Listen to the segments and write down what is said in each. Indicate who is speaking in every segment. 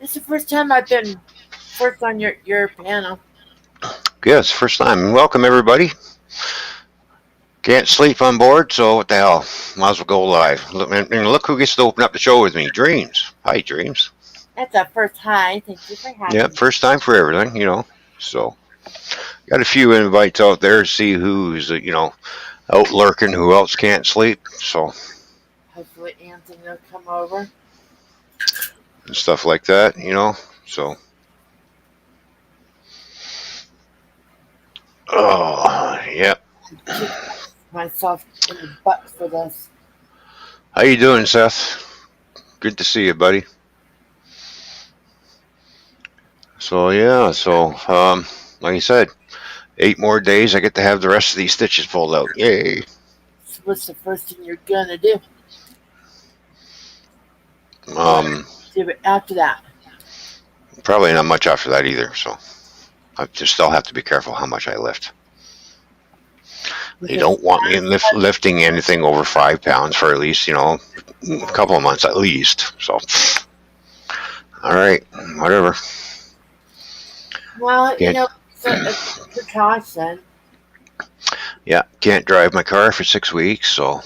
Speaker 1: This is the first time I've been first on your panel.
Speaker 2: Yes, first time. Welcome everybody. Can't sleep on board, so what the hell? Might as well go live. And look who gets to open up the show with me. Dreams. Hi, Dreams.
Speaker 1: That's a first hi. Thank you for
Speaker 2: Yeah,
Speaker 1: having me.
Speaker 2: first time for everything. So got a few invites out there to see who's out lurking, who else can't sleep. So
Speaker 1: Hopefully Anthony will come over.
Speaker 2: and stuff like that. So oh yeah.
Speaker 1: Kick myself in the butt for this.
Speaker 2: How you doing, Seth? Good to see you, buddy. So yeah, like I said, 8 more days. I get to have the rest of these stitches pulled out. Yay!
Speaker 1: So what's the first thing you're gonna do? Or
Speaker 2: Um,
Speaker 1: do it after that?
Speaker 2: Probably not much after that either. So I just still have to be careful how much I lift. They
Speaker 1: Because
Speaker 2: don't want me lifting anything over 5 pounds for at least a couple of months at least. So all right, whatever.
Speaker 1: well,
Speaker 2: Can't,
Speaker 1: it's a precaution.
Speaker 2: yeah, can't drive my car for 6 weeks. So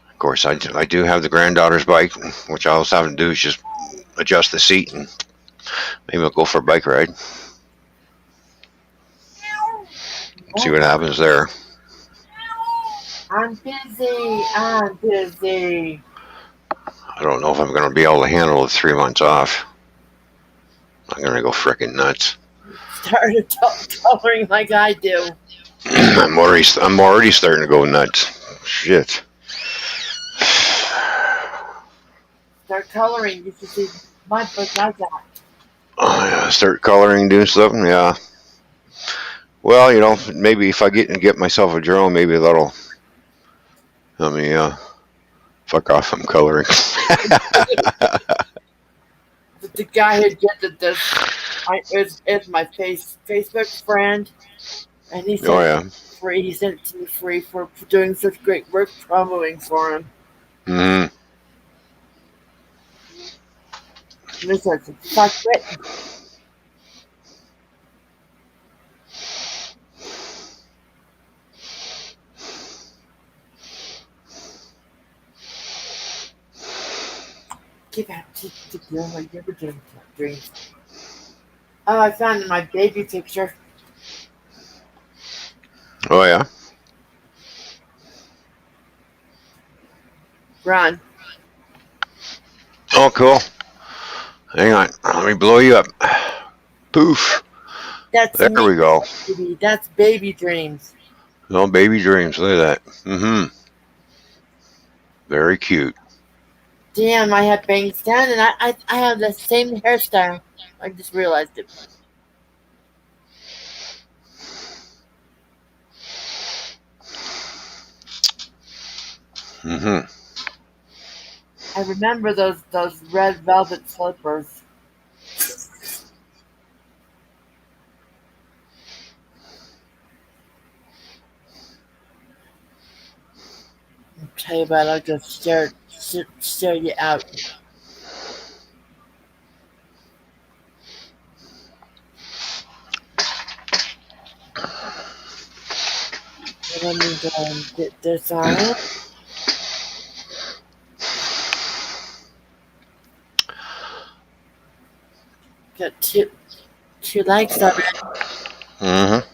Speaker 2: of course I do have the granddaughter's bike, which all I was having to do is just adjust the seat and maybe I'll go for a bike ride. See what happens there.
Speaker 1: I'm busy. I'm busy.
Speaker 2: I don't know if I'm going to be able to handle the 3 months off. I'm going to go frickin' nuts.
Speaker 1: Started coloring like I do.
Speaker 2: I'm already starting to go nuts. Shit.
Speaker 1: Start coloring. You should see my book I got.
Speaker 2: Oh, yeah, start coloring, doing something. Yeah. Well, maybe if I get myself a drone, maybe that'll let me fuck off from coloring.
Speaker 1: The guy who did this is my Facebook friend, and he
Speaker 2: Oh
Speaker 1: sent
Speaker 2: yeah.
Speaker 1: free. He sent it to me free for doing such great work promoting for him.
Speaker 2: Hmm.
Speaker 1: And he said, "Fuck it." Get back to doing what you were doing, dreams. Oh, I found my baby picture.
Speaker 2: Oh yeah.
Speaker 1: Run.
Speaker 2: Oh cool. Hang on. Let me blow you up. Poof.
Speaker 1: That's
Speaker 2: There
Speaker 1: me,
Speaker 2: we go.
Speaker 1: baby. That's baby dreams.
Speaker 2: Oh, baby dreams. Look at that. Mm-hmm. Very cute.
Speaker 1: Damn, I have bangs down, and I have the same hairstyle. I just realized it.
Speaker 2: Mm-hmm.
Speaker 1: I remember those red velvet slippers. I'll tell you what, I'll just stare you out. Let me go and get this on it. Got two likes already.
Speaker 2: Mm-hmm.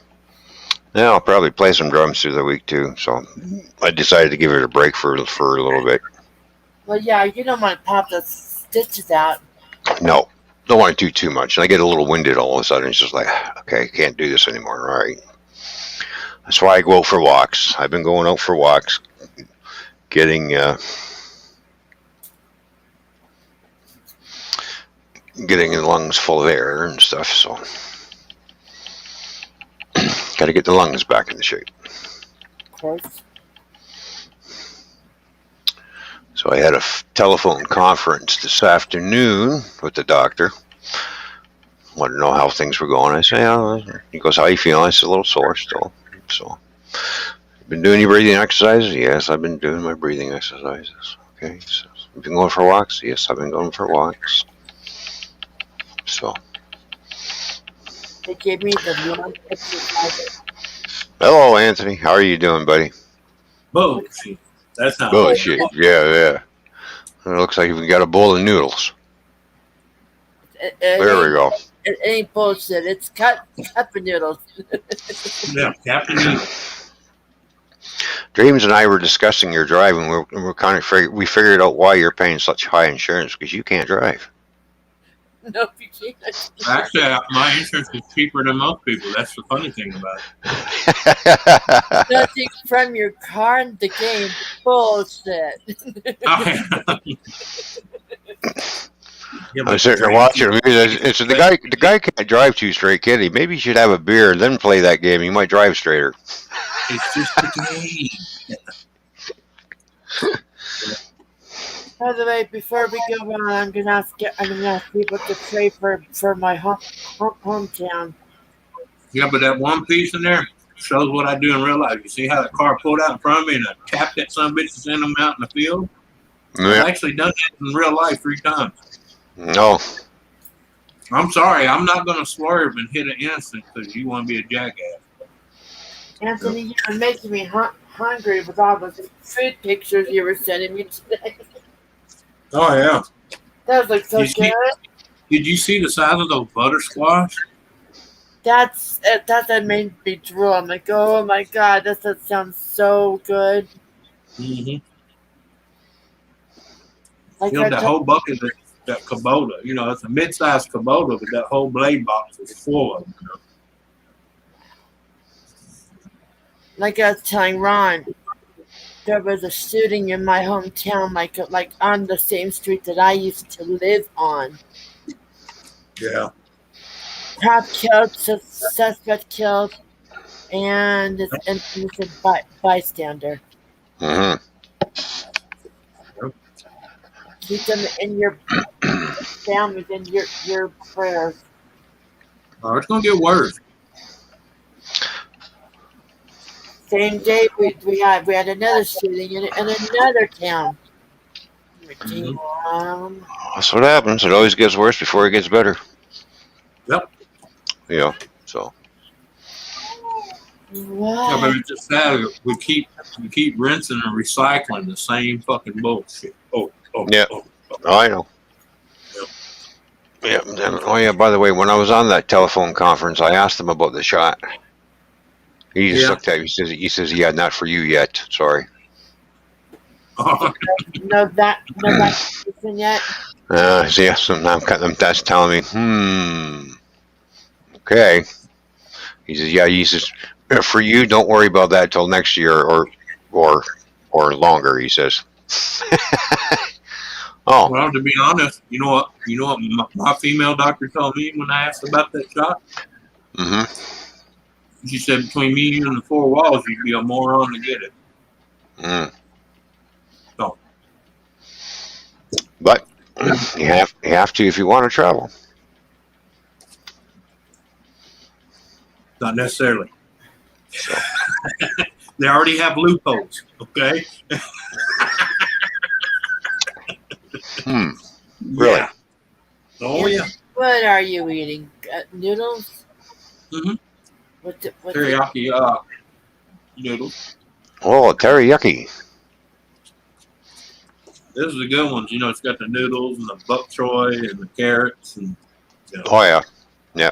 Speaker 2: Yeah, I'll probably play some drums through the week too. So I decided to give it a break for a little bit.
Speaker 1: Well, yeah, you don't want to pop the stitches out.
Speaker 2: No, don't want to do too much. And I get a little winded all of a sudden. It's just like, okay, I can't do this anymore. All right. That's why I go out for walks. I've been going out for walks, getting the lungs full of air and stuff. So got to get the lungs back into shape.
Speaker 1: Of course.
Speaker 2: So I had a telephone conference this afternoon with the doctor. Wanted to know how things were going. I say, oh. He goes, how you feeling? I said, a little sore still. So, been doing your breathing exercises? Yes, I've been doing my breathing exercises. Okay. So, you've been going for walks? Yes, I've been going for walks. So,
Speaker 1: They gave me the lawn exercise.
Speaker 2: hello, Anthony. How are you doing, buddy?
Speaker 3: Bullshit. That's not
Speaker 2: Oh,
Speaker 3: funny.
Speaker 2: shit. Yeah, yeah. It looks like we got a bowl of noodles.
Speaker 1: It
Speaker 2: There we
Speaker 1: ain't
Speaker 2: go.
Speaker 1: it ain't bullshit. It's cup of noodles.
Speaker 3: Yeah, Captain Noodle.
Speaker 2: James and I were discussing your driving. We're kind of we figured out why you're paying such high insurance because you can't drive.
Speaker 1: No, you can't.
Speaker 3: Actually, my insurance is cheaper than most people. That's the funny thing about
Speaker 1: Nothing from your car in the game. Bullshit.
Speaker 3: it. Yeah,
Speaker 2: I'm
Speaker 3: but
Speaker 2: sitting there watching him. It's the guy. The guy can't drive too straight, can he? Maybe he should have a beer and then play that game. He might drive straighter.
Speaker 3: It's just the game.
Speaker 1: By the way, before we go on, I'm gonna ask people to pray for my hometown.
Speaker 3: Yeah, but that one piece in there shows what I do in real life. You see how the car pulled out in front of me and I tapped that son of a bitch to send them out in the field?
Speaker 2: Yeah.
Speaker 3: I've actually done that in real life 3 times.
Speaker 2: No.
Speaker 3: I'm sorry, I'm not going to swerve and hit an innocent because you want to be a jackass.
Speaker 1: Anthony, you're making me hungry with all the food pictures you were sending me today.
Speaker 3: Oh, yeah.
Speaker 1: Those look so
Speaker 3: You see-
Speaker 1: good.
Speaker 3: Did you see the size of those butter squash?
Speaker 1: That made me drool. I'm like, oh my god, that sounds so good.
Speaker 3: Mm-hmm.
Speaker 1: Like
Speaker 3: You know, that whole bucket, that Kubota, you know, it's a mid-sized Kubota, but that whole blade box is full of them. You know?
Speaker 1: like I was telling Ron, there was a shooting in my hometown, like on the same street that I used to live on.
Speaker 3: Yeah.
Speaker 1: Cop killed, suspect killed, and it's an innocent bystander.
Speaker 2: Mm-hmm.
Speaker 1: Keep them in your families in your prayers.
Speaker 3: Oh, it's going to get worse.
Speaker 1: Same day we had another shooting in another town.
Speaker 3: Mhm.
Speaker 2: That's what happens. It always gets worse before it gets better.
Speaker 3: Yep.
Speaker 2: Yeah. So.
Speaker 3: Yeah,
Speaker 1: What?
Speaker 3: but it's just sad. We keep rinsing and recycling the same fucking bullshit.
Speaker 2: Yeah.
Speaker 3: Oh.
Speaker 2: I know. Yeah. Oh yeah. By the way, when I was on that telephone conference, I asked him about the shot. He just looked at me. He says, yeah, not for you yet. Sorry.
Speaker 1: No vaccination yet.
Speaker 2: Yes, that's telling me, okay. He says, yeah, he says, for you, don't worry about that till next year or longer, he says. Oh.
Speaker 3: Well, to be honest, you know what my female doctor told me when I asked about that shot?
Speaker 2: Mm-hmm.
Speaker 3: She said, between me and you and the 4 walls, you'd be a moron to get it.
Speaker 2: Mm.
Speaker 3: So.
Speaker 2: But you have to if you want to travel.
Speaker 3: Not necessarily. They already have loopholes, okay?
Speaker 2: Really?
Speaker 3: Yeah. Oh, yeah.
Speaker 1: What are you eating? Noodles?
Speaker 3: Mm-hmm.
Speaker 1: What's
Speaker 3: Teriyaki noodles.
Speaker 2: Oh, teriyaki.
Speaker 3: This is the good ones. You know, it's got the noodles and the bok choy and the carrots. And, you know.
Speaker 2: Oh, yeah. Yeah.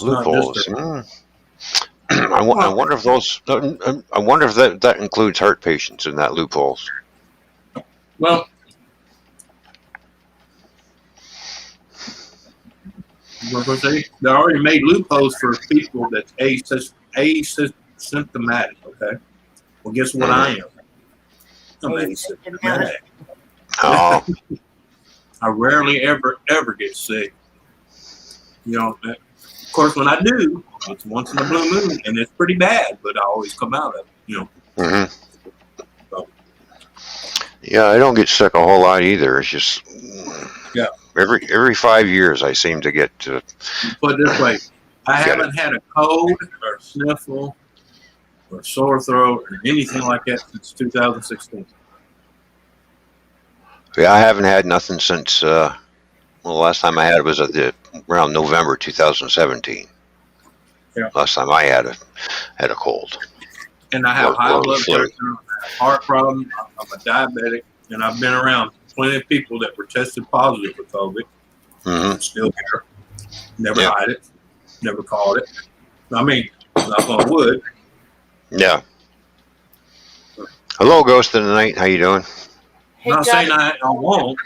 Speaker 2: Loopholes. I wonder if those. I wonder if that includes heart patients in that loopholes.
Speaker 3: Well, what was I say? They already made loopholes for people that's asymptomatic. Okay. Well, guess what I am? I'm asymptomatic.
Speaker 2: Oh.
Speaker 3: I rarely ever get sick. You know, of course, when I do, it's once in a blue moon, and it's pretty bad. But I always come out of it. You know.
Speaker 2: Mm-hmm.
Speaker 3: So.
Speaker 2: Yeah, I don't get sick a whole lot either. It's just every 5 years I seem to get.
Speaker 3: Put it this way, I haven't had a cold or sniffle or sore throat or anything like that since 2016.
Speaker 2: Yeah, I haven't had nothing since. Well, the last time I had it was around November 2017.
Speaker 3: Yeah.
Speaker 2: Last time I had a cold
Speaker 3: And I have high
Speaker 2: or the
Speaker 3: blood
Speaker 2: flu.
Speaker 3: pressure, I have heart problems, I'm a diabetic, and I've been around plenty of people that were tested positive for COVID.
Speaker 2: Hmm.
Speaker 3: I'm still here. Never
Speaker 2: Yeah.
Speaker 3: hide it. Never called it. I mean, knock on wood.
Speaker 2: Yeah. Hello, Ghost of the Night. How you doing?
Speaker 1: Hey,
Speaker 3: Not
Speaker 1: guys.
Speaker 3: saying I won't,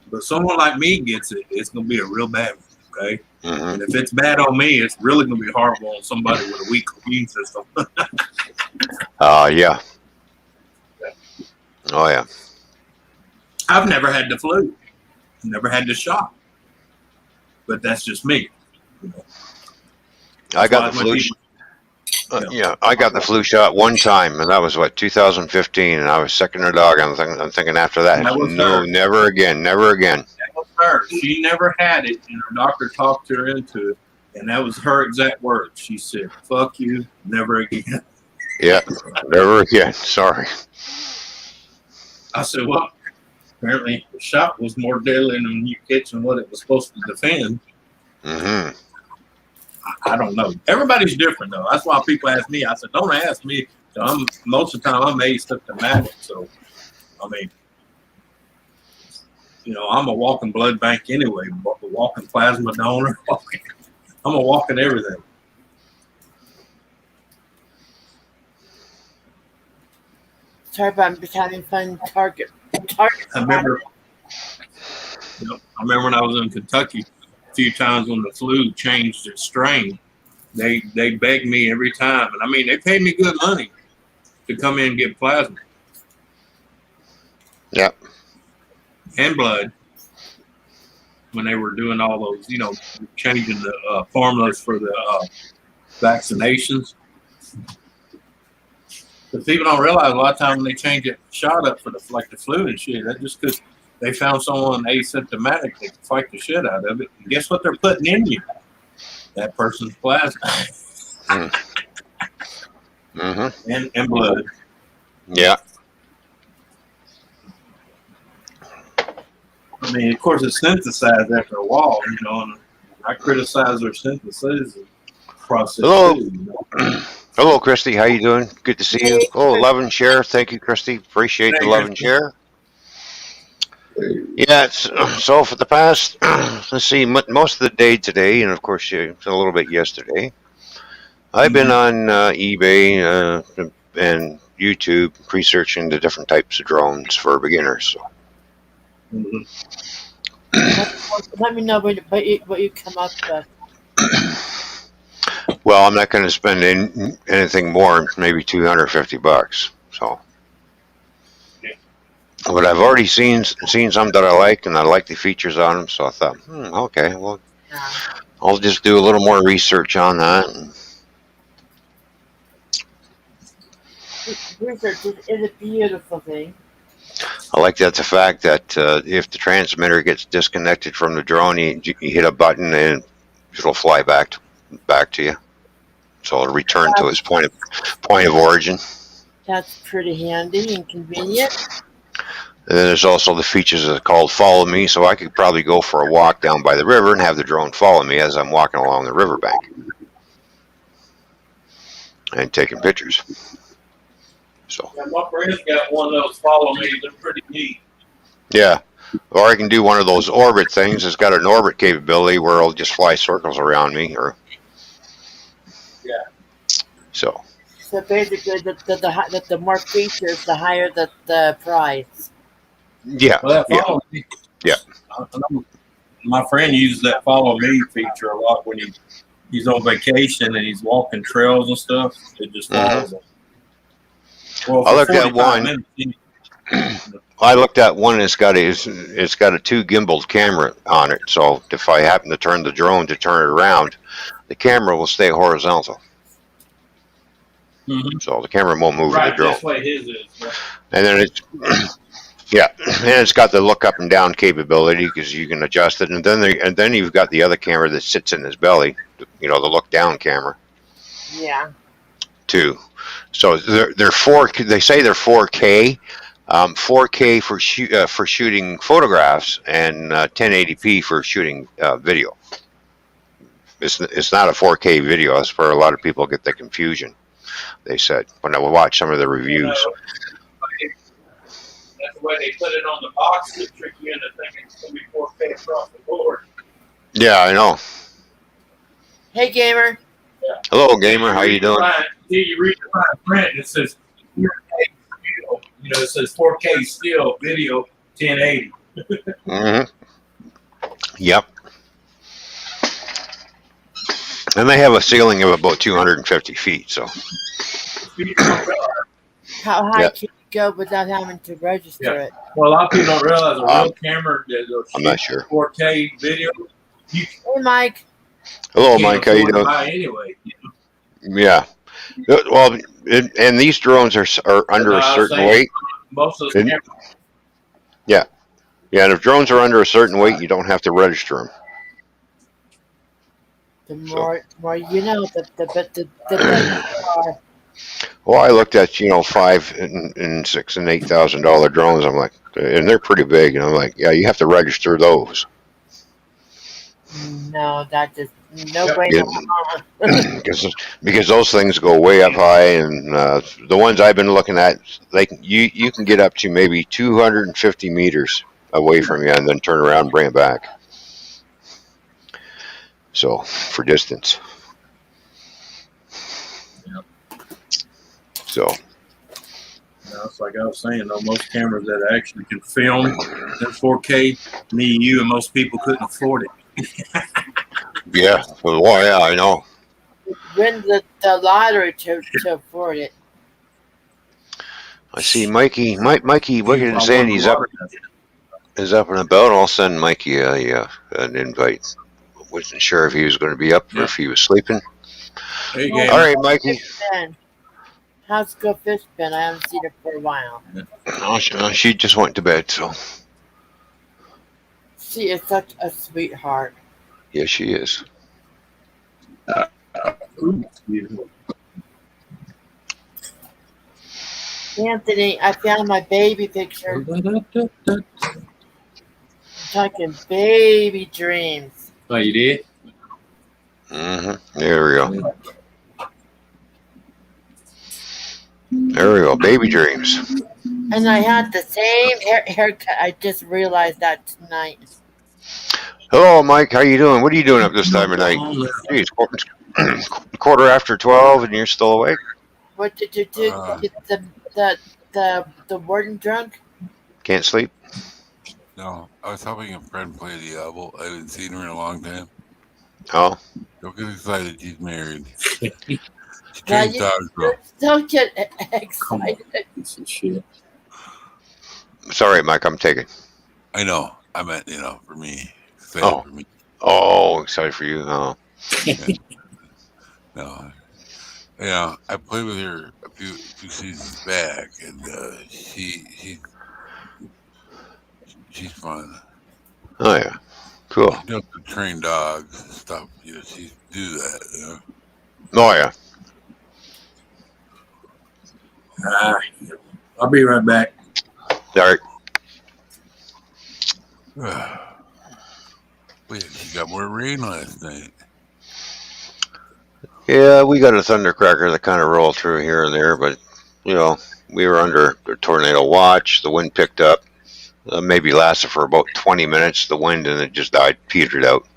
Speaker 3: but someone like me gets it, it's going to be a real bad one, okay?
Speaker 2: Hmm.
Speaker 3: And if it's bad on me, it's really going to be horrible on somebody with a weak immune system.
Speaker 2: Yeah. Oh, yeah.
Speaker 3: I've never had the flu. Never had the shot. But that's just me. You know?
Speaker 2: I got the
Speaker 3: That's why
Speaker 2: flu.
Speaker 3: when people-
Speaker 2: Yeah, I got the flu shot one time, and that was 2015, and I was sick in the dog. I'm thinking after that,
Speaker 3: That was
Speaker 2: no,
Speaker 3: her.
Speaker 2: never again, never again.
Speaker 3: That was her. She never had it, and her doctor talked her into it. And that was her exact words. She said, "Fuck you, never again."
Speaker 2: Yeah, never again. Sorry.
Speaker 3: I said, "Well, apparently the shot was more deadly than you catching what it was supposed to defend."
Speaker 2: Hmm.
Speaker 3: I don't know. Everybody's different though. That's why people ask me. I said, "Don't ask me." So most of the time I'm asymptomatic. So I mean, I'm a walking blood bank anyway. A walking plasma donor. I'm a walking everything.
Speaker 1: Sorry, but I'm just having fun. Target.
Speaker 3: I remember when I was in Kentucky a few times when the flu changed its strain. They begged me every time, and I mean they paid me good money to come in and get plasma.
Speaker 2: Yep.
Speaker 3: And blood when they were doing all those, changing the formulas for the vaccinations. But people don't realize a lot of times when they change it shot up for the flu and shit, that's just because they found someone asymptomatic that can fight the shit out of it. And guess what they're putting in you? That person's plasma.
Speaker 2: Mm-hmm.
Speaker 3: And blood.
Speaker 2: Yeah.
Speaker 3: I mean, of course, it's synthesized after a while, and I criticize their synthesis process
Speaker 2: Hello.
Speaker 3: too.
Speaker 2: Hello, Christy. How you doing? Good to see you. Oh, love and share. Thank you, Christy. Appreciate the love and share. Yeah, so for the past, let's see, most of the day today, and of course a little bit yesterday, I've been on eBay and YouTube researching the different types of drones for beginners. So.
Speaker 1: Let me know what you come up with.
Speaker 2: Well, I'm not going to spend anything more, maybe $250. So, but I've already seen some that I like, and I like the features on them. So I thought, okay, well, I'll just do a little more research on that.
Speaker 1: Research is a beautiful thing.
Speaker 2: I like the fact that if the transmitter gets disconnected from the drone, you hit a button and it'll fly back to you. So it'll return to its point of origin.
Speaker 1: That's pretty handy and convenient.
Speaker 2: And then there's also the features that are called Follow Me, so I could probably go for a walk down by the river and have the drone follow me as I'm walking along the riverbank and taking pictures. So.
Speaker 3: Yeah, my friend's got one of those Follow Me. They're pretty neat.
Speaker 2: Yeah. Or I can do one of those orbit things. It's got an orbit capability where it'll just fly circles around me. So
Speaker 1: basically, the more features, the higher the price.
Speaker 2: Yeah.
Speaker 3: Well, that Follow Me.
Speaker 2: Yeah.
Speaker 3: My friend uses that Follow Me feature a lot when he's on vacation and he's walking trails and stuff. It just follows him. Well,
Speaker 2: I looked at one. I looked at one. It's got a 2 gimbal camera on it. So if I happen to turn the drone to turn it around, the camera will stay horizontal.
Speaker 3: Mm-hmm.
Speaker 2: So the camera won't move with the drone.
Speaker 3: That's what his is. Right?
Speaker 2: And then it's got the look up and down capability because you can adjust it. And then you've got the other camera that sits in his belly. The look down camera.
Speaker 1: Yeah.
Speaker 2: too. So they're 4. They say they're 4K. 4K for shooting photographs and 1080p for shooting video. It's not a 4K video. That's where a lot of people get the confusion. They said when I watch some of the
Speaker 3: You know,
Speaker 2: reviews.
Speaker 3: that's the way they put it on the box to trick you into thinking it's going to be 4K across the board.
Speaker 2: Yeah, I know.
Speaker 1: Hey, gamer.
Speaker 3: Yeah.
Speaker 2: Hello, gamer. How you doing?
Speaker 3: You read the fine print, it says 4K still. It says 4K still, video 1080.
Speaker 2: Yep. And they have a ceiling of about 250 feet. So.
Speaker 1: How high can you go without having to register it?
Speaker 3: Well, a lot of people don't realize a real camera that
Speaker 2: I'm not sure.
Speaker 3: 4K video.
Speaker 1: Hey, Mike.
Speaker 2: Hello, Mike. How you doing?
Speaker 3: Anyway.
Speaker 2: Yeah. Well, and these drones are under a certain weight.
Speaker 3: Most of those cameras.
Speaker 2: Yeah. Yeah, and if drones are under a certain weight, you don't have to register them.
Speaker 1: The more you know, the better you are.
Speaker 2: Well, I looked at $5,000 and $6,000 and $8,000 drones. I'm like, and they're pretty big, and I'm like, yeah, you have to register those.
Speaker 1: No, that just nobody.
Speaker 2: Because those things go way up high, and the ones I've been looking at, you can get up to maybe 250 meters away from you, and then turn around and bring it back. So for distance. So.
Speaker 3: It's like I was saying, though, most cameras that actually can film in 4K, me, you, and most people couldn't afford it.
Speaker 2: Yeah, well, yeah, I know.
Speaker 1: Win the lottery to afford it.
Speaker 2: I see Mikey, Wicked and Sandy's up and about. I'll send Mikey an invite. Wasn't sure if he was going to be up or if he was sleeping.
Speaker 3: Hey,
Speaker 2: all right, Mikey.
Speaker 1: How's Go Fish been? I haven't seen her for a while.
Speaker 2: Oh, she just went to bed, so.
Speaker 1: She is such a sweetheart.
Speaker 2: Yes, she is.
Speaker 1: Anthony, I found my baby picture. I'm talking baby dreams.
Speaker 3: Oh, you did?
Speaker 2: Mm-hmm. There we go. There we go. Baby dreams.
Speaker 1: And I had the same haircut. I just realized that tonight.
Speaker 2: Hello, Mike. How you doing? What are you doing up this time of night? Geez, quarter after 12, and you're still awake?
Speaker 1: What did you do? Get the warden drunk?
Speaker 2: Can't sleep?
Speaker 4: No, I was helping a friend play Diablo. I haven't seen her in a long time.
Speaker 2: Oh.
Speaker 4: Don't get excited. She's married.
Speaker 1: Don't get excited.
Speaker 3: Shit.
Speaker 2: Sorry, Mike. I'm taking.
Speaker 4: I know. I meant, for me.
Speaker 2: For me. Oh, excited for you. Oh.
Speaker 4: Yeah. No. I played with her a few seasons back, and she's fun.
Speaker 2: Oh yeah, cool.
Speaker 4: She does train dogs and stuff. She do that.
Speaker 2: Oh yeah.
Speaker 3: I'll be right back.
Speaker 2: All
Speaker 4: right. Wait, she got more rain last night.
Speaker 2: Yeah, we got a thundercracker that kind of rolled through here and there, but we were under a tornado watch. The wind picked up, maybe lasted for about 20 minutes. The wind, and it just died, petered out.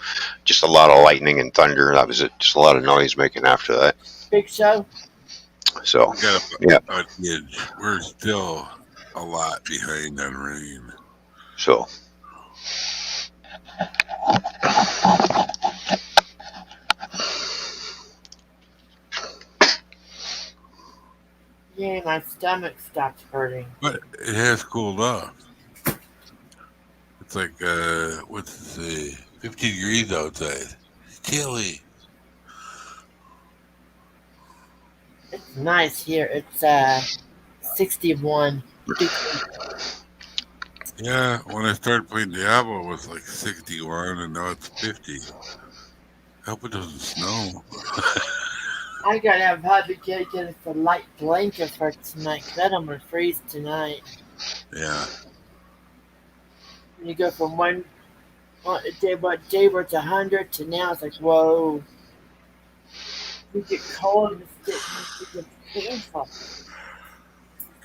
Speaker 2: Just a lot of lightning and thunder. That was it. Just a lot of noise making after that.
Speaker 1: Big show.
Speaker 2: So yeah,
Speaker 4: we're still a lot behind on rain.
Speaker 2: So.
Speaker 1: Yeah, my stomach stopped hurting.
Speaker 4: But it has cooled off. It's like, 15 degrees outside. It's chilly.
Speaker 1: It's nice here. It's 61.
Speaker 4: Yeah, when I started playing Diablo, it was like 61, and now it's 50. I hope it doesn't snow.
Speaker 1: I gotta have hubby get us a light blanket for tonight, 'cause I don't want to freeze tonight.
Speaker 4: Yeah.
Speaker 1: You go from a day where it's 100 to now it's like, whoa. You get cold and it gets painful.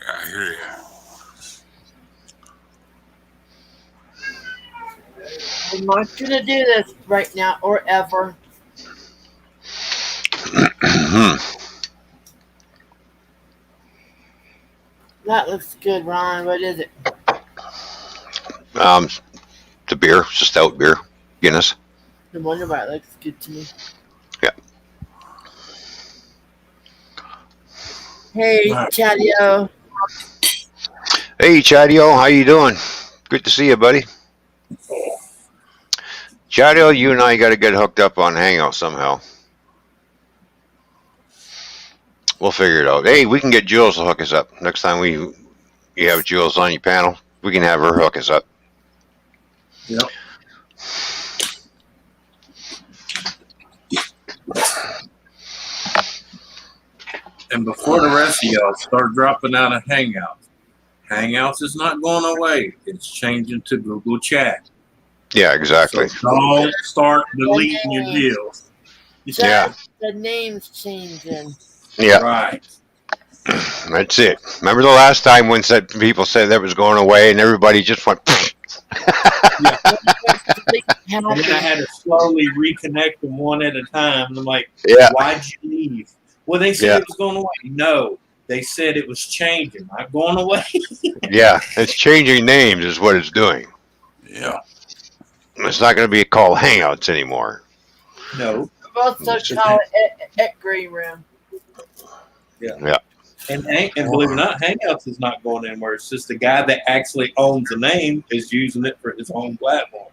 Speaker 4: Yeah, I hear you.
Speaker 1: I'm not gonna do this right now or ever. That looks good, Ron. What is it?
Speaker 2: um, the beer, it's a stout beer, Guinness.
Speaker 1: No wonder why it looks good to me.
Speaker 2: Yeah.
Speaker 1: Hey,
Speaker 3: Right.
Speaker 1: Chatio.
Speaker 2: Hey, Chadio, how you doing? Good to see you, buddy. Chadio, you and I got to get hooked up on Hangout somehow. We'll figure it out. Hey, we can get Jules to hook us up next time you have Jules on your panel. We can have her hook us up.
Speaker 3: Yep. And before the rest of y'all start dropping out of Hangouts, Hangouts is not going away. It's changing to Google Chat.
Speaker 2: Yeah, exactly.
Speaker 3: So don't start deleting your deals.
Speaker 2: Yeah.
Speaker 1: The name's changing.
Speaker 2: Yeah,
Speaker 3: Right.
Speaker 2: that's it. Remember the last time when people said that was going away and everybody just went.
Speaker 3: Yeah. And then I
Speaker 1: Happy.
Speaker 3: had to slowly reconnect them one at a time. And I'm like,
Speaker 2: Yeah,
Speaker 3: why'd you leave? Well, they said
Speaker 2: Yeah.
Speaker 3: it was going away. No, they said it was changing, not going away.
Speaker 2: yeah. It's changing names is what it's doing.
Speaker 4: Yeah.
Speaker 2: It's not going to be called Hangouts anymore.
Speaker 3: No.
Speaker 1: We'll also call it Green Room.
Speaker 3: Yeah. And believe it or not, Hangouts is not going anywhere. It's just the guy that actually owns the name is using it for his own platform.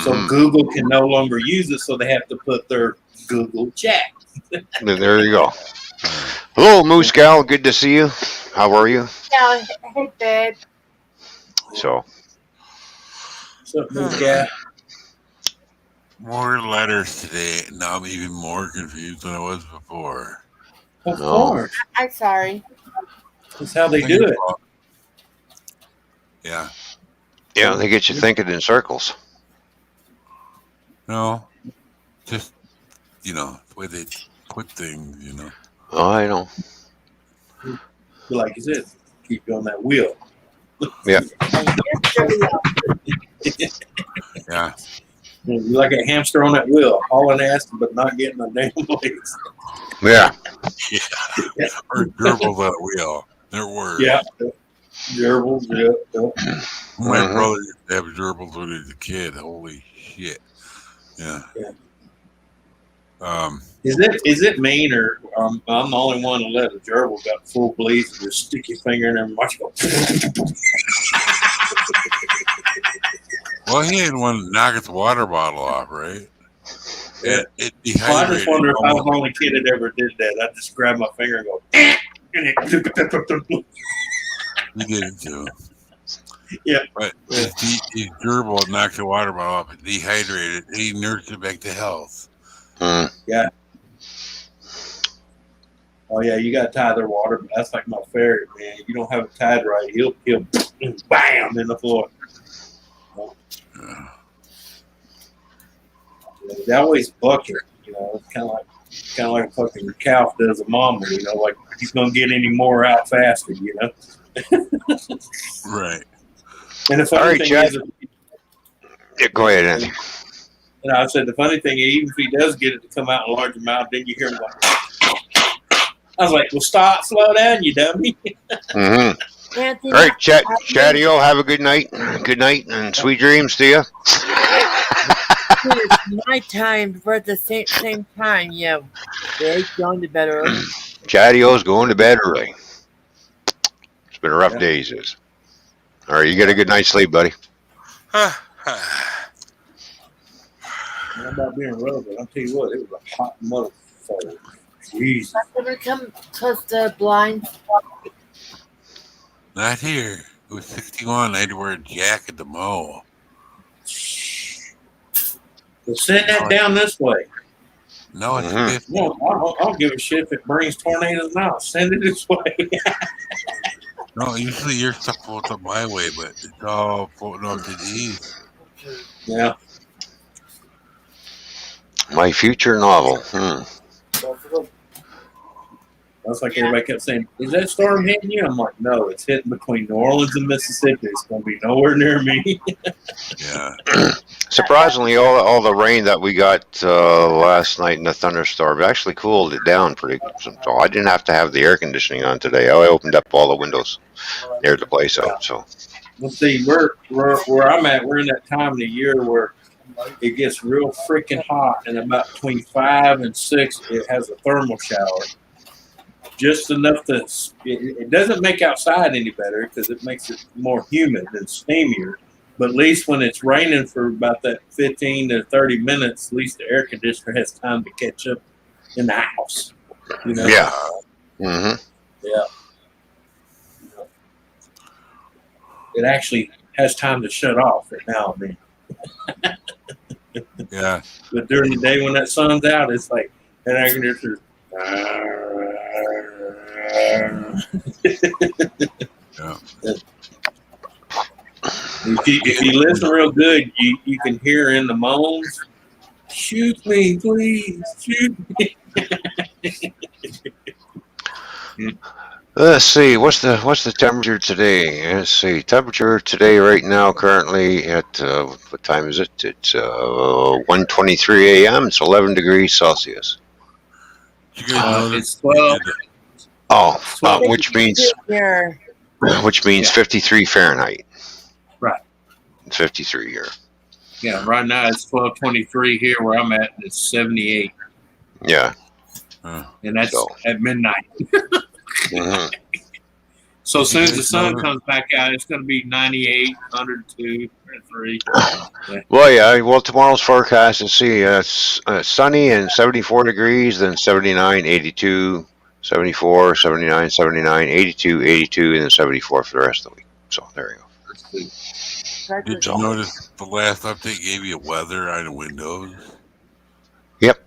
Speaker 3: So
Speaker 2: Mhm.
Speaker 3: Google can no longer use it, so they have to put their Google Chat.
Speaker 2: There you go. Hello, Moose Gal. Good to see you. How are you?
Speaker 1: Yeah, hey, babe.
Speaker 2: So,
Speaker 3: What's up, new guy?
Speaker 4: More letters today. Now I'm even more confused than I was before.
Speaker 3: Of
Speaker 2: No.
Speaker 3: course.
Speaker 1: I'm sorry.
Speaker 3: That's how they do it.
Speaker 4: Yeah.
Speaker 2: yeah, they get you thinking in circles.
Speaker 4: No. Just, the way they put things.
Speaker 2: Oh, I know.
Speaker 3: But like you said, keep you on that wheel.
Speaker 2: Yeah.
Speaker 4: Yeah.
Speaker 3: You're like a hamster on that wheel, hauling ass, but not getting a damn place.
Speaker 2: Yeah.
Speaker 4: Or gerbils on a wheel. They're worse.
Speaker 3: Yeah. Gerbils, yeah.
Speaker 4: My
Speaker 2: Mhm.
Speaker 4: brother used to have gerbils when he was a kid. Holy shit. Yeah.
Speaker 3: Yeah.
Speaker 4: Is
Speaker 3: Is it mean or I'm the only one who let a gerbil got full bleeds and just stick your finger in there and watch it go.
Speaker 4: Well, he had one to knock his water bottle off, right?
Speaker 3: Yeah.
Speaker 4: It
Speaker 3: Well, I just
Speaker 4: dehydrated.
Speaker 3: wonder if I was the only kid that ever did that. I'd just grab my finger and go, and it.
Speaker 4: He did it too.
Speaker 3: Yeah.
Speaker 4: But his gerbil knocked the water bottle off. It dehydrated. He nursed it back to health.
Speaker 2: Mm.
Speaker 3: Yeah. Oh yeah, you got to tie their water, but that's like my ferret, man. If you don't have it tied right, he'll bam in the floor.
Speaker 4: Yeah.
Speaker 3: They always buck it, It's kind of like a fucking cow does a mama, like he's gonna get any more out faster,
Speaker 4: Right.
Speaker 3: And the funny
Speaker 2: All right,
Speaker 3: thing
Speaker 2: Chad.
Speaker 3: is,
Speaker 2: Yeah, go ahead, Andy.
Speaker 3: I said the funny thing, even if he does get it to come out in a large amount, then you hear him go. I was like, well, slow down, you dummy.
Speaker 2: Mm-hmm.
Speaker 1: Anthony,
Speaker 2: All right, Chadio, have a good night. Good night and sweet dreams to you.
Speaker 1: it's my time. We're at the same time. Yeah. They're going to bed early.
Speaker 2: Chadio's going to bed early. It's been a rough day, he says. All right, you get a good night's sleep, buddy.
Speaker 3: Not about being rough, but I'll tell you what, it was a hot motherfucker. Jesus.
Speaker 1: I'm going to come close to the blinds.
Speaker 4: Not here. It was 61. I had to wear a jacket at the mall.
Speaker 3: Well, send that down this way.
Speaker 4: No, it's
Speaker 2: Mhm.
Speaker 4: 50.
Speaker 3: No, I don't give a shit if it brings tornadoes now. Send it this way.
Speaker 4: No, usually your stuff floats up my way, but it's all floating off to the east.
Speaker 3: Yeah.
Speaker 2: My future novel.
Speaker 3: That's like everybody kept saying, is that storm hitting you? I'm like, no, it's hitting between New Orleans and Mississippi. It's going to be nowhere near me.
Speaker 4: Yeah.
Speaker 2: Surprisingly, all the rain that we got last night in the thunderstorm actually cooled it down pretty. So I didn't have to have the air conditioning on today. I opened up all the windows near the place
Speaker 3: Yeah.
Speaker 2: out. So
Speaker 3: Well, see, we're where I'm at. We're in that time of the year where it gets real freaking hot, and about between 5 and 6, it has a thermal shower, just enough to. It doesn't make outside any better because it makes it more humid and steamier. But at least when it's raining for about that 15 to 30 minutes, at least the air conditioner has time to catch up in the house. You know?
Speaker 2: yeah. Hmm.
Speaker 3: Yeah. It actually has time to shut off every now and then.
Speaker 4: Yeah.
Speaker 3: But during the day when that sun's out, it's like that air conditioner.
Speaker 4: Yeah.
Speaker 3: If you listen real good, you can hear in the moans, shoot me, please, shoot me.
Speaker 2: Let's see. What's the temperature today? Let's see. Temperature today, right now, currently at what time is it? It's 1:23 a.m. It's 11 degrees Celsius.
Speaker 4: You guys notice
Speaker 3: It's 12.
Speaker 2: Oh,
Speaker 3: 12.
Speaker 2: which means
Speaker 1: Here.
Speaker 2: 53 Fahrenheit.
Speaker 3: Right.
Speaker 2: 53 here.
Speaker 3: Yeah, right now it's 12:23 here where I'm at, and it's 78,
Speaker 2: Yeah.
Speaker 3: and that's
Speaker 2: So.
Speaker 3: at midnight.
Speaker 2: Hmm.
Speaker 3: So as soon as the sun
Speaker 4: notice-
Speaker 3: comes back out, it's going to be 98, 102, 103.
Speaker 2: Well, yeah. Well, tomorrow's forecast is it's sunny and 74 degrees, then 79, 82, 74, 79, 79, 82, 82, and then 74 for the rest of the week. So there you go.
Speaker 4: Did you notice the last update gave you weather on the windows?
Speaker 2: Yep.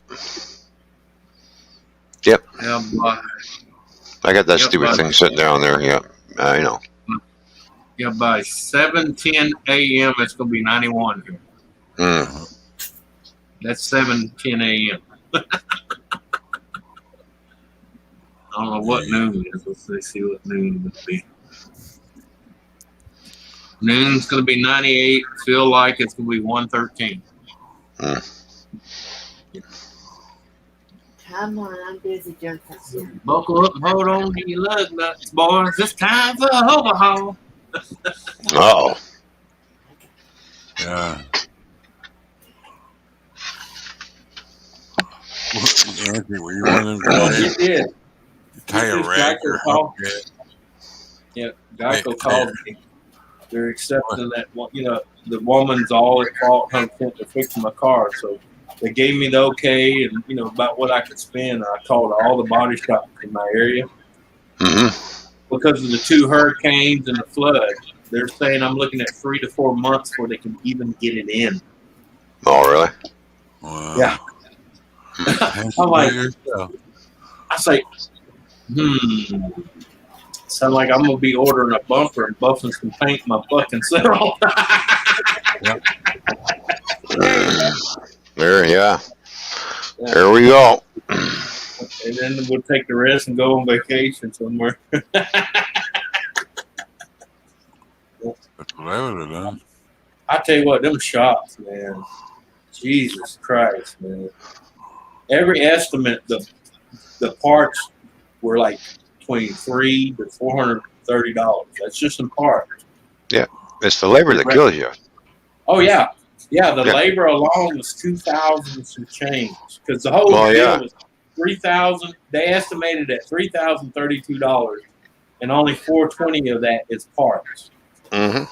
Speaker 3: Yeah, boy.
Speaker 2: I got that
Speaker 3: Yep,
Speaker 2: stupid thing sitting down there. Yeah. I know.
Speaker 3: Yeah, by 7:10 a.m. it's going to be 91 here.
Speaker 2: Mm.
Speaker 3: That's 7:10 a.m. I don't know what noon is. Let's see what noon would be. Noon's going to be 98. Feel like it's going to be 113.
Speaker 1: Come on, I'm busy doing something.
Speaker 3: Buckle up and hold on to your lug nuts, boys. It's time for a overhaul.
Speaker 2: Oh.
Speaker 4: Yeah. Anthony, were you one of them
Speaker 3: Well,
Speaker 4: guys
Speaker 3: you did.
Speaker 4: tie a
Speaker 3: This
Speaker 4: rag
Speaker 3: Geico
Speaker 4: or
Speaker 3: call.
Speaker 4: hook?
Speaker 3: Yeah, Geico
Speaker 4: Wait,
Speaker 3: called me. They're accepting that, the woman's all at fault 100% for fixing my car. So they gave me the okay and, about what I could spend. I called all the body shops in my area.
Speaker 2: Hmm.
Speaker 3: Because of the 2 hurricanes and the flood, they're saying I'm looking at 3 to 4 months before they can even get it in.
Speaker 2: Oh, really?
Speaker 4: Wow.
Speaker 3: Yeah. I'm like,
Speaker 4: yourself.
Speaker 3: I say, sound like I'm gonna be ordering a bumper and buffing some paint in my fucking cell.
Speaker 2: There, yeah.
Speaker 3: Yeah.
Speaker 2: There we go.
Speaker 3: And then we'll take the rest and go on vacation somewhere.
Speaker 4: That's what I would have done.
Speaker 3: I tell you what, them shops, man. Jesus Christ, man. Every estimate, the parts were like between $300 to $430. That's just in parts.
Speaker 2: It's the labor that kills you.
Speaker 3: Oh yeah, the
Speaker 2: Yeah.
Speaker 3: labor alone was $2,000 some change because the whole
Speaker 2: Oh,
Speaker 3: deal
Speaker 2: yeah.
Speaker 3: was $3,000. They estimated at $3,032, and only $420 of that is parts.
Speaker 2: Hmm.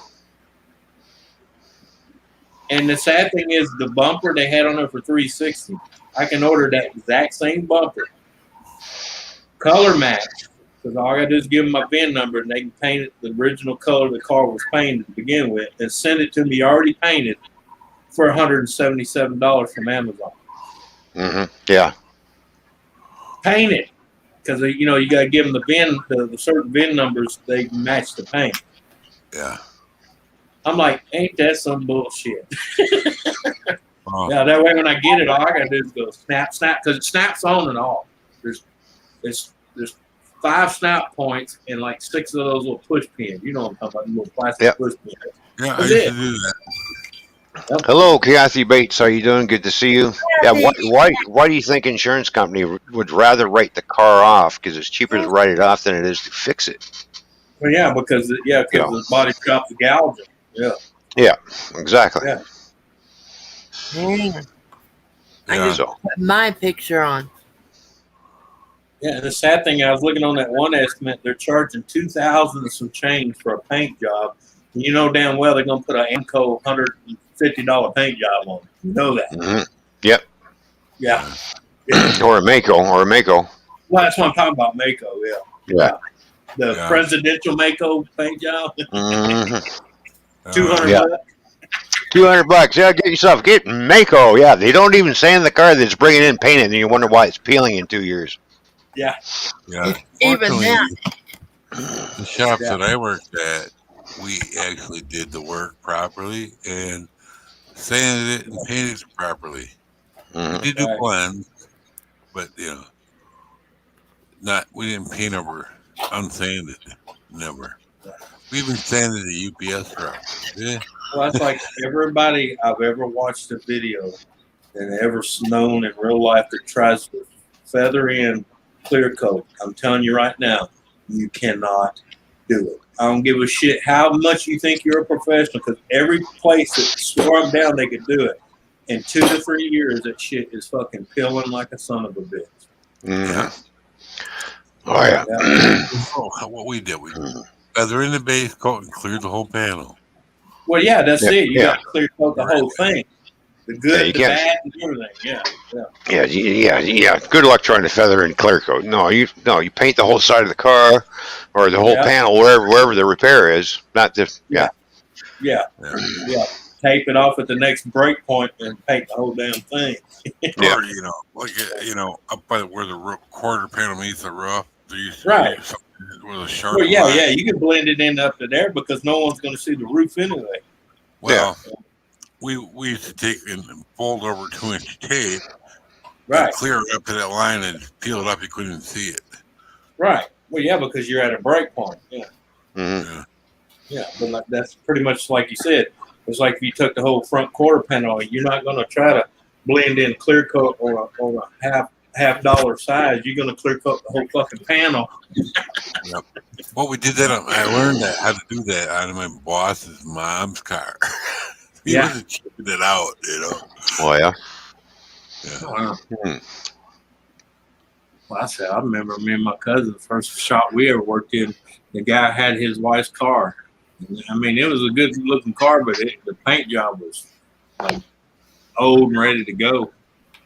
Speaker 3: And the sad thing is, the bumper they had on there for $360. I can order that exact same bumper, color match, because all I gotta do is give them my VIN number, and they can paint it the original color the car was painted to begin with, and send it to me already painted for $177 from Amazon.
Speaker 2: Hmm. Yeah.
Speaker 3: paint it because you got to give them the VIN, the certain VIN numbers. They match the paint.
Speaker 4: Yeah.
Speaker 3: I'm like, ain't that some bullshit?
Speaker 4: Oh,
Speaker 3: Yeah, that way when I get it, all I gotta do is go snap, snap, because it snaps on and off. There's 5 snap points and like 6 of those little push pins. You know what I'm talking about, little plastic
Speaker 2: Yep.
Speaker 3: push pins.
Speaker 4: yeah, I
Speaker 3: That's
Speaker 4: used
Speaker 3: it.
Speaker 4: to do that.
Speaker 3: Yep.
Speaker 2: Hello, Kathy Bates. How you doing? Good to see you. Yeah. Why do you think insurance company would rather write the car off? Because it's cheaper to write it off than it is to fix it.
Speaker 3: Well, yeah, because the body shop's gouging. Yeah,
Speaker 2: Yeah. Exactly.
Speaker 3: yeah.
Speaker 1: Dang. I
Speaker 4: Yeah.
Speaker 1: just
Speaker 2: So.
Speaker 1: put my picture on.
Speaker 3: Yeah, and the sad thing, I was looking on that one estimate, they're charging $2,000 and some change for a paint job. And you know damn well they're gonna put an Amco $150 paint job on it. You know that.
Speaker 2: Mm-hmm. Yep.
Speaker 3: Yeah.
Speaker 2: Or a Mako.
Speaker 3: Well, that's what I'm talking about, Mako, yeah.
Speaker 2: Yeah.
Speaker 3: The
Speaker 4: Yeah.
Speaker 3: presidential Mako paint job.
Speaker 2: Mm-hmm.
Speaker 3: 200
Speaker 2: Yeah.
Speaker 3: bucks.
Speaker 2: $200. Yeah, get Mako. Yeah, they don't even sand the car. They just bring it in, paint it, and you wonder why it's peeling in 2 years.
Speaker 3: Yeah.
Speaker 4: Yeah.
Speaker 1: Even
Speaker 4: Fortunately,
Speaker 1: that.
Speaker 4: the shops
Speaker 3: Yeah.
Speaker 4: that I worked at, we actually did the work properly and sanded it and painted it properly.
Speaker 2: Mhm.
Speaker 4: We did do
Speaker 3: Right.
Speaker 4: blends, but we didn't paint over unsanded. Never. We even sanded the UPS truck. Yeah.
Speaker 3: Well, that's like everybody I've ever watched a video and ever known in real life that tries to feather in clear coat. I'm telling you right now, you cannot do it. I don't give a shit how much you think you're a professional, because every place that swore them down they could do it, in 2 to 3 years, that shit is fucking peeling like a son of a bitch.
Speaker 2: Mhm. Oh yeah.
Speaker 4: So what we did, we feather in the base coat and cleared the whole panel.
Speaker 3: Well, yeah, that's
Speaker 2: Yeah,
Speaker 3: it. You
Speaker 2: yeah.
Speaker 3: got to clear coat the whole thing. The good,
Speaker 2: you
Speaker 3: the
Speaker 2: can't-
Speaker 3: bad, and everything. Yeah.
Speaker 2: Yeah. Good luck trying to feather in clear coat. No, you paint the whole side of the car or the whole
Speaker 3: Yeah.
Speaker 2: panel wherever the repair is. Not just
Speaker 3: Yeah. Tape it off at the next break point and paint the whole damn thing.
Speaker 2: Yeah.
Speaker 4: Or up by where the quarter panel meets the roof, there used to
Speaker 3: Right.
Speaker 4: be something with a sharp
Speaker 3: Well,
Speaker 4: line.
Speaker 3: yeah, you can blend it in up to there because no one's going to see the roof anyway.
Speaker 4: Well, we used to take and fold over 2-inch tape,
Speaker 3: Right,
Speaker 4: and clear it up to that line and peel it up. You couldn't see it.
Speaker 3: right. Well, yeah, because you're at a break point. Yeah,
Speaker 2: Mhm.
Speaker 3: yeah. But that's pretty much like you said. It's like if you took the whole front quarter panel, you're not going to try to blend in clear coat on a half dollar size. You're going to clear coat the whole fucking panel.
Speaker 4: Well, we did that. I learned how to do that out of my boss's mom's car. He
Speaker 3: Yeah.
Speaker 4: wasn't chipping it out,
Speaker 2: Oh yeah.
Speaker 3: Wow.
Speaker 2: Hmm.
Speaker 3: Well, I remember me and my cousin, the first shop we ever worked in, the guy had his wife's car. I mean, it was a good looking car, but the paint job was like old and ready to go.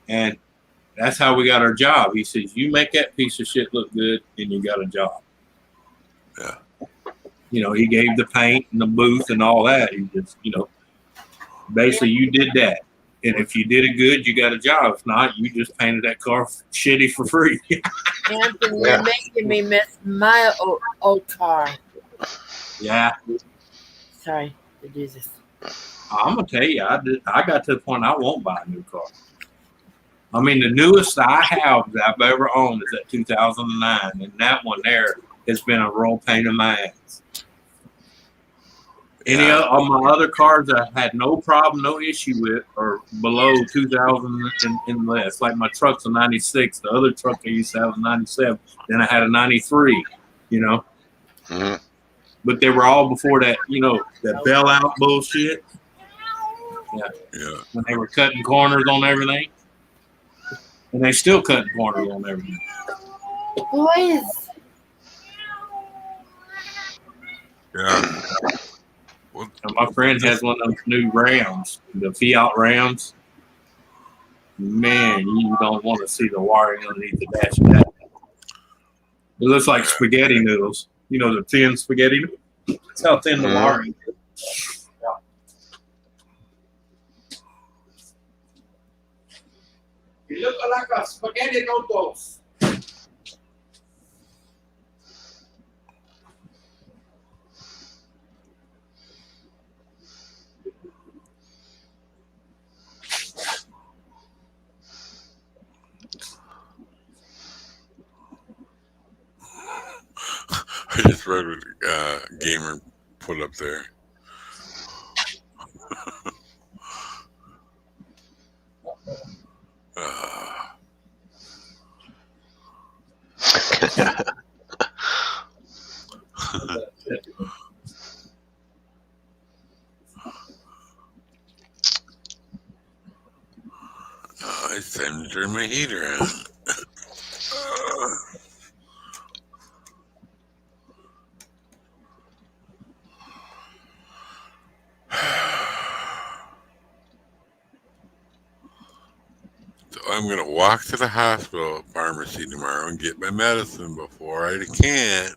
Speaker 3: And that's how we got our job. He says, you make that piece of shit look good and you got a job.
Speaker 4: Yeah.
Speaker 3: He gave the paint and the booth and all that. He just, basically you did that. And if you did it good, you got a job. If not, you just painted that car shitty for free.
Speaker 1: Anthony, you're making me miss my old car.
Speaker 3: Yeah.
Speaker 1: Sorry to do this.
Speaker 3: I'm going to tell you, I got to the point I won't buy a new car. I mean, the newest I have that I've ever owned is that 2009. And that one there has been a roll pain in my ass. Any of my other cars I had no problem, no issue with, are below 2000 and less. Like my truck's a 96. The other truck I used to have was a 97. Then I had a 93,
Speaker 2: Mhm.
Speaker 3: But they were all before that, that bailout bullshit.
Speaker 4: Yeah.
Speaker 3: When they were cutting corners on everything. And they still cutting corners on everything.
Speaker 1: Boys.
Speaker 4: Yeah.
Speaker 3: And my friend has one of those new Rams, the Fiat Rams. Man, you don't want to see the wiring underneath the dash of that. It looks like spaghetti noodles. The thin spaghetti noodles. That's how thin the wiring is. You look like a spaghetti noodles.
Speaker 4: I just read what Gamer put up there. Uh, it's time to turn my heater on. So I'm going to walk to the hospital pharmacy tomorrow and get my medicine before I can't.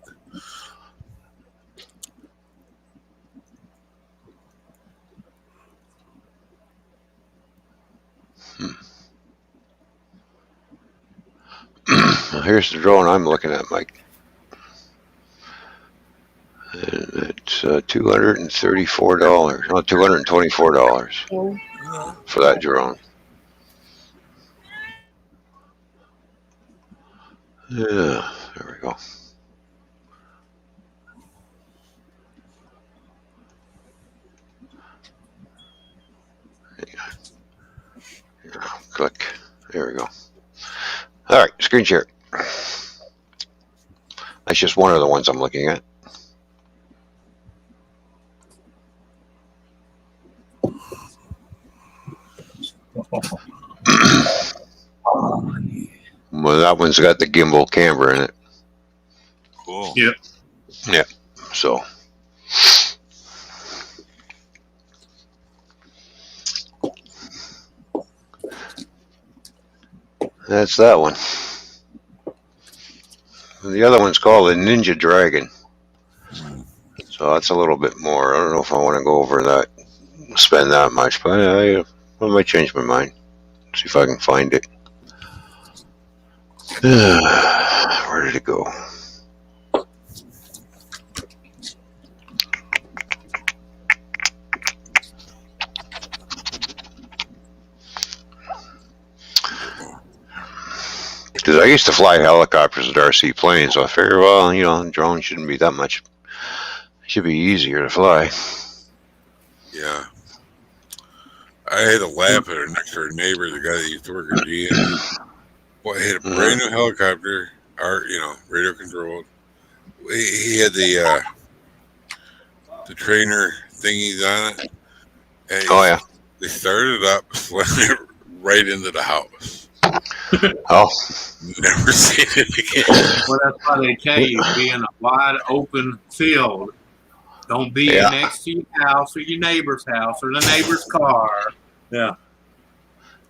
Speaker 2: Here's the drone I'm looking at, Mike. It's $234. No, $224 for that drone. Yeah, there we go. Yeah, click. There we go. All right, screen share. That's just one of the ones I'm looking at. Well, that one's got the gimbal camera in it.
Speaker 4: Cool.
Speaker 3: Yep.
Speaker 2: Yeah. So. That's that one. The other one's called the Ninja Dragon. So that's a little bit more. I don't know if I want to go over that, spend that much, but I might change my mind. See if I can find it. Where did it go? Because I used to fly helicopters at RC planes, so I figured, well, you know, drone shouldn't be that much. It should be easier to fly.
Speaker 4: Yeah. I had a laugh at her next to her neighbor, the guy that used to work at GM. Well, he had a brand new helicopter, radio controlled. He had the trainer thingies on it. And
Speaker 2: yeah.
Speaker 4: They started it up, slammed it right into the house.
Speaker 2: Oh.
Speaker 4: Never seen it again.
Speaker 3: Well, that's why they tell you, be in a wide open field. Don't be next to your house or your neighbor's house or the neighbor's car. Yeah.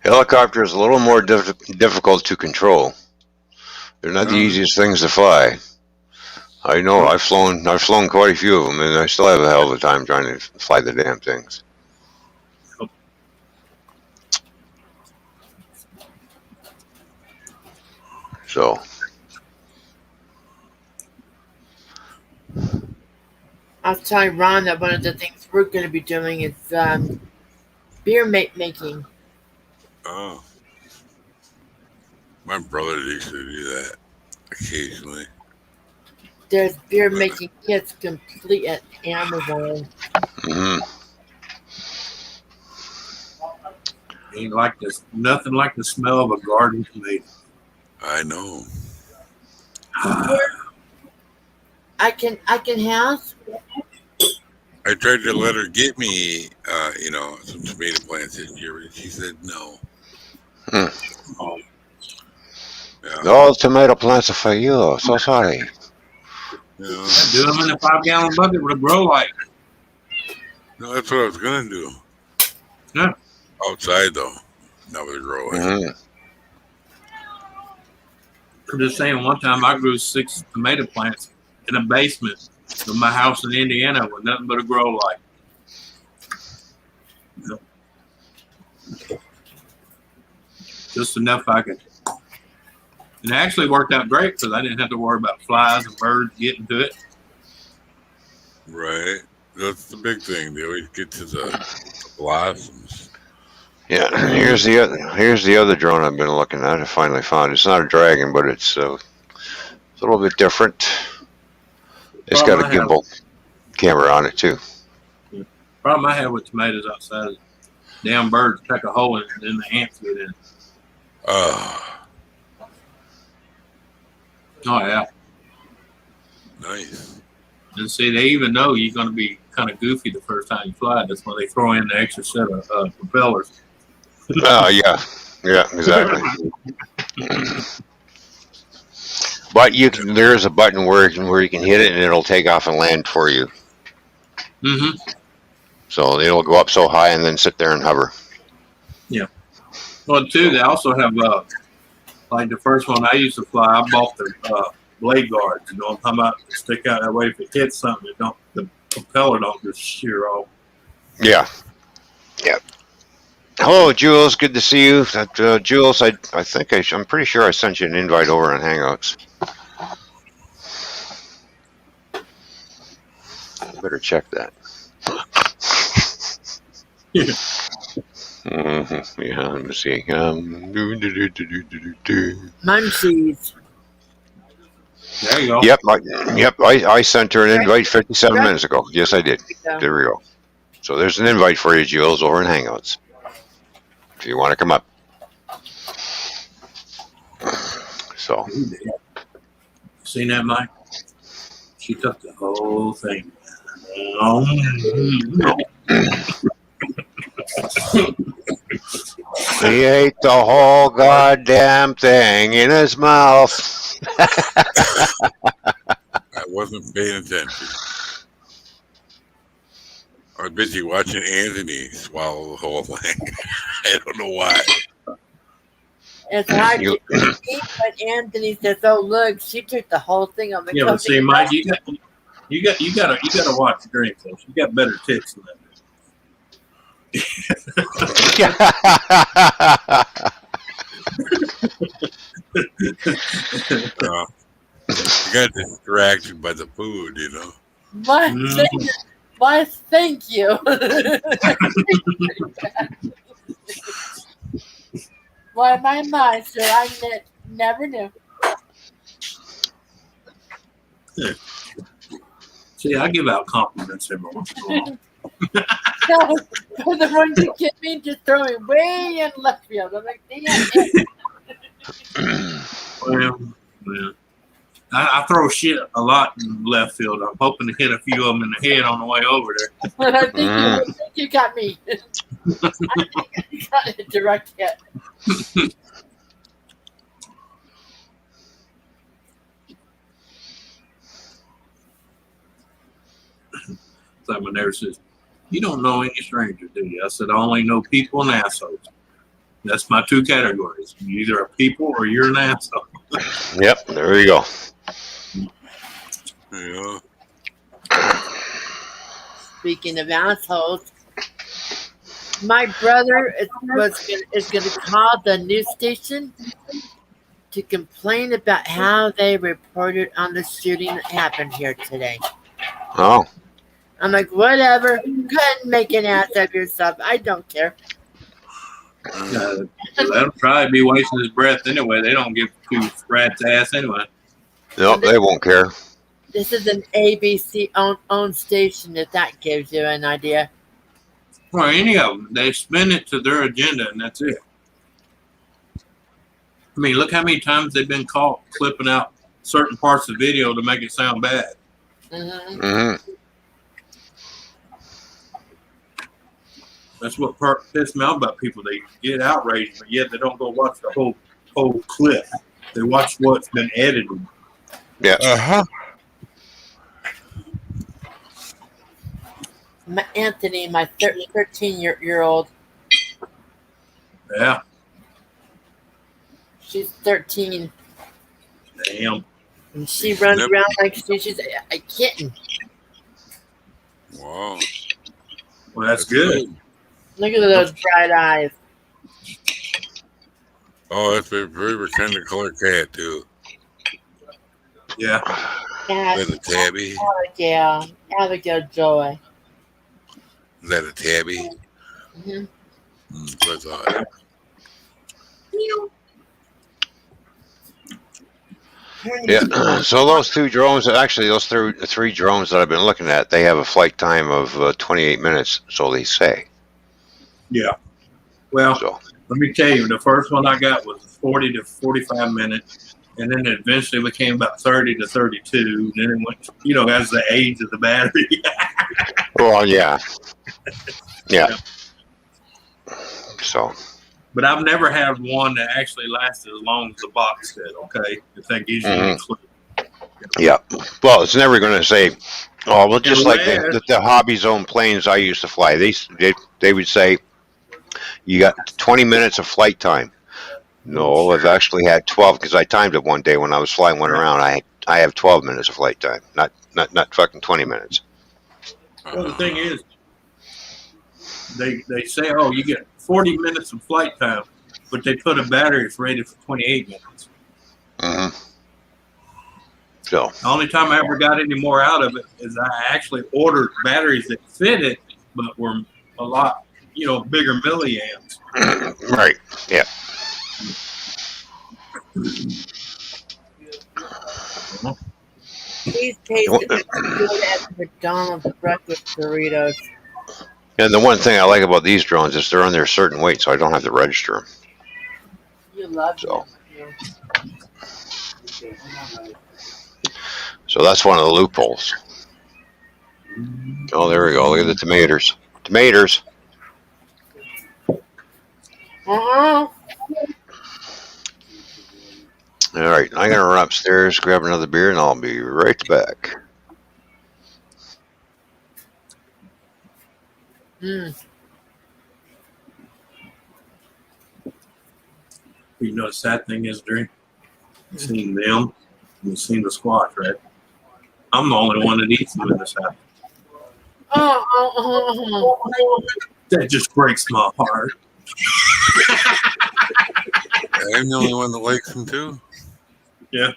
Speaker 2: Helicopter is a little more difficult to control. They're not the easiest things to fly. I know. I've flown quite a few of them, and I still have a hell of a time trying to fly the damn things. So.
Speaker 1: I was telling Ron that one of the things we're going to be doing is beer making.
Speaker 4: Oh. My brother used to do that occasionally.
Speaker 1: There's beer making kits complete at Amazon.
Speaker 3: Ain't like this. Nothing like the smell of a garden tomato.
Speaker 4: I know.
Speaker 1: I can have.
Speaker 4: I tried to let her get me, some tomato plants this year, but she said no.
Speaker 3: Oh.
Speaker 4: Yeah.
Speaker 2: Those tomato plants are for you. So sorry.
Speaker 4: Yeah.
Speaker 3: Do them in a 5-gallon bucket with a grow light.
Speaker 4: No, that's what I was gonna do.
Speaker 3: Yeah.
Speaker 4: Outside though, not with a grow light.
Speaker 3: I'm just saying, one time I grew 6 tomato plants in a basement of my house in Indiana with nothing but a grow light. Just enough I could. And it actually worked out great because I didn't have to worry about flies and birds getting to it.
Speaker 4: Right. That's the big thing. They always get to the blossoms.
Speaker 2: Yeah. Here's the other drone I've been looking at. I finally found. It's not a Dragon, but it's a little bit different. It's got a
Speaker 3: Problem I have,
Speaker 2: gimbal camera on it too.
Speaker 3: problem I have with tomatoes outside is damn birds peck a hole in it and then the ants get in.
Speaker 4: Oh,
Speaker 3: Oh yeah.
Speaker 4: nice.
Speaker 3: And see, they even know you're going to be kind of goofy the first time you fly. That's why they throw in the extra set of propellers.
Speaker 2: Oh yeah, exactly. But there's a button where you can hit it and it'll take off and land for you.
Speaker 3: Mm-hmm.
Speaker 2: So it'll go up so high and then sit there and hover.
Speaker 3: Well, too, they also have like the first one I used to fly. I bought the blade guards. You know, I'm talking about to stick out that way. If it hits something, the propeller don't just shear off.
Speaker 2: Yeah. Hello, Jules. Good to see you. Jules, I'm pretty sure I sent you an invite over on Hangouts. Better check that. Yeah, let me see.
Speaker 1: Munchies.
Speaker 3: There you go.
Speaker 2: Yep. I sent her an invite 57 minutes ago. Yes, I did. There we go. So there's an invite for you, Jules, over in Hangouts. If you want to come up. So.
Speaker 3: Seen that, Mike? She took the whole thing.
Speaker 2: He ate the whole goddamn thing in his mouth.
Speaker 4: I wasn't paying attention. I was busy watching Anthony swallow the whole thing. I don't know why.
Speaker 1: It's hard to eat, but Anthony says, "Oh look, she took the whole thing on the."
Speaker 3: Yeah, but see, Mike, you gotta watch the drink, though. You got better tits than that.
Speaker 4: You got distracted by the food, you know.
Speaker 1: Why, thank you. Why, my mind, sir, I never knew.
Speaker 3: See, I give out compliments every once in a while.
Speaker 1: No, the ones you give me just throw me way in left field. I'm like, damn.
Speaker 3: Well, I throw shit a lot in left field. I'm hoping to hit a few of them in the head on the way over there.
Speaker 1: I think you got me. I think you got a direct hit.
Speaker 3: So my nurse says, "You don't know any strangers, do you?" I said, "I only know people and assholes. That's my two categories. You're either a people or you're an asshole."
Speaker 2: Yep, there you go.
Speaker 4: Yeah.
Speaker 1: Speaking of assholes, my brother is going to call the news station to complain about how they reported on the shooting that happened here today.
Speaker 2: Oh.
Speaker 1: I'm like, whatever. Go ahead and make an ass of yourself. I don't care.
Speaker 3: That'll probably be wasting his breath anyway. They don't give two rats ass anyway.
Speaker 2: Nope, they won't care.
Speaker 1: This is an ABC owned station, if that gives you an idea.
Speaker 3: Or any of them. They spin it to their agenda, and that's it. I mean, look how many times they've been caught clipping out certain parts of the video to make it sound bad.
Speaker 1: Mm-hmm.
Speaker 2: Mm-hmm.
Speaker 3: That's what pissed me off about people. They get outraged, but yet they don't go watch the whole clip. They watch what's been edited.
Speaker 2: Yeah.
Speaker 4: Uh-huh.
Speaker 1: Anthony, my 13-year-old,
Speaker 3: Yeah.
Speaker 1: she's 13,
Speaker 3: Damn.
Speaker 1: and she runs around like she's a kitten.
Speaker 4: Wow.
Speaker 3: Well, that's good.
Speaker 1: Look at those bright eyes.
Speaker 4: Oh, that's a very kind of color cat, too.
Speaker 3: Yeah.
Speaker 4: Is that a tabby?
Speaker 1: Abigail Joy.
Speaker 4: Is that a tabby?
Speaker 1: Mm-hmm.
Speaker 4: That's what I thought.
Speaker 2: Yeah. So those two drones, actually, those three drones that I've been looking at, they have a flight time of 28 minutes, so they say.
Speaker 3: Yeah. Well,
Speaker 2: So.
Speaker 3: let me tell you, the first one I got was 40 to 45 minutes, and then it eventually became about 30 to 32. Then it went, as the age of the battery.
Speaker 2: Well, yeah. Yeah.
Speaker 3: Yeah.
Speaker 2: So.
Speaker 3: But I've never had one that actually lasted as long as the box said. Okay, if that gives you any clue.
Speaker 2: Yeah. Well, it's never going to say. Oh, well, just like
Speaker 3: Unless,
Speaker 2: the hobby zone planes I used to fly, they would say you got 20 minutes of flight time. No, I've actually had 12 because I timed it one day when I was flying one around. I have 12 minutes of flight time, not fucking 20 minutes.
Speaker 3: well, the thing is, they say, oh, you get 40 minutes of flight time, but they put a battery that's rated for 28 minutes.
Speaker 2: Mm-hmm. So
Speaker 3: the only time I ever got any more out of it is I actually ordered batteries that fit it, but were a lot, bigger milliamps.
Speaker 2: Right. Yeah.
Speaker 1: These tasted good at McDonald's breakfast burritos.
Speaker 2: And the one thing I like about these drones is they're under a certain weight, so I don't have to register them.
Speaker 1: You love
Speaker 2: So.
Speaker 1: them.
Speaker 2: So that's one of the loopholes. Oh, there we go. Look at the tomatoes. Tomatoes.
Speaker 1: Uh-uh.
Speaker 2: All right, I'm gonna run upstairs, grab another beer, and I'll be right back.
Speaker 1: Mm.
Speaker 3: The sad thing is, Drew, you've seen them, you've seen the squash, right? I'm the only one that eats them in this house. That just breaks my heart.
Speaker 4: I'm the only one that likes them too.
Speaker 3: Yeah.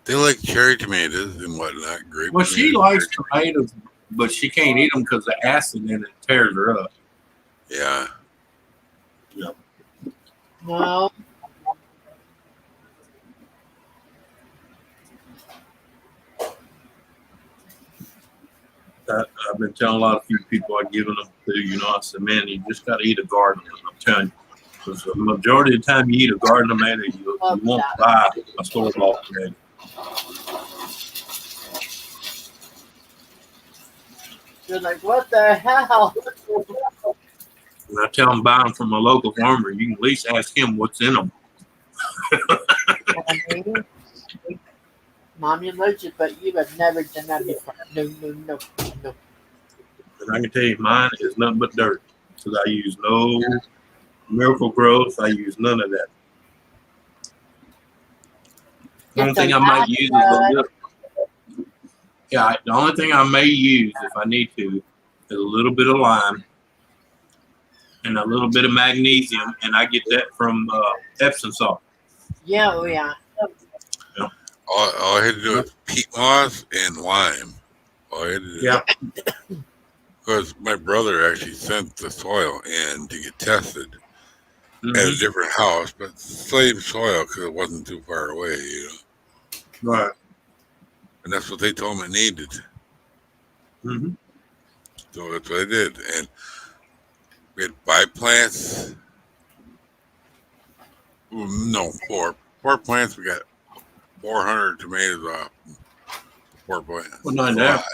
Speaker 4: They like cherry tomatoes and whatnot. Grape.
Speaker 3: Well, she likes tomatoes, but she can't eat them because the acid in it tears her up.
Speaker 4: Yeah.
Speaker 1: No.
Speaker 3: I've been telling a lot of few people I've given them to, I said, man, you just got to eat a garden. I'm telling you, because the majority of the time you eat a garden tomato, you won't buy a store-bought tomato.
Speaker 1: You're like, what the hell?
Speaker 3: When I tell them buy them from a local farmer, you can at least ask him what's in them.
Speaker 1: Mom, you loves it, but you have never done that before. No.
Speaker 3: And I can tell you, mine is nothing but dirt. Because I use no miracle growth. I use none of that. The only thing I might use is a little. Yeah, the only thing I may use if I need to is a little bit of lime and a little bit of magnesium, and I get that from Epsom salt.
Speaker 1: Yeah, oh yeah.
Speaker 4: All I had to do was peat moss and lime. All I had to do.
Speaker 3: Yeah.
Speaker 4: Because my brother actually sent the soil in to get tested at a different house, but same soil because it wasn't too far away,
Speaker 3: Right.
Speaker 4: And that's what they told me it needed.
Speaker 3: Mm-hmm.
Speaker 4: So that's what I did. And we had 5 plants. No, 4. 4 plants. We got 400 tomatoes off. 4 plants.
Speaker 3: Well, not that.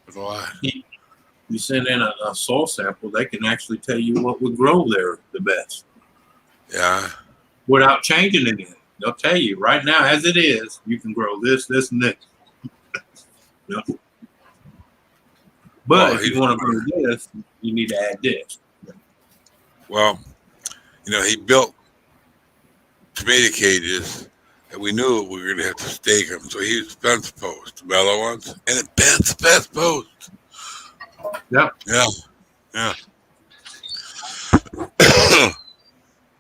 Speaker 4: That's a lot.
Speaker 3: You send in a soil sample, they can actually tell you what would grow there the best.
Speaker 4: Yeah.
Speaker 3: Without changing anything. They'll tell you right now, as it is, you can grow this, this, and this. Yep. But if you want to grow this, you need to add this.
Speaker 4: Well, he built tomato cages, and we knew we were going to have to stake them. So he used fence posts, metal ones, and it bent the fence posts.
Speaker 3: Yep.
Speaker 4: Yeah.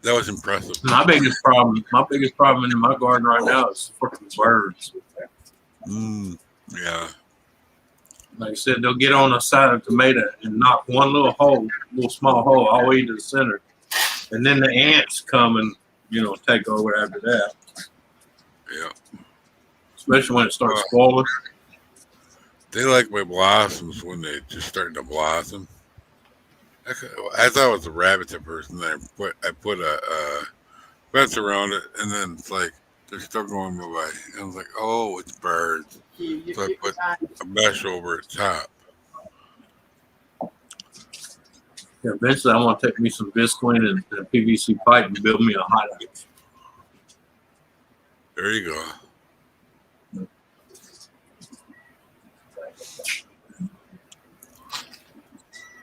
Speaker 4: That was impressive.
Speaker 3: My biggest problem in my garden right now is fucking birds.
Speaker 4: Yeah.
Speaker 3: Like I said, they'll get on the side of a tomato and knock one little small hole all the way to the center. And then the ants come and, take over after that.
Speaker 4: Yeah.
Speaker 3: especially when it starts
Speaker 4: Uh,
Speaker 3: spoiling.
Speaker 4: They like my blossoms when they just starting to blossom. I thought it was the rabbits at first, and I put a fence around it, and then it's like they're still going by. And I was like, oh, it's birds. So I put a mesh over the top.
Speaker 3: Yeah, eventually, I want to take me some Visqueen and a PVC pipe and build me a hothouse.
Speaker 4: There you go.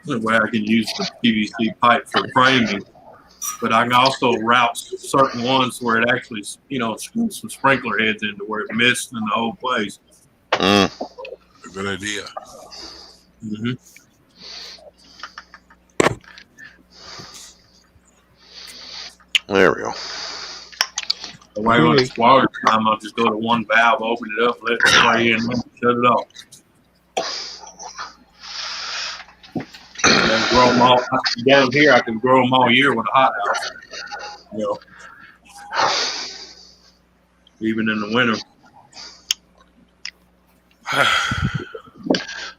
Speaker 3: That way I can use the PVC pipe for framing, but I can also route certain ones where it actually, screws some sprinkler heads into where it mists in the whole place.
Speaker 2: Mm.
Speaker 4: A good idea.
Speaker 3: Mm-hmm.
Speaker 2: There we go.
Speaker 3: The way when it's water time, I'll just go to one valve, open it up, let it spray in, and shut it off. And grow them all down here. I can grow them all year with a hothouse. Even in the winter.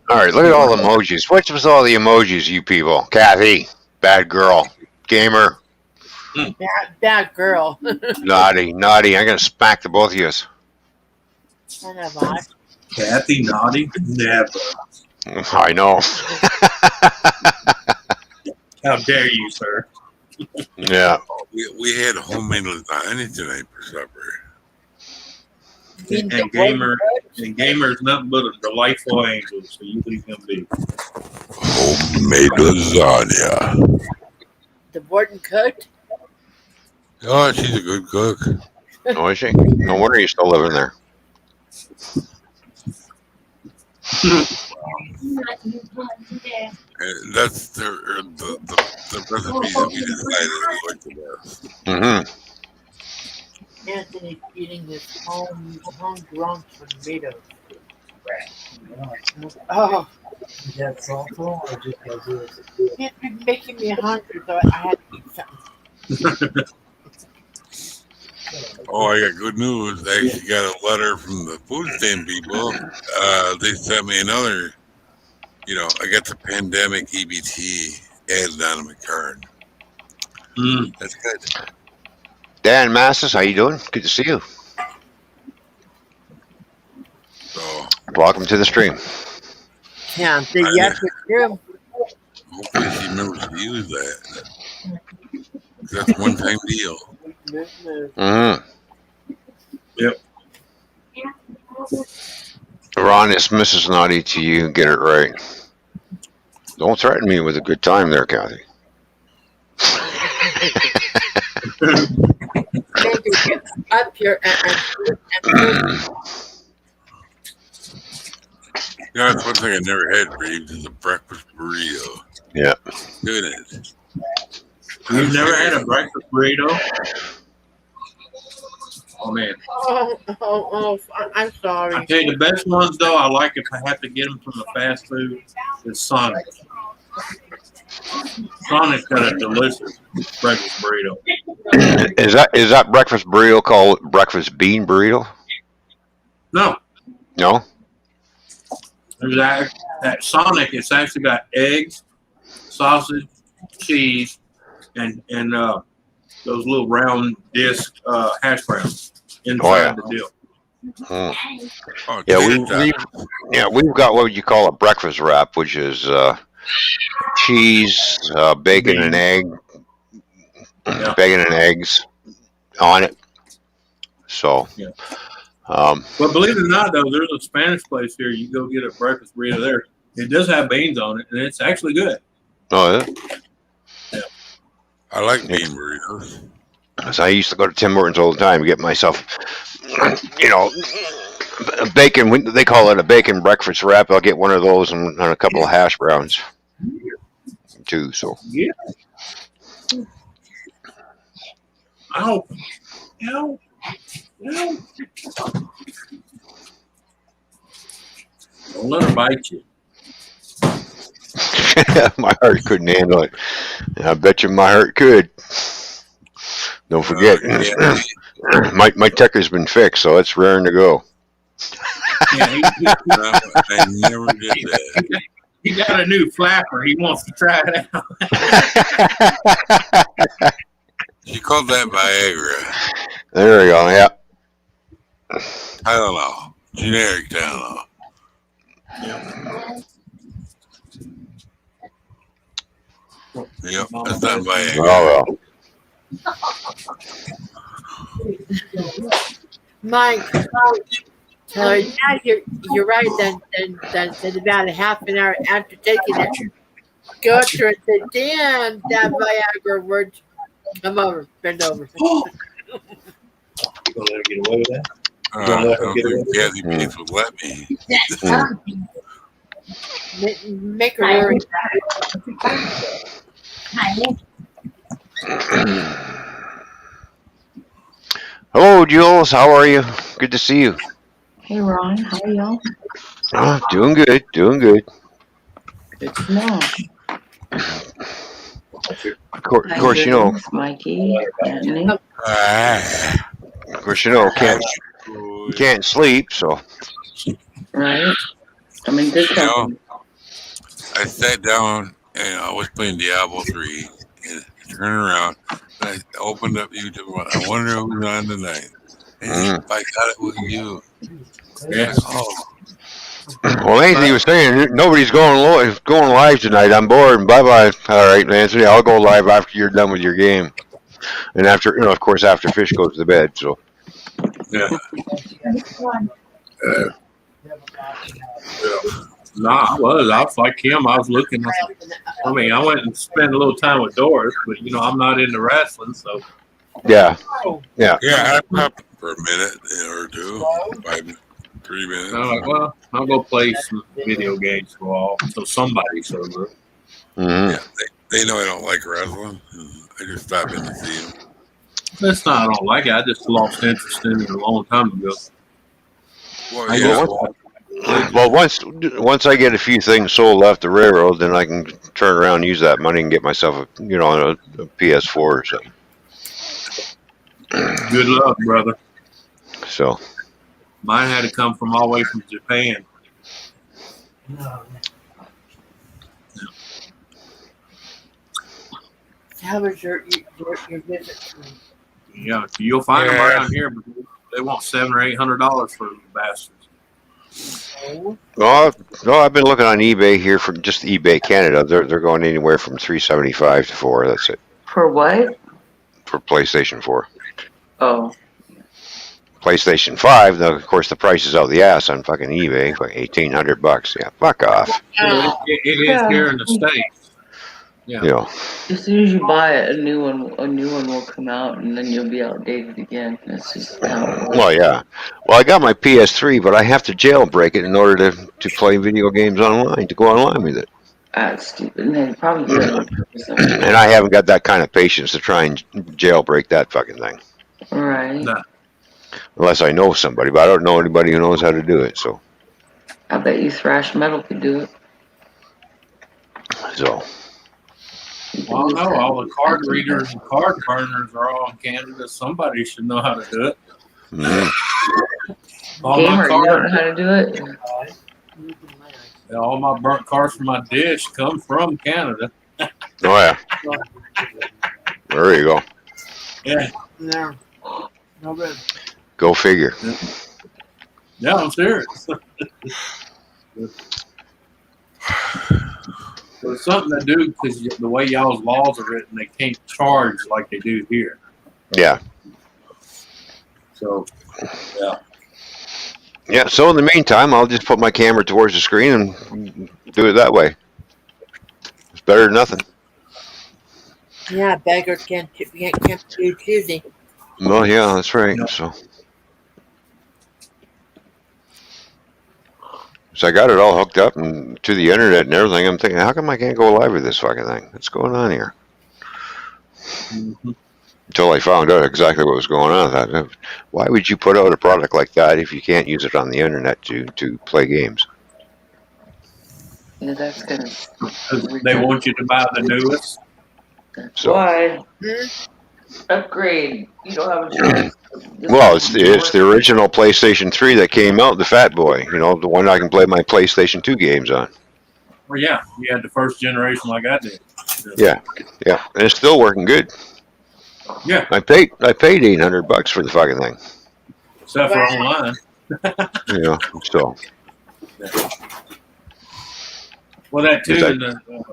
Speaker 2: All right, look at all the emojis. What's with all the emojis, you people? Kathy, bad girl, gamer,
Speaker 1: Bad girl.
Speaker 2: naughty. I'm gonna smack the both of you.
Speaker 1: Son of a-
Speaker 3: Kathy, naughty, never.
Speaker 2: I know.
Speaker 3: How dare you, sir?
Speaker 2: Yeah.
Speaker 4: We had homemade lasagna tonight for supper.
Speaker 3: And gamer's nothing but a delightful angel, so you leave him be.
Speaker 4: Homemade lasagna.
Speaker 1: The Borden cooked.
Speaker 4: Oh, she's a good cook.
Speaker 2: Oh, is she? No wonder you're still living there.
Speaker 4: And that's the recipe that we decided we liked the best.
Speaker 2: Mm-hmm.
Speaker 1: Anthony's eating his homegrown tomatoes. Oh,
Speaker 5: That's awful. I just gotta do it.
Speaker 1: it's been making me hungry, so I had to eat something.
Speaker 4: Oh, I got good news. I actually got a letter from the food stamp people. They sent me another, I got the pandemic EBT added onto my card. That's good.
Speaker 2: Dan Masses, how you doing? Good to see you.
Speaker 4: So
Speaker 2: Welcome to the stream.
Speaker 1: Can't say yes with you.
Speaker 4: hopefully she remembers to use that. That's a one-time deal.
Speaker 2: Mm-hmm.
Speaker 3: Yep.
Speaker 2: Ron, it's Mrs. Naughty to you. Get it right. Don't threaten me with a good time there, Kathy.
Speaker 1: Get up here and
Speaker 4: That's one thing I never had, Reeves, is a breakfast burrito.
Speaker 2: Yeah.
Speaker 4: Goodness.
Speaker 3: You've never had a breakfast burrito? Oh, man.
Speaker 1: I'm sorry.
Speaker 3: I tell you, the best ones, though, I like if I have to get them from the fast food, is Sonic. Sonic's got a delicious breakfast burrito.
Speaker 2: Is that breakfast burrito called breakfast bean burrito?
Speaker 3: No.
Speaker 2: No?
Speaker 3: There's at Sonic, it's actually got eggs, sausage, cheese, and those little round disc hash browns inside the deal.
Speaker 2: Mm.
Speaker 4: Oh,
Speaker 2: Yeah, we've got what you call a breakfast wrap, which is cheese, bacon and egg, bacon and eggs on it. So,
Speaker 3: Yeah.
Speaker 2: But
Speaker 3: believe it or not, though, there's a Spanish place here. You go get a breakfast burrito there. It does have beans on it, and it's actually good.
Speaker 2: Oh, yeah.
Speaker 4: I like bean burritos.
Speaker 2: So I used to go to Tim Hortons all the time to get myself, bacon. They call it a bacon breakfast wrap. I'll get one of those and a couple of hash browns, too. So
Speaker 3: yeah. Ow. Don't let her bite you.
Speaker 2: my heart couldn't handle it. I bet you my heart could. Don't forget, my Tekker's been fixed, so it's raring to go.
Speaker 3: Yeah,
Speaker 4: No, I never did that.
Speaker 3: he got a new flapper. He wants to try it out.
Speaker 4: She called that Viagra.
Speaker 2: There we go. Yeah.
Speaker 4: Tylenol. Generic Tylenol. Yep, that's not Viagra.
Speaker 2: Oh well.
Speaker 1: Mike, yeah, you're right. Then about a half an hour after taking it, go up to her and say, "Damn, that Viagra worked." Come over, bend over.
Speaker 3: You gonna let her get away with that?
Speaker 4: I
Speaker 3: Don't let her
Speaker 4: don't
Speaker 3: get away
Speaker 4: think
Speaker 3: with
Speaker 4: Kathy Bates would let me.
Speaker 1: Make her worry.
Speaker 2: Hello, Jules. How are you? Good to see you.
Speaker 6: Hey Ron, how are y'all?
Speaker 2: Oh, doing good. Doing good.
Speaker 6: Good to know.
Speaker 2: Of course, you know.
Speaker 6: Mikey, Anthony.
Speaker 4: Ah,
Speaker 2: Of course, you know. Can't sleep. So.
Speaker 6: Right? I'm in good
Speaker 4: You know,
Speaker 6: company.
Speaker 4: I sat down and I was playing Diablo 3 and I turned around and I opened up YouTube. I wonder who's on tonight. And I thought it was you.
Speaker 3: Yeah.
Speaker 4: Oh,
Speaker 2: Well, Anthony was saying nobody's going live tonight. I'm bored. Bye bye. All right, Anthony. I'll go live after you're done with your game, and after of course, after Fish goes to bed. So.
Speaker 3: Yeah. Nah, I was like him. I was looking. I mean, I went and spent a little time with Doris, but I'm not into wrestling, so
Speaker 2: Yeah. Yeah.
Speaker 4: yeah, I popped for a minute or two, 3 minutes.
Speaker 3: I'm like, well, I'll go play some video games for a while until somebody shows up.
Speaker 2: Mm-hmm.
Speaker 4: Yeah, they know I don't like wrestling. I just stop in to see them.
Speaker 3: That's not I don't like it. I just lost interest in it a long time ago.
Speaker 4: Well,
Speaker 3: I
Speaker 4: yeah,
Speaker 3: just
Speaker 2: Well, once I get a few things sold off the railroad, then I can turn around and use that money and get myself a PS4 or something.
Speaker 3: good luck, brother.
Speaker 2: So.
Speaker 3: Mine had to come from all the way from Japan.
Speaker 1: How was your visit?
Speaker 3: Yeah, you'll find them around here, but they want $700 or $800 for the bastards.
Speaker 2: No, I've been looking on eBay here for just eBay Canada. They're going anywhere from $375 to $400. That's it.
Speaker 6: For what?
Speaker 2: For PlayStation 4.
Speaker 6: Oh.
Speaker 2: PlayStation 5, though, of course, the price is out the ass on fucking eBay, like $1,800. Yeah, fuck off.
Speaker 3: It is here in the States. Yeah.
Speaker 2: You know.
Speaker 6: As soon as you buy it, a new one will come out, and then you'll be outdated again. That's just how it works.
Speaker 2: Well, yeah. Well, I got my PS3, but I have to jailbreak it in order to play video games online, to go online with it.
Speaker 6: That's stupid. And they probably do that on purpose.
Speaker 2: And I haven't got that kind of patience to try and jailbreak that fucking thing.
Speaker 6: Right.
Speaker 3: No.
Speaker 2: Unless I know somebody, but I don't know anybody who knows how to do it. So.
Speaker 6: I bet you Thrash Metal could do it.
Speaker 2: So.
Speaker 3: Well, no, all the card readers and card burners are all in Canada. Somebody should know how to do it.
Speaker 2: Mm-hmm.
Speaker 6: Gamer, you don't know how to do it?
Speaker 3: All my burnt cards from my dish come from Canada.
Speaker 2: Oh, yeah. There you go.
Speaker 3: Yeah.
Speaker 1: No. No good.
Speaker 2: Go figure.
Speaker 3: Yeah, I'm serious. So it's something to do because the way y'all's laws are written, they can't charge like they do here.
Speaker 2: Yeah.
Speaker 3: So, yeah.
Speaker 2: Yeah, so in the meantime, I'll just put my camera towards the screen and do it that way. It's better than nothing.
Speaker 1: Yeah, beggars can't do choosing.
Speaker 2: Well, yeah, that's right. So I got it all hooked up and to the internet and everything. I'm thinking, how come I can't go live with this fucking thing? What's going on here?
Speaker 3: Mm-hmm.
Speaker 2: Until I found out exactly what was going on. I thought, why would you put out a product like that if you can't use it on the internet to play games?
Speaker 6: Yeah, that's gonna.
Speaker 3: They want you to buy the newest.
Speaker 6: That's
Speaker 2: So-
Speaker 6: why. Upgrade. You don't have a choice.
Speaker 2: Well, it's the original PlayStation 3 that came out, the Fat Boy. You know, the one I can play my PlayStation 2 games on.
Speaker 3: Well, yeah, you had the first generation like I did.
Speaker 2: Yeah, yeah, and it's still working good.
Speaker 3: Yeah,
Speaker 2: I paid $800 for the fucking thing.
Speaker 3: except for online.
Speaker 2: You know, so
Speaker 3: Well, that
Speaker 2: it's like,
Speaker 3: too.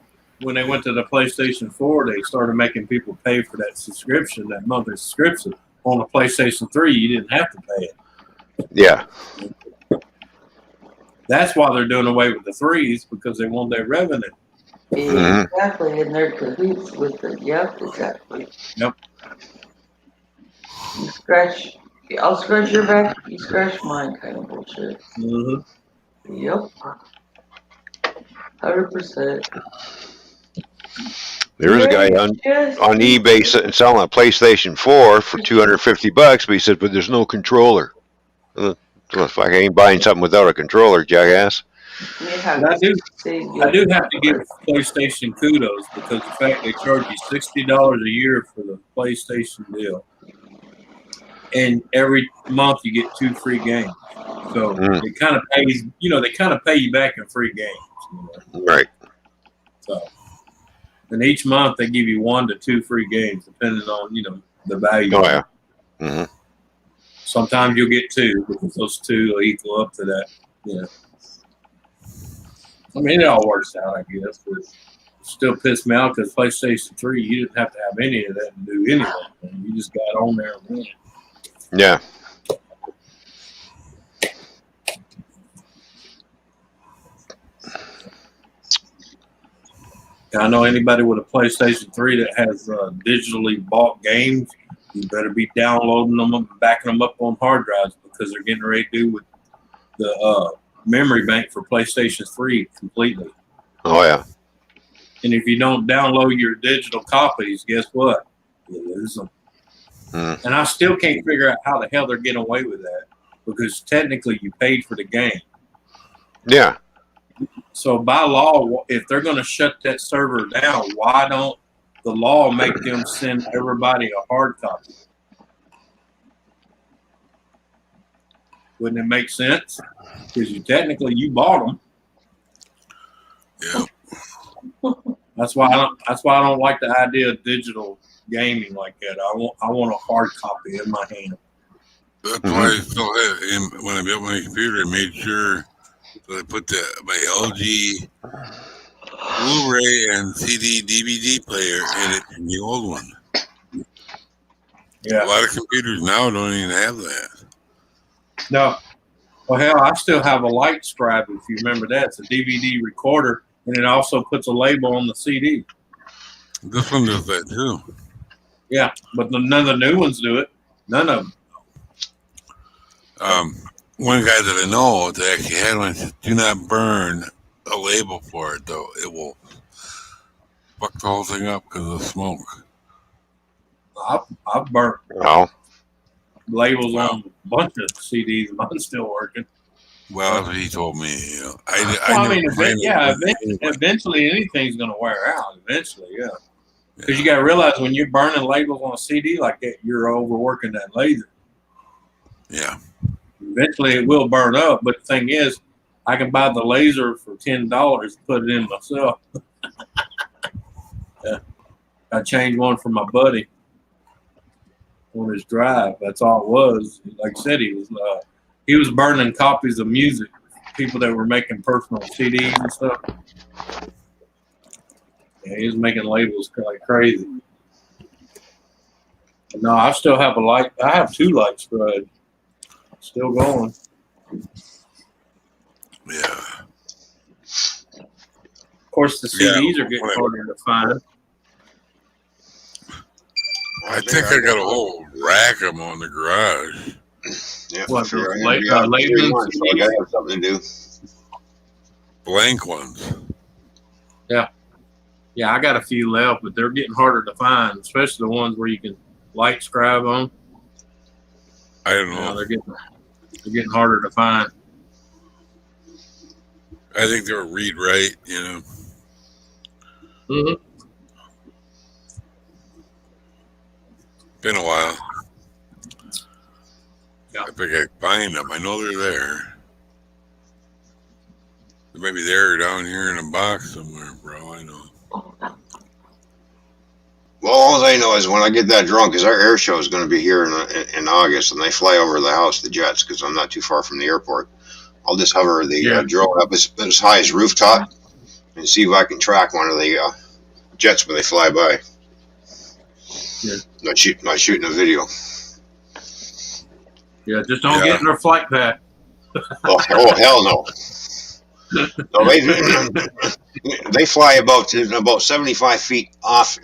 Speaker 3: When they went to the PlayStation 4, they started making people pay for that subscription, that monthly subscription. On the PlayStation 3, you didn't have to pay it.
Speaker 2: yeah,
Speaker 3: That's why they're doing away with the threes, because they want their revenue.
Speaker 2: Mhm.
Speaker 6: Exactly, and they're cahoots with it. Yep, exactly.
Speaker 3: Yep.
Speaker 6: You scratch, I'll scratch your back, you scratch mine kind of bullshit.
Speaker 3: Mm-hmm.
Speaker 6: Yep. 100%.
Speaker 2: there was a guy on eBay selling a PlayStation 4 for $250, but he said, "But there's no controller." Well, fuck, I ain't buying something without a controller, jackass.
Speaker 6: Yeah,
Speaker 3: I do have to give PlayStation kudos, because the fact they charge you $60 a year for the PlayStation deal, and every month you get 2 free games. So it kind of pays, they kind of pay you back in free games.
Speaker 2: Right.
Speaker 3: So, and each month they give you 1 to 2 free games, depending on the value.
Speaker 2: Oh yeah. Mm-hmm.
Speaker 3: Sometimes you'll get 2, because those 2 will equal up to that. I mean, it all works out, I guess, but it still pissed me out, because PlayStation 3, you didn't have to have any of that to do anything. You just got on there and went.
Speaker 2: Yeah.
Speaker 3: I know anybody with a PlayStation 3 that has digitally bought games, you better be downloading them and backing them up on hard drives, because they're getting ready to do with the memory bank for PlayStation 3 completely.
Speaker 2: Oh yeah.
Speaker 3: And if you don't download your digital copies, guess what? You lose them. And I still can't figure out how the hell they're getting away with that, because technically you paid for the game.
Speaker 2: Yeah.
Speaker 3: So by law, if they're going to shut that server down, why don't the law make them send everybody a hard copy? Wouldn't it make sense? Because you bought them.
Speaker 4: Yeah.
Speaker 3: That's why I don't like the idea of digital gaming like that. I want a hard copy in my hand.
Speaker 4: That's why I still have, when I built my computer, I made sure that I put my LG Blu-ray and CD DVD player in it, in the old one.
Speaker 3: Yeah.
Speaker 4: A lot of computers now don't even have that.
Speaker 3: No. Well, hell, I still have a Light Scribe, if you remember that. It's a DVD recorder, and it also puts a label on the CD.
Speaker 4: This one does that too.
Speaker 3: Yeah, but none of the new ones do it. None of them.
Speaker 4: One guy that I know that actually had one said, "Do not burn a label for it, though. It will fuck the whole thing up because of the smoke."
Speaker 3: I've burnt labels on a bunch of CDs, and mine's still working.
Speaker 4: Well, that's what he told me.
Speaker 3: Eventually anything's going to wear out. Eventually, yeah. Because you got to realize, when you're burning labels on a CD like that, you're overworking that laser.
Speaker 4: Yeah.
Speaker 3: Eventually, it will burn up. But the thing is, I can buy the laser for $10 and put it in myself. Yeah. I changed one for my buddy on his drive. That's all it was. Like I said, he was burning copies of music, people that were making personal CDs and stuff. Yeah, he was making labels like crazy. But no, I still have I have 2 Light Scribes. Still going.
Speaker 4: Yeah.
Speaker 3: Of course, the CDs are getting harder to find.
Speaker 4: I think I got a whole rack of them on the garage.
Speaker 2: Yeah,
Speaker 3: what,
Speaker 2: sure.
Speaker 3: I
Speaker 2: gotta have something to do.
Speaker 4: Blank ones.
Speaker 3: Yeah. Yeah, I got a few left, but they're getting harder to find, especially the ones where you can Light Scribe on.
Speaker 4: I don't know.
Speaker 3: They're getting harder to find.
Speaker 4: I think they were read right,
Speaker 3: Mm-hmm.
Speaker 4: Been a while.
Speaker 3: Yeah.
Speaker 4: If I can find them, I know they're there. They may be there down here in a box somewhere, bro. I know.
Speaker 2: Well, all I know is when I get that drunk, because our air show is going to be here in August, and they fly over the house, the jets, because I'm not too far from the airport. I'll just hover the drone up as high as rooftop and see if I can track one of the jets when they fly by.
Speaker 3: Yeah.
Speaker 2: Not shooting a video.
Speaker 3: Yeah, just don't get in their flight path.
Speaker 2: Oh hell no. No, they fly about 75 feet off,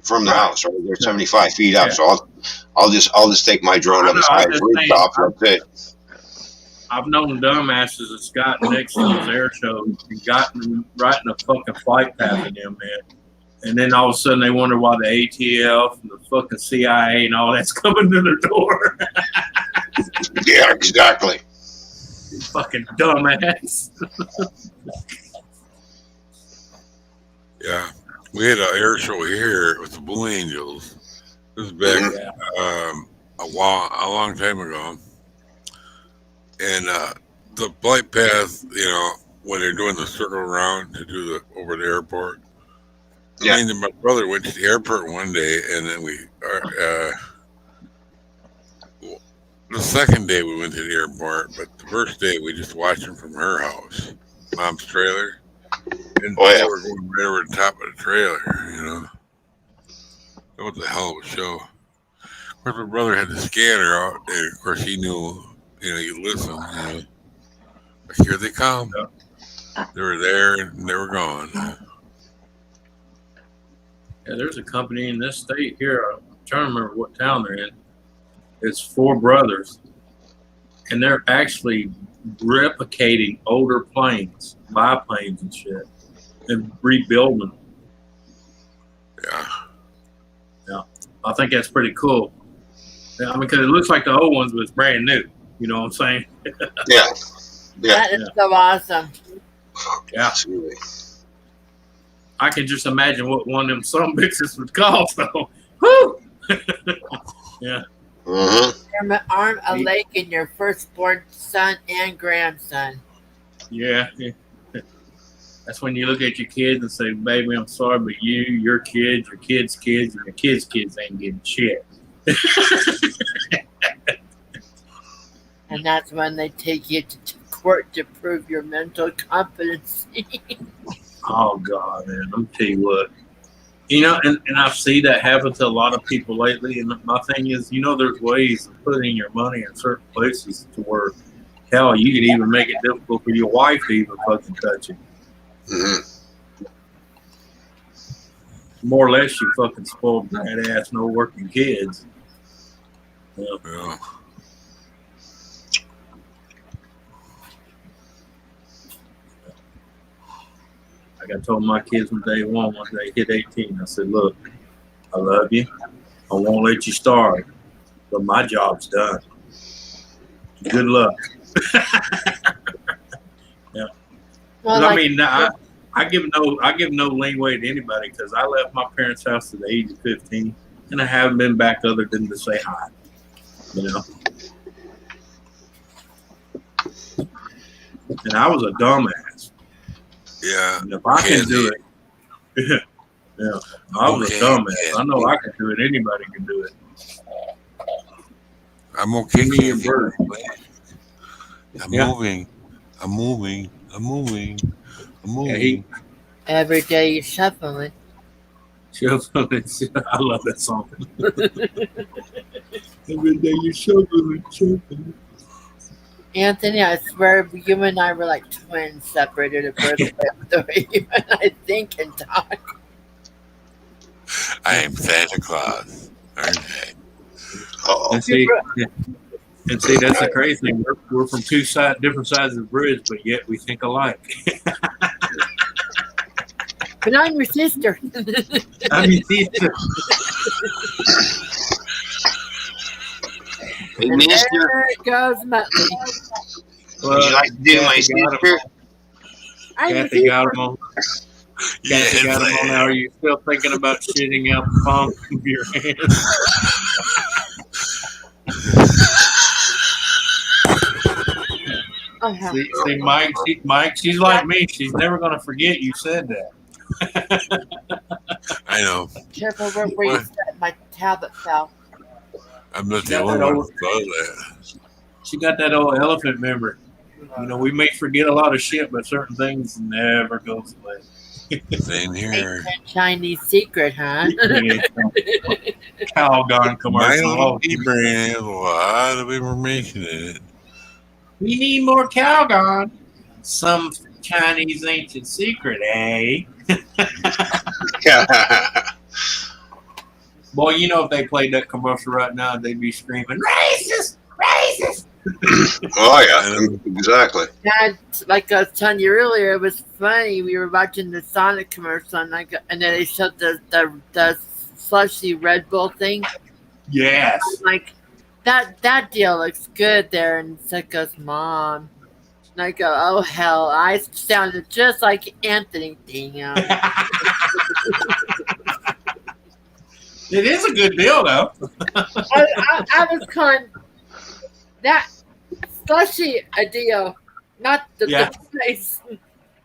Speaker 2: from the house. Right? They're 75 feet up, so I'll just take my drone up as high as rooftop. That's it.
Speaker 3: I've known dumbasses that's gotten next to those air shows and gotten right in the fucking flight path of them, man. And then all of a sudden they wonder why the ATF and the fucking CIA and all that's coming to their door.
Speaker 2: Yeah, exactly.
Speaker 3: Fucking dumbass.
Speaker 4: Yeah. We had an air show here with the Blue Angels. This is back a long time ago. And the flight path, when they're doing the circle around to do over the airport. Yeah. Me and my brother went to the airport one day, and then the second day we went to the airport, but the first day we just watched them from her house, mom's trailer. And they were going right over the top of the trailer, That was a hell of a show. Of course, my brother had the scanner out, and of course he knew, you listen, Like, here they come. They were there, and they were gone.
Speaker 3: Yeah, there's a company in this state here. I'm trying to remember what town they're in. It's 4 brothers, and they're actually replicating older planes, biplanes and shit, and rebuilding them. Yeah. I think that's pretty cool. Yeah, because it looks like the old ones was brand new. You know what I'm saying?
Speaker 2: Yeah.
Speaker 1: That is so awesome.
Speaker 3: Yeah. I can just imagine what one of them some bitches would cost, though. Woo! Yeah.
Speaker 2: Mm-hmm.
Speaker 1: Arm a lake in your firstborn son and grandson.
Speaker 3: Yeah. That's when you look at your kids and say, baby, I'm sorry, but your kids, your kids' kids, and your kids' kids ain't getting shit.
Speaker 1: And that's when they take you to court to prove your mental competency.
Speaker 3: Oh, God, man. I'm tell you what. And I see that happen to a lot of people lately. And my thing is, there's ways of putting your money in certain places to where, hell, you could even make it difficult for your wife to even fucking touch it.
Speaker 2: Mm-hmm.
Speaker 3: More or less, you fucking spoiled badass, no working kids.
Speaker 4: Yeah.
Speaker 3: Like I told my kids from day one, once they hit 18, I said, look, I love you. I won't let you starve, but my job's done. Good luck. Yeah. Well, I mean, I give no leeway to anybody because I left my parents' house at the age of 15, and I haven't been back other than to say hi. And I was a dumbass.
Speaker 4: Yeah.
Speaker 3: And if I can do it, yeah, I was a dumbass. I know I can do it. Anybody can do it.
Speaker 4: I'm okay. I'm moving.
Speaker 3: Yeah,
Speaker 1: every day you're shuffling.
Speaker 3: I love that song. Every day you're shuffling.
Speaker 1: Anthony, I swear you and I were like twins separated at birth. The way you and I think and talk.
Speaker 4: I am Santa Claus. Aren't I?
Speaker 3: And see, that's the crazy thing. We're from different sides of the bridge, but yet we think alike.
Speaker 1: But I'm your sister.
Speaker 3: I'm your sister.
Speaker 2: Hey, mister.
Speaker 1: There goes Muttley.
Speaker 2: Would you like to do my sister?
Speaker 3: Kathy got him on. Kathy got him on. Now, are you still thinking about shitting out the palm of your hand?
Speaker 1: Uh-huh.
Speaker 3: See, Mike, she's like me. She's never going to forget you said that.
Speaker 4: I know.
Speaker 1: Careful where you set my tablet fell.
Speaker 4: I'm not
Speaker 3: She
Speaker 4: the
Speaker 3: got
Speaker 4: only
Speaker 3: that
Speaker 4: one who
Speaker 3: old-
Speaker 4: thought that.
Speaker 3: She got that old elephant memory. You know, we may forget a lot of shit, but certain things never goes away.
Speaker 4: Same here.
Speaker 1: Ancient Chinese secret, huh?
Speaker 3: Calgon
Speaker 4: My
Speaker 3: commercial.
Speaker 4: little
Speaker 3: Oh,
Speaker 4: pea brain has a lot of information in it.
Speaker 3: we need more Calgon. Some Chinese ancient secret, eh? Boy, you know if they played that commercial right now, they'd be screaming, racist, racist.
Speaker 2: Oh yeah, exactly.
Speaker 1: Dad, like I was telling you earlier, it was funny. We were watching the Sonic commercial, and then they showed the slushy Red Bull thing.
Speaker 3: Yes.
Speaker 1: I'm like, that deal looks good there. And Seth goes, Mom. And I go, oh hell, I sounded just like Anthony. Damn.
Speaker 3: It is a good deal, though.
Speaker 1: I was calling that slushy a deal, not the price.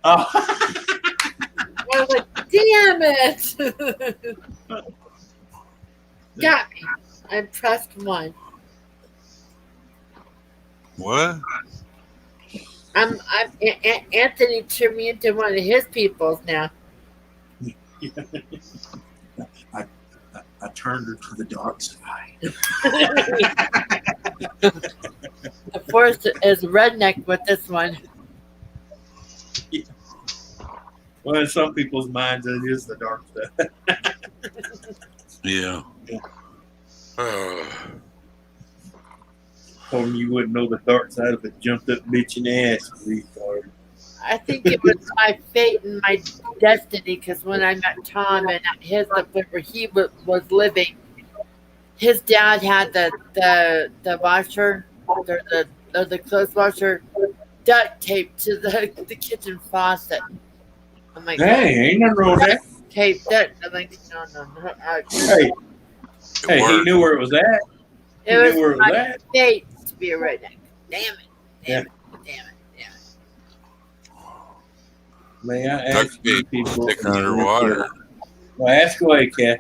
Speaker 3: Oh.
Speaker 1: I was like, damn it. Got me. I pressed one.
Speaker 4: What?
Speaker 1: Anthony turned me into one of his peoples now.
Speaker 3: I turned her to the dark side.
Speaker 1: The force is redneck with this one.
Speaker 3: Well, in some people's minds, it is the dark side.
Speaker 4: Yeah.
Speaker 3: Told me you wouldn't know the dark side of a jumped up bitching ass, retard.
Speaker 1: I think it was my fate and my destiny because when I met Tom and where he was living, his dad had the washer, the clothes washer, duct taped to the kitchen faucet. I'm like,
Speaker 3: Hey, ain't nothing wrong with that.
Speaker 1: Taped it. I'm like, no.
Speaker 3: Hey, he knew where it was at.
Speaker 1: It was
Speaker 3: knew where it was
Speaker 1: my
Speaker 3: at.
Speaker 1: fate to be a redneck. Damn it. Damn it.
Speaker 3: May I
Speaker 4: Duct
Speaker 3: ask you
Speaker 4: tape
Speaker 3: people?
Speaker 4: stick underwater.
Speaker 3: Well, ask away, Kathy.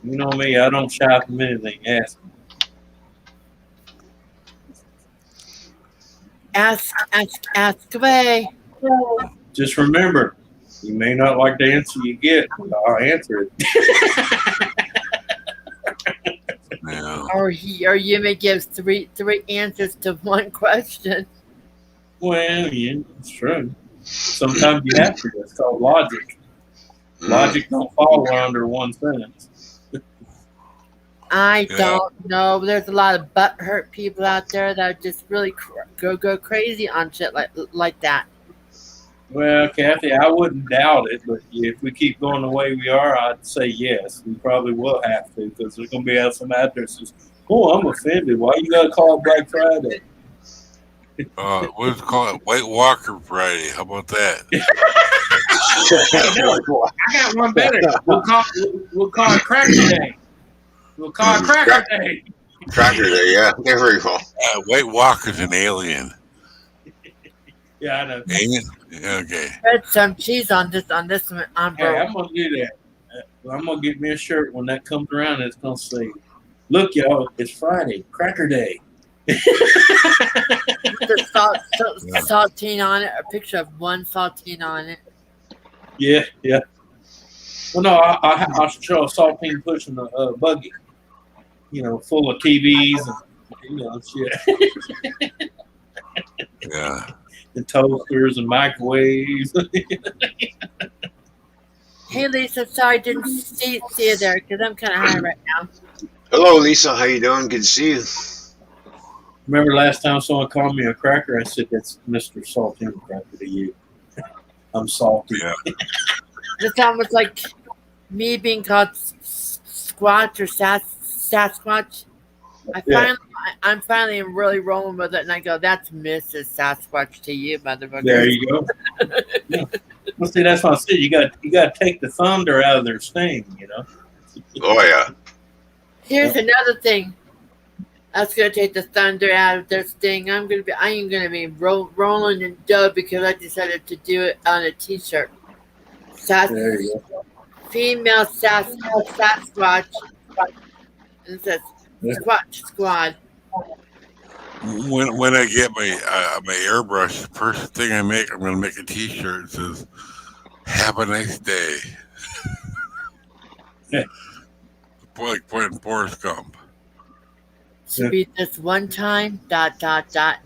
Speaker 3: You know me, I don't shy from anything. Ask.
Speaker 1: Ask away.
Speaker 3: Just remember, you may not like the answer you get, but I'll answer it.
Speaker 4: Yeah.
Speaker 1: Or you may give three answers to one question.
Speaker 3: Well, yeah, it's true. Sometimes you have to. It's called logic. Logic don't follow under one sentence.
Speaker 1: I
Speaker 4: Yeah.
Speaker 1: don't know. There's a lot of butthurt people out there that just really go crazy on shit like that.
Speaker 3: Well, Kathy, I wouldn't doubt it, but if we keep going the way we are, I'd say yes. We probably will have to because there's going to be some out there that says, "Oh, I'm offended. Why you got to call it Black Friday?"
Speaker 4: What's it called? White Walker Friday. How about that?
Speaker 3: I got one better. We'll call it Cracker Day. We'll call it Cracker Day.
Speaker 2: Cracker Day, yeah. There we go.
Speaker 4: White Walker's an alien.
Speaker 3: Yeah, I know.
Speaker 4: Ain't it? Okay.
Speaker 1: Put some cheese on this one.
Speaker 3: Hey,
Speaker 1: Bro.
Speaker 3: I'm gonna do that. I'm gonna get me a shirt when that comes around. It's gonna say, "Look, y'all, it's Friday, Cracker Day."
Speaker 1: The saltine on it. A picture of one saltine on it.
Speaker 3: Yeah. Well, no, I'll show a saltine pushing a buggy, full of TVs and shit,
Speaker 4: Yeah.
Speaker 3: and toasters and microwaves.
Speaker 1: Hey Lisa, sorry I didn't see you there because I'm kind of high right now.
Speaker 2: Hello, Lisa. How you doing? Good to see you.
Speaker 3: Remember last time someone called me a cracker? I said, "That's Mr. Saltine Cracker to you." I'm salty.
Speaker 4: Yeah.
Speaker 1: It's almost like me being called Squatch or Sasquatch. I'm finally really rolling with it, and I go, "That's Mrs. Sasquatch to you, motherfucker."
Speaker 3: There you go. Yeah. Well, see, that's what I said. You got to take the thunder out of their sting.
Speaker 2: Oh, yeah.
Speaker 1: Here's another thing. That's gonna take the thunder out of this thing. I am gonna be rolling in dough because I decided to do it on a T-shirt.
Speaker 3: There you go.
Speaker 1: Female Sasquatch, and it says
Speaker 3: Yeah.
Speaker 1: Squatch Squad.
Speaker 4: When I get my airbrush, first thing I make, I'm gonna make a T-shirt that says "Have a nice day."
Speaker 3: Yeah.
Speaker 4: Like putting Forrest Gump.
Speaker 1: To be this one time, ... and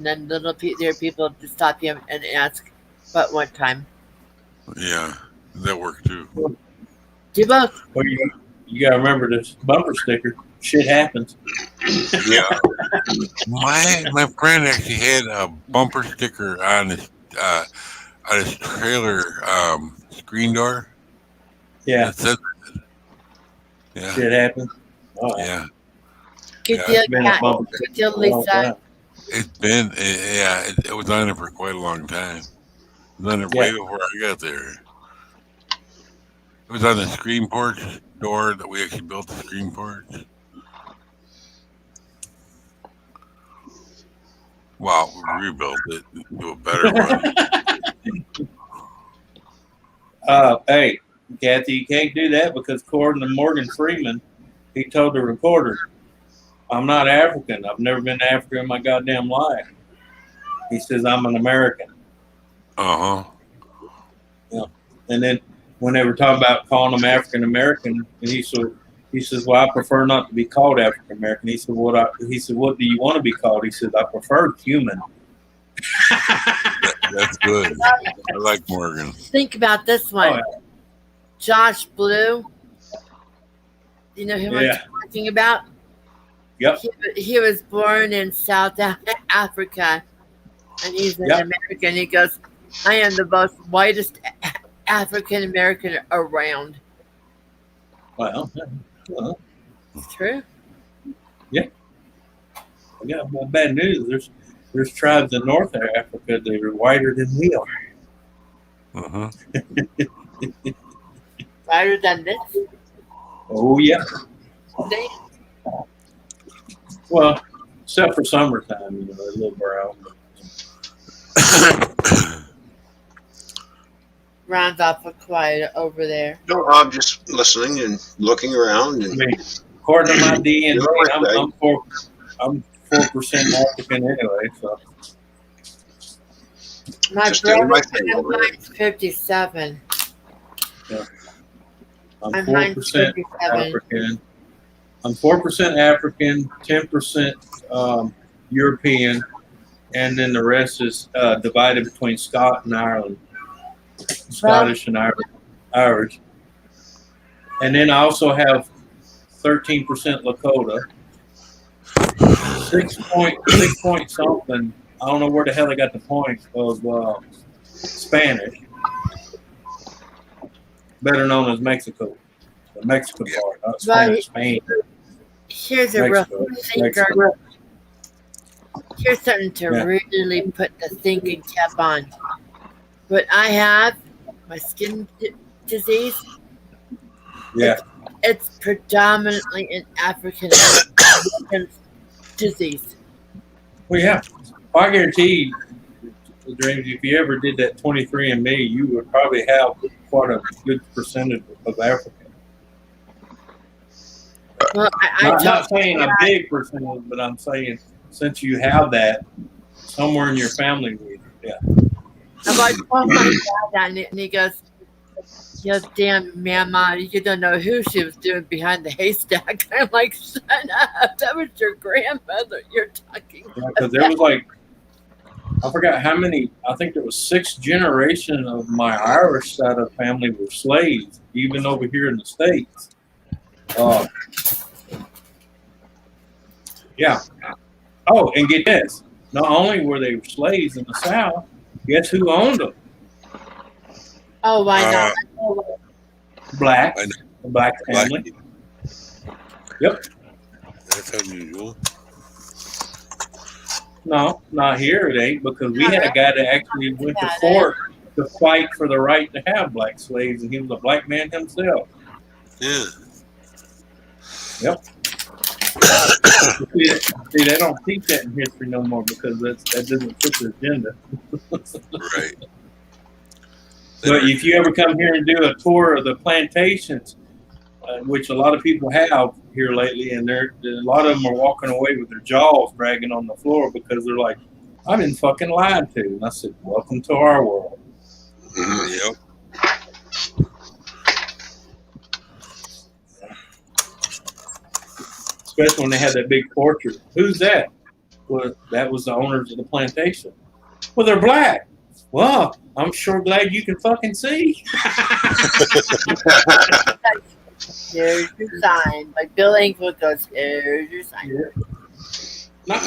Speaker 1: then there are people to stop you and ask, but one time.
Speaker 4: Yeah, that worked too.
Speaker 1: Do both.
Speaker 3: Well, you gotta remember this bumper sticker. Shit happens.
Speaker 4: Yeah. My friend actually had a bumper sticker on his trailer screen door.
Speaker 3: Yeah,
Speaker 4: That said, yeah,
Speaker 3: shit happens. Oh,
Speaker 4: yeah.
Speaker 1: Good
Speaker 4: Yeah,
Speaker 1: deal,
Speaker 3: it's been a
Speaker 1: Kat.
Speaker 3: bumper
Speaker 1: Good
Speaker 3: sticker
Speaker 1: deal,
Speaker 3: for a long
Speaker 1: Lisa.
Speaker 3: time.
Speaker 4: It's been it was on there for quite a long time. It was on there way before I got there. It was on the screen porch door that we actually built the screen porch. Well, we rebuilt it to a better one.
Speaker 3: Hey, Kathy, you can't do that because according to Morgan Freeman, he told the reporter, "I'm not African. I've never been to Africa in my goddamn life." He says, "I'm an American."
Speaker 4: Uh huh.
Speaker 3: And then when they were talking about calling him African American, and he says, "Well, I prefer not to be called African American." He said, "What do you want to be called?" He said, "I prefer human."
Speaker 4: That's good. I like Morgan.
Speaker 1: Think about this one.
Speaker 3: Oh, yeah.
Speaker 1: Josh Blue. You know who I'm talking about?
Speaker 3: Yep.
Speaker 1: He was born in South Africa, and he's an American. He goes, "I am the most whitest African American around."
Speaker 3: Well,
Speaker 1: It's true.
Speaker 3: yeah. Well, bad news. There's tribes in North Africa that are whiter than we are.
Speaker 4: Uh huh.
Speaker 1: Whiter than this.
Speaker 3: Oh yeah.
Speaker 1: Damn.
Speaker 3: Well, except for summertime, they're a little brown.
Speaker 1: Ron's awful quiet over there.
Speaker 2: No, I'm just listening and looking around.
Speaker 3: I
Speaker 2: And
Speaker 3: mean, according to my DNA, I'm 4% African anyway. So
Speaker 1: My
Speaker 2: Just doing my
Speaker 1: brother
Speaker 2: thing over there.
Speaker 1: mine's 57.
Speaker 3: I'm
Speaker 1: And
Speaker 3: 4%
Speaker 1: mine's 57.
Speaker 3: African. I'm 4% African, 10% European, and then the rest is divided between Scott and Ireland. Scottish and Irish. And then I also have 13% Lakota. 6 point something. I don't know where the hell they got the point of Spanish. Better known as Mexico. The Mexican part, not Spanish, Spain.
Speaker 1: Here's a rough thinker. Here's something to really put the thinking cap on. What I have, my skin disease, it's predominantly an African American disease.
Speaker 3: Well, yeah. I guarantee, Dreams, if you ever did that 23andMe, you would probably have quite a good percentage of African.
Speaker 1: Well,
Speaker 3: I'm not saying a big percentage, but I'm saying since you have that somewhere in your family,
Speaker 1: I'm like, oh my God, and he goes, "You damn mama, you don't know who she was doing behind the haystack." I'm like, "Shut up, that was your grandmother you're talking about."
Speaker 3: because there was like, I forgot how many, I think there was 6 generations of my Irish side of the family were slaves, even over here in the States. Yeah. Oh, and get this. Not only were they slaves in the South, guess who owned them?
Speaker 1: Oh, why not?
Speaker 3: Black. The black family. Yep.
Speaker 4: That's unusual.
Speaker 3: No, not here it ain't, because we had a guy that actually went to court to fight for the right to have black slaves, and he was a black man himself.
Speaker 4: Yeah.
Speaker 3: Yep. See, they don't teach that in history no more because that doesn't fit the agenda.
Speaker 4: Right.
Speaker 3: But if you ever come here and do a tour of the plantations, which a lot of people have here lately, and a lot of them are walking away with their jaws dragging on the floor because they're like, I've been fucking lied to. And I said, welcome to our world.
Speaker 4: Yep.
Speaker 3: Especially when they had that big portrait. Who's that? Well, that was the owners of the plantation. Well, they're black. Well, I'm sure glad you can fucking see.
Speaker 1: There's your sign. Like Bill Engvall goes, there's your sign.
Speaker 3: Yeah.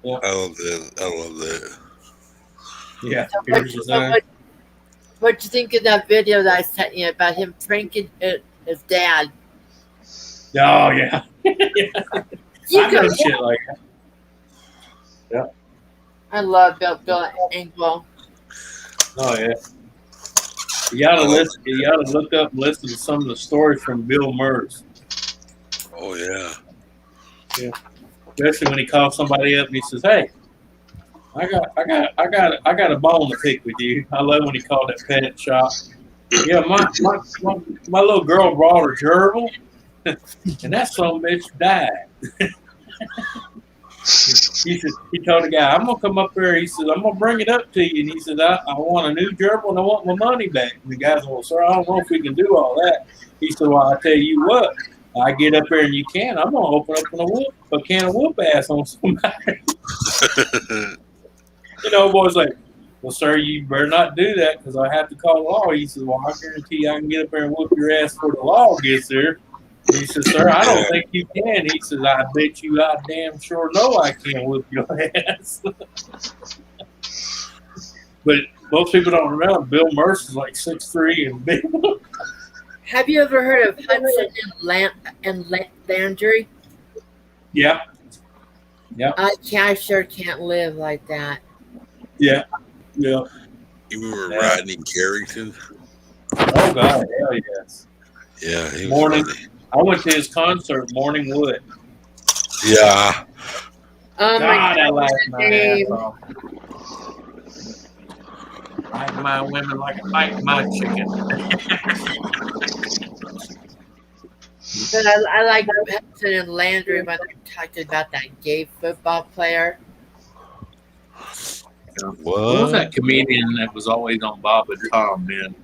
Speaker 4: I love that.
Speaker 3: Yeah.
Speaker 1: So
Speaker 3: Here's your sign.
Speaker 1: What'd you think of that video that I sent you about him pranking his dad?
Speaker 3: Oh, yeah.
Speaker 1: You
Speaker 3: I know
Speaker 1: go,
Speaker 3: shit like that. Yeah.
Speaker 1: I love Bill Engvall.
Speaker 3: Oh, yeah. You gotta look up and listen to some of the stories from Bill Murs.
Speaker 4: Oh yeah.
Speaker 3: Yeah. Especially when he calls somebody up and he says, "Hey, I got a bone to pick with you." I love when he called that pet shop. Yeah, my little girl brought her gerbil, and that son bitch died. He told the guy, "I'm gonna come up there." He said, "I'm gonna bring it up to you." And he said, I want a new gerbil and I want my money back." And the guy said, "Well, sir, I don't know if we can do all that." He said, "Well, I tell you what, I get up there and you can. I'm gonna open up a can of whoop ass on somebody." Boy's like, "Well, sir, you better not do that because I have to call the law." He says, "Well, I guarantee you I can get up there and whoop your ass before the law gets there." He says, "Sir, I don't think you can." He says, "I bet you I damn sure know I can whoop your ass." But most people don't remember Bill Mercer's like 6'3" and big.
Speaker 1: Have you ever heard of Hudson and Landry?
Speaker 3: Yeah.
Speaker 1: I sure can't live like that.
Speaker 3: Yeah.
Speaker 4: You remember Rodney Carrington?
Speaker 3: Oh God, hell yes.
Speaker 4: Yeah, he was
Speaker 3: Morning.
Speaker 4: funny.
Speaker 3: I went to his concert, Morning Wood.
Speaker 4: Yeah.
Speaker 1: Oh
Speaker 3: God,
Speaker 1: my
Speaker 3: I
Speaker 1: God,
Speaker 3: laughed
Speaker 1: the
Speaker 3: my
Speaker 1: name.
Speaker 3: ass off. Like my women, like I like my chicken.
Speaker 1: But I like Hudson and Landry when they talked about that gay football player.
Speaker 3: What was that comedian that was always on Bob and Tom, man?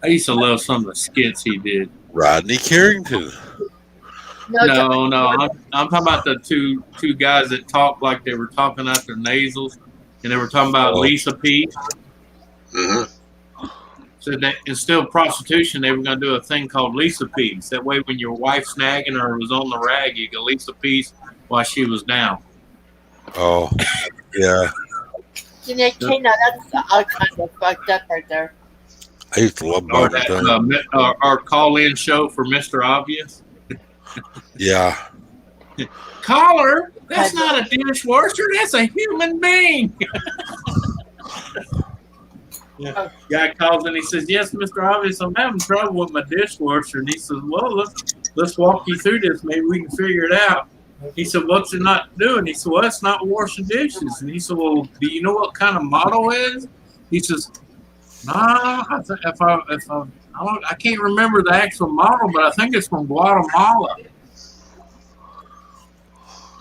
Speaker 3: I used to love some of the skits he did.
Speaker 4: Rodney Carrington.
Speaker 3: No, I'm talking about the two guys that talked like they were talking out their nasals, and they were talking about Lisa P.
Speaker 2: Mm-hmm.
Speaker 3: So that instead of prostitution, they were going to do a thing called Lisa Peace. That way, when your wife's nagging her or was on the rag, you could Lisa Peace while she was down.
Speaker 4: Oh, yeah.
Speaker 1: Now that's all kind of fucked up right there.
Speaker 4: I used to love
Speaker 3: Or
Speaker 4: Bob and Tom.
Speaker 3: that our call-in show for Mr. Obvious.
Speaker 4: Yeah.
Speaker 3: Caller, that's not a dishwasher. That's a human being. Yeah. Guy calls and he says, "Yes, Mr. Obvious, I'm having trouble with my dishwasher." And he says, "Well, let's walk you through this. Maybe we can figure it out." He said, "What's it not doing?" He said, "Well, it's not washing dishes." And he said, "Well, do you know what kind of model it is?" He says, "Nah, I can't remember the actual model, but I think it's from Guatemala."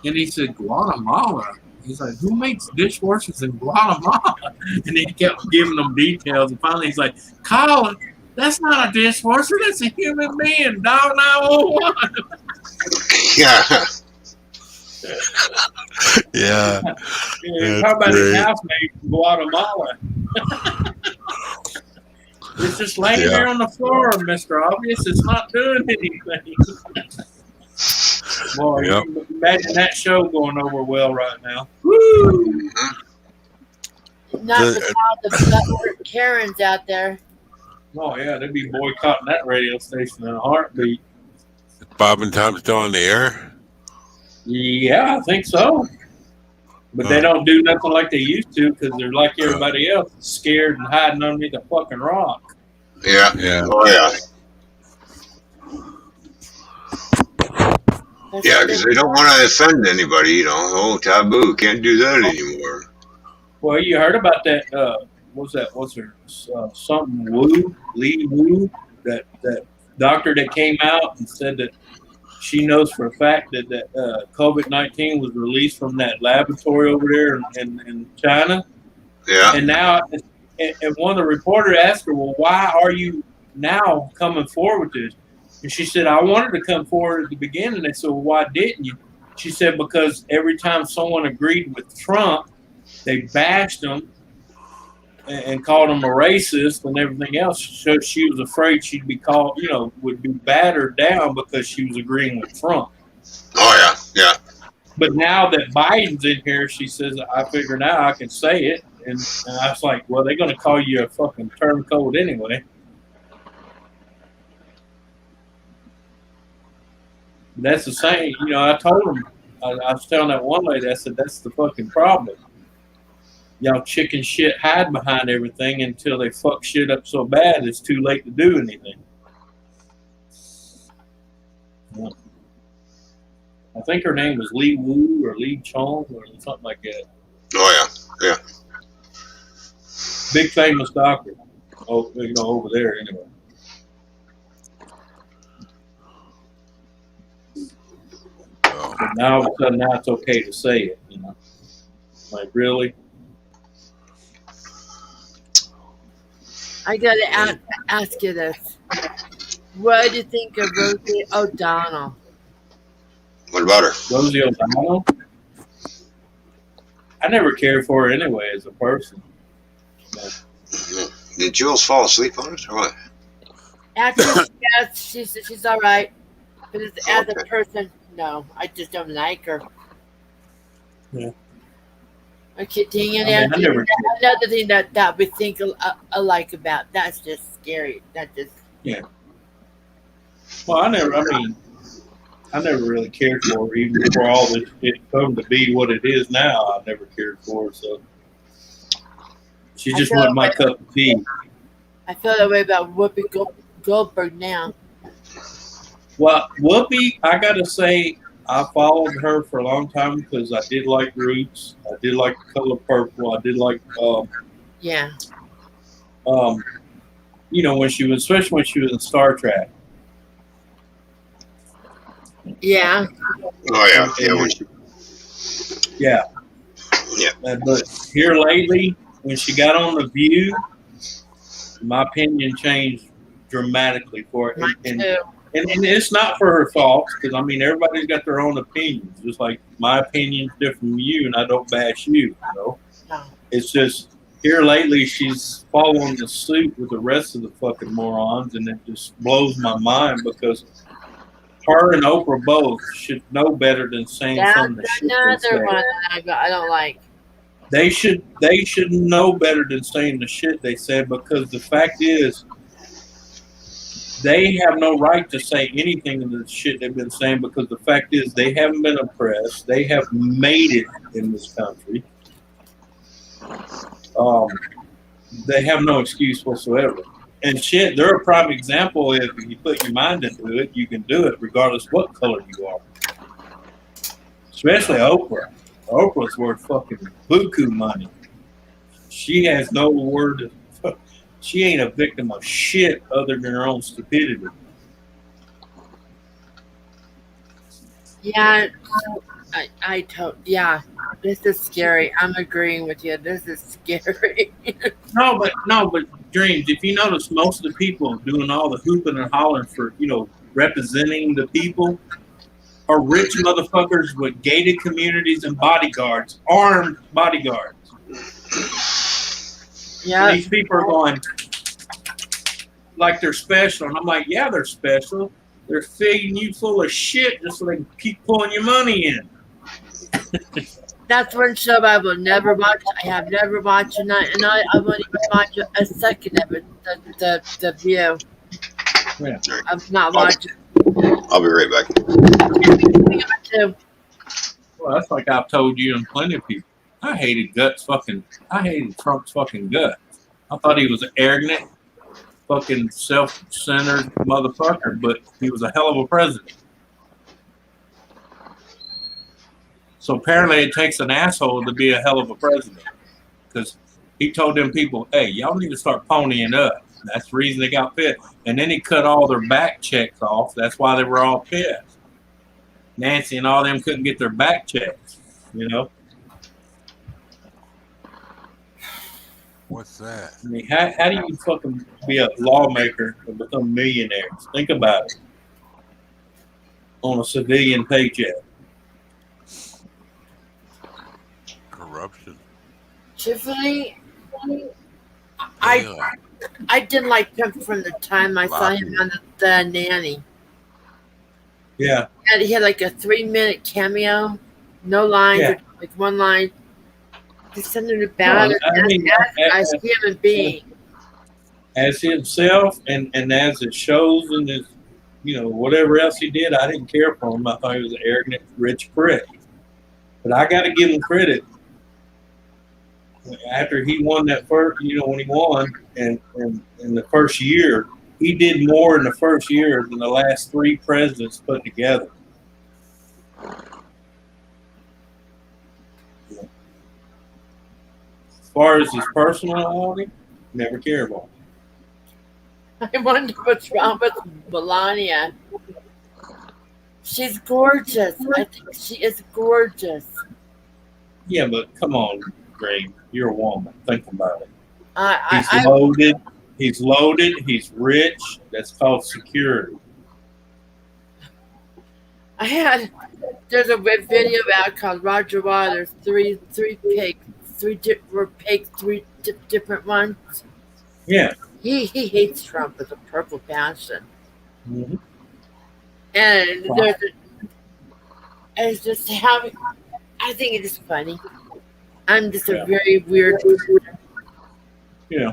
Speaker 3: And he said, "Guatemala?" He's like, "Who makes dishwashers in Guatemala?" And he kept giving them details. And finally, he's like, "Colin, that's not a dishwasher. That's a human being. Dial 911."
Speaker 2: Yeah.
Speaker 4: Yeah.
Speaker 3: How about his housemate from Guatemala? It's just laying there on the floor, Mr. Obvious. It's not doing anything. Boy, imagine that show going over well right now. Woo!
Speaker 1: Not with all the butthurt Karens out there.
Speaker 3: Oh, yeah, they'd be boycotting that radio station in a heartbeat.
Speaker 4: Bob and Tom still on the air?
Speaker 3: Yeah, I think so. But they don't do nothing like they used to because they're like everybody else, scared and hiding underneath a fucking rock.
Speaker 2: Yeah. Oh, yeah.
Speaker 1: That's
Speaker 2: Yeah,
Speaker 1: what
Speaker 2: because they don't want to offend anybody, you know. Oh, taboo. Can't do that anymore.
Speaker 3: Well, you heard about that? What's her something Wu Lee Wu? That doctor that came out and said that she knows for a fact that COVID-19 was released from that laboratory over there in China,
Speaker 2: Yeah.
Speaker 3: and now and one of the reporters asked her, "Well, why are you now coming forward with this?" And she said, "I wanted to come forward at the beginning." They said, "Well, why didn't you?" She said, "Because every time someone agreed with Trump, they bashed him and called him a racist and everything else. So she was afraid she'd be called, would be battered down because she was agreeing with Trump."
Speaker 2: Oh, yeah. Yeah.
Speaker 3: But now that Biden's in here, she says, "I figure now I can say it." And I was like, well, they're going to call you a fucking turncoat anyway. That's the same. I told them, I was telling that one lady, I said, that's the fucking problem. Y'all chicken shit hide behind everything until they fuck shit up so bad it's too late to do anything. Yeah. I think her name was Lee Wu or Lee Chong or something like that.
Speaker 2: Oh, yeah. Yeah.
Speaker 3: Big famous doctor. Oh, over there anyway. But now all of a sudden, now it's okay to say it. Like, really?
Speaker 1: I gotta ask you this. What do you think of Rosie O'Donnell?
Speaker 2: What about her?
Speaker 3: Rosie O'Donnell? I never cared for her anyway as a person. But
Speaker 2: Did Jules fall asleep on us or what?
Speaker 1: Actually, yes, she's all right. But as a
Speaker 2: Okay.
Speaker 1: person, no, I just don't like her.
Speaker 3: Yeah.
Speaker 1: Okay, dang it,
Speaker 3: I never cared.
Speaker 1: another thing that we think alike about. That's just scary. That just
Speaker 3: Well, I never really cared for her, even before all this shit come to be what it is now. I never cared for her, so she just wasn't my cup of tea.
Speaker 1: I feel that way about Whoopi Goldberg now.
Speaker 3: Well, Whoopi, I gotta say, I followed her for a long time because I did like Roots. I did like The Color Purple. I did like,
Speaker 1: Yeah.
Speaker 3: especially when she was in Star Trek.
Speaker 1: Yeah.
Speaker 2: Oh, yeah. Yeah.
Speaker 3: Yeah.
Speaker 2: Yeah.
Speaker 3: But here lately, when she got on The View, my opinion changed dramatically for it.
Speaker 1: Mine too.
Speaker 3: And it's not for her fault, because, everybody's got their own opinions. Just like my opinion's different from you, and I don't bash you,
Speaker 1: No.
Speaker 3: It's just, here lately, she's following the suit with the rest of the fucking morons, and it just blows my mind, because her and Oprah both should know better than saying some of the shit they
Speaker 1: Another
Speaker 3: say.
Speaker 1: one that I don't like.
Speaker 3: They should know better than saying the shit they said, because the fact is, they have no right to say anything of the shit they've been saying, because the fact is they haven't been oppressed. They have made it in this country. They have no excuse whatsoever. And shit, they're a prime example. If you put your mind into it, you can do it regardless what color you are. Especially Oprah. Oprah's worth fucking buku money. She has no word. She ain't a victim of shit other than her own stupidity.
Speaker 1: Yeah. Yeah. This is scary. I'm agreeing with you. This is scary.
Speaker 3: No, but Dreams, if you notice, most of the people doing all the hooping and hollering for, representing the people are rich motherfuckers with gated communities and bodyguards, armed bodyguards.
Speaker 1: Yeah.
Speaker 3: And these people are going like they're special. And I'm like, yeah, they're special. They're feeding you full of shit just so they can keep pulling your money in.
Speaker 1: That's one show I will never watch. I have never watched it, and I won't even watch a second of it. The View.
Speaker 3: Yeah.
Speaker 1: I've not watched it.
Speaker 2: I'll be right back.
Speaker 1: Too.
Speaker 3: Well, that's like I've told you and plenty of people. I hated Trump's fucking guts. I thought he was an arrogant, fucking self-centered motherfucker, but he was a hell of a president. So apparently it takes an asshole to be a hell of a president, because he told them people, hey, y'all need to start ponying up. That's the reason they got pissed. And then he cut all their back checks off. That's why they were all pissed. Nancy and all them couldn't get their back checks, you know?
Speaker 4: What's that?
Speaker 3: I mean, how do you fucking be a lawmaker and become millionaires? Think about it. On a civilian paycheck.
Speaker 4: Corruption.
Speaker 1: Truthfully, I didn't like him from the time I saw him on the Nanny.
Speaker 3: Yeah.
Speaker 1: And he had like a 3-minute cameo, no lines,
Speaker 3: Yeah.
Speaker 1: or like one line. Just something about it as a human being.
Speaker 3: As himself and as it shows in his, you know, whatever else he did, I didn't care for him. I thought he was an arrogant, rich prick. But I got to give him credit. After he won that first, you know, when he won, and in the first year, he did more in the first year than the last 3 presidents put together. As far as his personality, never cared about him.
Speaker 1: I wonder what's wrong with Melania. She's gorgeous. I think she is gorgeous.
Speaker 3: Yeah, but come on, Greg, you're a woman. Think about it.
Speaker 1: I
Speaker 3: He's loaded. He's rich. That's called security.
Speaker 1: There's a video out called Roger Waters, three pigs, three different ones.
Speaker 3: Yeah.
Speaker 1: He hates Trump with a purple passion.
Speaker 3: Mm-hmm.
Speaker 1: And it's just how I think it is funny. I'm just a very weird person.
Speaker 3: Yeah.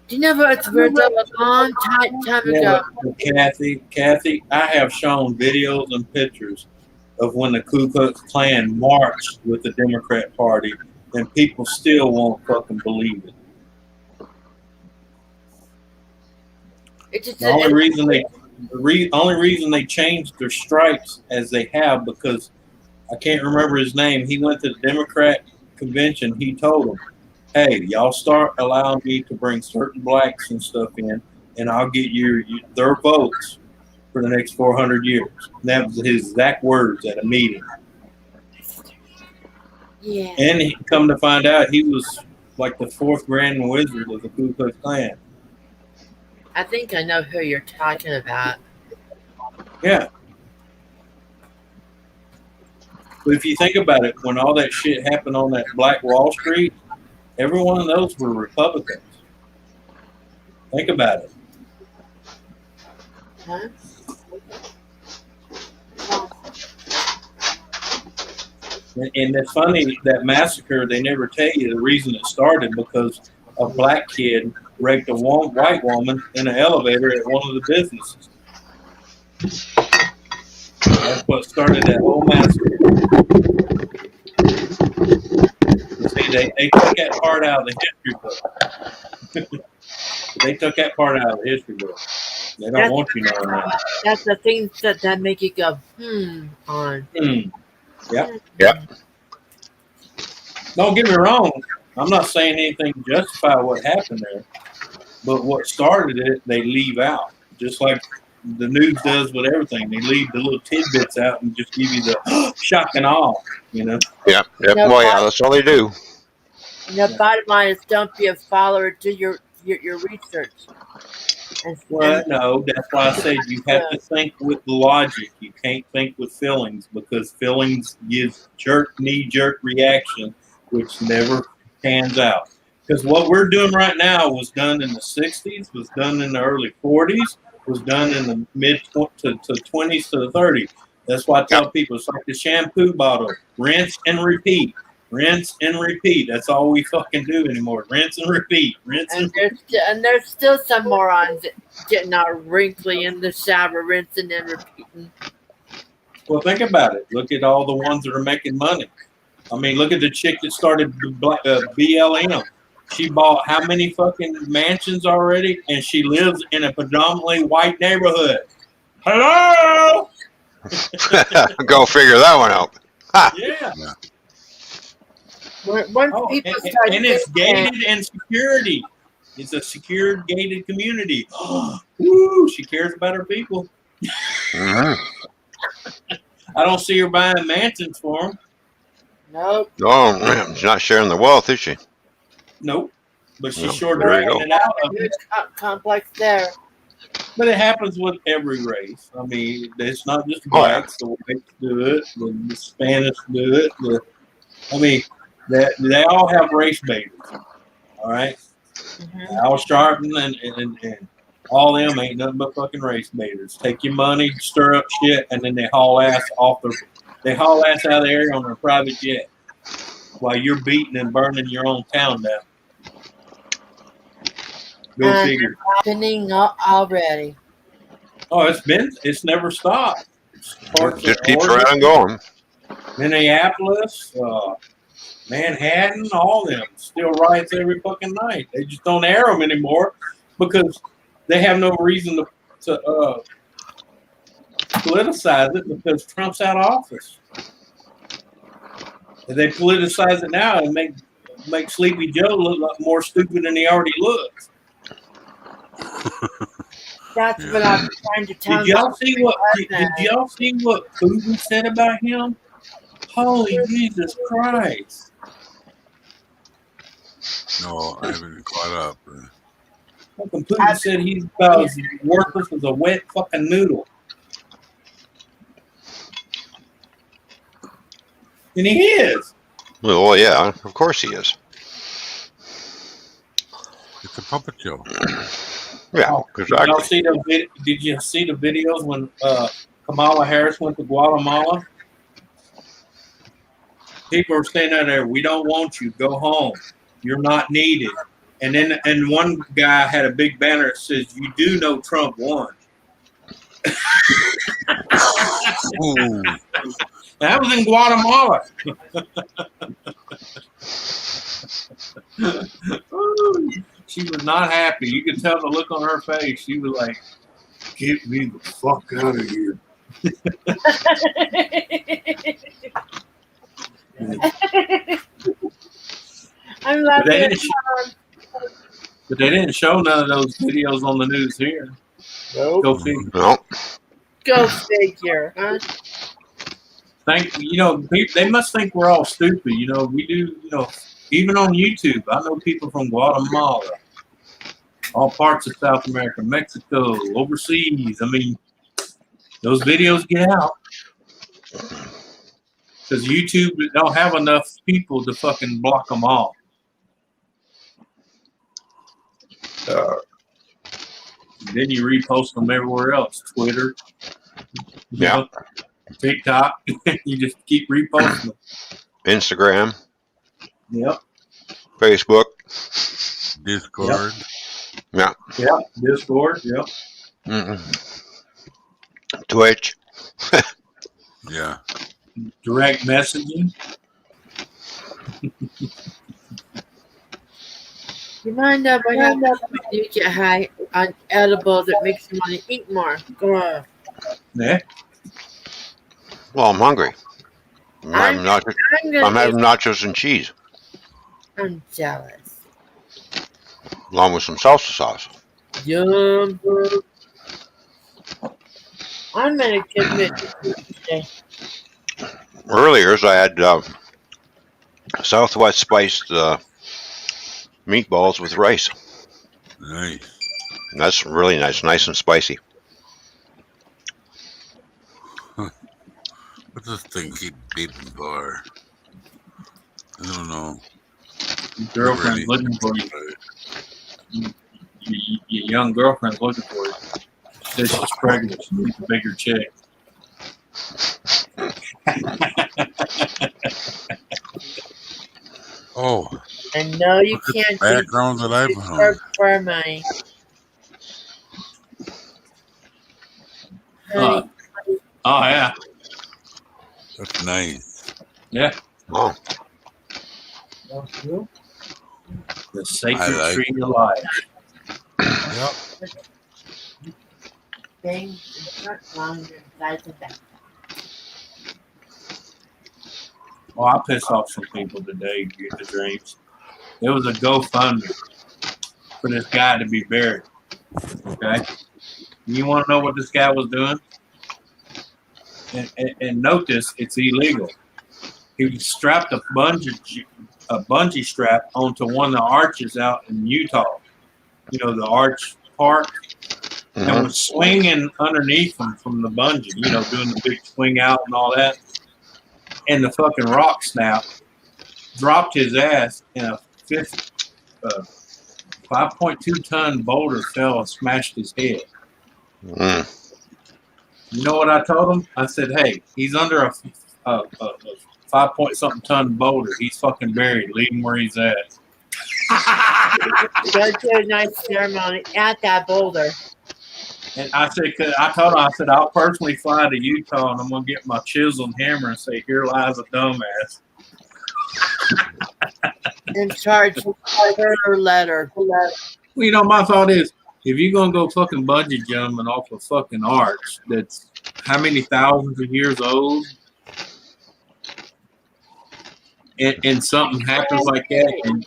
Speaker 1: Do you know what's weird though? A long time ago.
Speaker 3: Kathy, I have shown videos and pictures of when the Ku Klux Klan marched with the Democrat Party, and people still won't fucking believe it. The only reason they changed their stripes as they have, because I can't remember his name. He went to the Democrat convention. He told them, hey, y'all start allowing me to bring certain blacks and stuff in, and I'll get their votes for the next 400 years. And that was his exact words at a meeting.
Speaker 1: Yeah.
Speaker 3: And he come to find out he was like the 4th Grand Wizard of the Ku Klux Klan.
Speaker 1: I think I know who you're talking about.
Speaker 3: Yeah. But if you think about it, when all that shit happened on that Black Wall Street, every one of those were Republicans. Think about it.
Speaker 1: Huh?
Speaker 3: And it's funny, that massacre, they never tell you the reason it started, because a black kid raped a white woman in an elevator at one of the businesses. That's what started that whole massacre. You see, they took that part out of the history book. They took that part out of the history book. They don't want you knowing that.
Speaker 1: That's the things that make you go, on.
Speaker 3: Yep.
Speaker 2: Yep.
Speaker 3: Don't get me wrong. I'm not saying anything to justify what happened there. But what started it, they leave out. Just like the news does with everything. They leave the little tidbits out and just give you the shock and awe, you know?
Speaker 2: Yeah. Well, yeah, that's all they do.
Speaker 1: The bottom line is don't be a follower to your research.
Speaker 3: Well, no, that's why I said you have to think with logic. You can't think with feelings, because feelings gives knee-jerk reaction, which never pans out. Because what we're doing right now was done in the 60s, was done in the early 40s, was done in the mid to 20s to the 30s. That's why I tell people it's like the shampoo bottle. Rinse and repeat. Rinse and repeat. That's all we fucking do anymore. Rinse and repeat.
Speaker 1: And there's still some morons getting all wrinkly in the shower, rinsing and repeating.
Speaker 3: Well, think about it. Look at all the ones that are making money. I mean, look at the chick that started BLM. She bought how many fucking mansions already, and she lives in a predominantly white neighborhood. Hello?
Speaker 2: Go figure that one out. Ha!
Speaker 3: Yeah.
Speaker 1: Once
Speaker 3: Oh,
Speaker 1: people
Speaker 3: and
Speaker 1: start
Speaker 3: it's
Speaker 1: getting that,
Speaker 3: gated and security. It's a secured, gated community. Woo, she cares about her people.
Speaker 2: Mhm.
Speaker 3: I don't see her buying mansions for them.
Speaker 1: nope.
Speaker 2: Oh, man, she's not sharing the wealth, is she?
Speaker 3: Nope. But she's
Speaker 2: Nope,
Speaker 3: sure
Speaker 2: there you
Speaker 3: dragging
Speaker 2: go.
Speaker 3: it out of them.
Speaker 1: Huge complex there.
Speaker 3: But it happens with every race. I mean, it's not just
Speaker 2: Oh, yeah.
Speaker 3: blacks. The whites do it. The Spanish do it. They all have race baiters. All right?
Speaker 1: Mm-hmm.
Speaker 3: Al Sharpton and all them ain't nothing but fucking race baiters. Take your money, stir up shit, and then they haul ass out of the area on their private jet while you're beating and burning your own town down. Go
Speaker 1: And
Speaker 3: figure.
Speaker 1: happening already.
Speaker 3: Oh, it's never stopped. Parts
Speaker 2: Just
Speaker 3: of
Speaker 2: keeps
Speaker 3: Oregon,
Speaker 2: right on going.
Speaker 3: Minneapolis, Manhattan, all them still riots every fucking night. They just don't air them anymore because they have no reason to politicize it because Trump's out of office. If they politicize it now and make Sleepy Joe look more stupid than he already looks.
Speaker 1: That's what I'm trying to tell
Speaker 3: Did
Speaker 1: you.
Speaker 3: y'all see what Putin said about him? Holy Jesus Christ!
Speaker 4: No, I haven't caught up.
Speaker 3: Fucking Putin said he's about as worthless as a wet fucking noodle. And he is.
Speaker 2: Well, yeah, of course he is.
Speaker 4: It's a puppet show.
Speaker 2: Yeah, exactly.
Speaker 3: Did you see the videos when Kamala Harris went to Guatemala? People are saying out there, "We don't want you. Go home. You're not needed." And one guy had a big banner that says, "You do know Trump won."
Speaker 4: Ooh,
Speaker 3: That was in Guatemala. She was not happy. You could tell the look on her face. She was like, "Get me the fuck out of here."
Speaker 1: I'm
Speaker 3: But
Speaker 1: laughing.
Speaker 3: they didn't show none of those videos on the news here.
Speaker 1: Nope.
Speaker 3: Go figure.
Speaker 2: No.
Speaker 1: Go figure, huh?
Speaker 3: They must think we're all stupid. We do. Even on YouTube, I know people from Guatemala, all parts of South America, Mexico, overseas. I mean, those videos get out because YouTube don't have enough people to fucking block them all. Then you repost them everywhere else, Twitter,
Speaker 2: Yeah.
Speaker 3: TikTok. You just keep reposting them.
Speaker 2: Instagram,
Speaker 3: Yep.
Speaker 2: Facebook.
Speaker 4: Discord.
Speaker 3: Yep. Discord. Yep.
Speaker 2: Mm-mm. Twitch.
Speaker 4: Yeah.
Speaker 3: Direct messaging.
Speaker 1: You mind if I have you get high on edibles that makes you want to eat more? Go on.
Speaker 3: Yeah.
Speaker 2: Well, I'm hungry. I'm having
Speaker 1: I'm
Speaker 2: nachos and cheese,
Speaker 1: I'm jealous.
Speaker 2: along with some salsa sauce.
Speaker 1: Yum. I'm gonna commit today.
Speaker 2: Earlier, I had Southwest spiced meatballs with rice.
Speaker 4: Nice.
Speaker 2: And that's really nice and spicy.
Speaker 4: What's this thing keep beeping for? I don't know.
Speaker 3: Your girlfriend's looking for you. Your young girlfriend's looking for you. Says she's pregnant. She needs a bigger chick.
Speaker 4: Oh,
Speaker 1: And no, you
Speaker 4: look at
Speaker 1: can't
Speaker 4: the backgrounds that I've hung.
Speaker 1: work for money. Honey,
Speaker 3: Oh, yeah.
Speaker 4: That's nice.
Speaker 3: Yeah.
Speaker 2: Oh,
Speaker 3: The sacred
Speaker 4: like-
Speaker 3: tree of life.
Speaker 4: Yep.
Speaker 1: Things in front, longer, sides and back.
Speaker 3: Oh, I pissed off some people today. Get the dreams. There was a GoFundMe for this guy to be buried. Okay, you want to know what this guy was doing? And note this: it's illegal. He strapped a bungee strap onto one of the arches out in Utah. You know, the arch park, and was swinging underneath him from the bungee. You know, doing the big swing out and all that. And the fucking rock snapped, dropped his ass, and a 5.2 ton boulder fell and smashed his head. You know what I told him? I said, "Hey, he's under a 5 ton boulder. He's fucking buried. Leave him where he's at."
Speaker 1: Go to a nice ceremony at that boulder.
Speaker 3: And I said, I told him, I said, "I'll personally fly to Utah and I'm gonna get my chisel and hammer and say, here lies a dumbass."
Speaker 1: In charge of her letter.
Speaker 3: Well, you know, my thought is, if you're gonna go fucking bungee jumping off a fucking arch that's how many thousands of years old, and something happens like that, and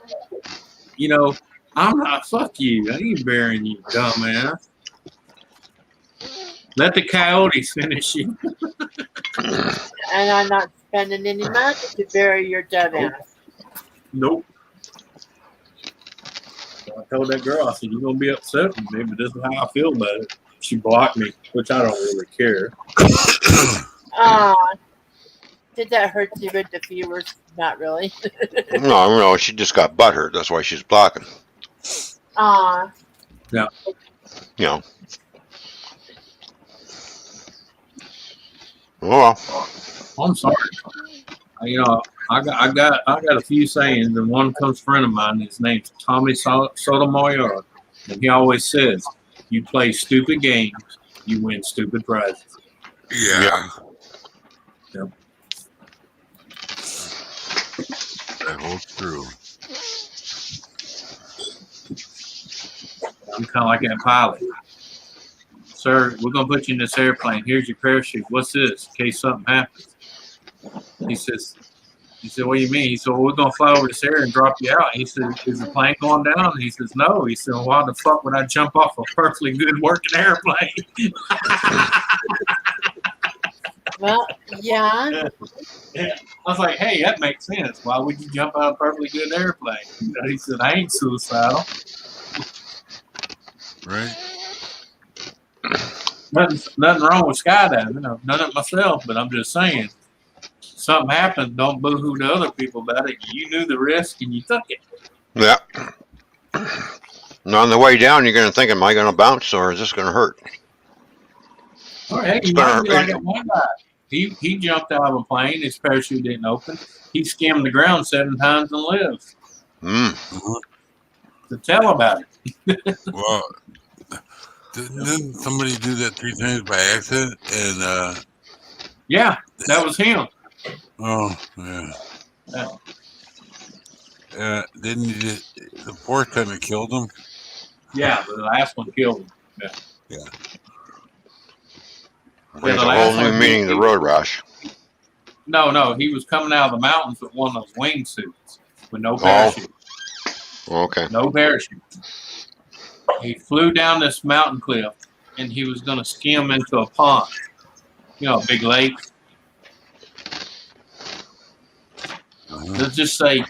Speaker 3: you know, I'm not. Fuck you. I ain't burying you, dumbass. Let the coyotes finish you.
Speaker 1: And I'm not spending any money to bury your dumbass.
Speaker 3: Nope. So I told that girl, I said, "You're gonna be upset with me, but this is how I feel about it." She blocked me, which I don't really care.
Speaker 1: Did that hurt you with the viewers? Not really.
Speaker 2: No, she just got butthurt. That's why she's blocking.
Speaker 3: Yeah.
Speaker 2: You know. Oh, well.
Speaker 3: I'm sorry. You know, I got a few sayings, and one comes from a friend of mine. His name's Tommy Sotomayor, and he always says, "You play stupid games, you win stupid prizes."
Speaker 4: Yeah.
Speaker 3: Yep.
Speaker 4: That holds true.
Speaker 3: I'm kind of like that pilot. "Sir, we're gonna put you in this airplane. Here's your parachute. What's this? In case something happens." He said, "What do you mean?" He said, "Well, we're gonna fly over this area and drop you out." He said, "Is the plane going down?" And he says, "No." He said, "Well, why the fuck would I jump off a perfectly good working airplane?"
Speaker 1: Well, yeah.
Speaker 3: Yeah. I was like, "Hey, that makes sense. Why would you jump out of a perfectly good airplane?" You know, he said, "I ain't suicidal."
Speaker 4: Right?
Speaker 3: Nothing wrong with skydiving. I've done it myself, but I'm just saying, something happens, don't boo-hoo to other people about it. You knew the risk and you took it.
Speaker 2: Yeah. And on the way down, you're going to think, am I going to bounce or is this going to hurt?
Speaker 3: Or hey, you might be like that one guy. He jumped out of a plane. His parachute didn't open. He skimmed the ground 7 times and lived. To tell about it.
Speaker 4: Well, didn't somebody do that 3 times by accident? And
Speaker 3: yeah, that was him.
Speaker 4: oh yeah. Didn't he just, the 4th time it killed him?
Speaker 3: Yeah, but the last one killed him.
Speaker 4: Yeah.
Speaker 2: Brings a whole new meaning to the road rash.
Speaker 3: No, he was coming out of the mountains with one of those wingsuits with no parachute.
Speaker 2: Oh. Okay.
Speaker 3: No parachute. He flew down this mountain cliff, and he was going to skim into a pond. You know, a big lake. Let's just say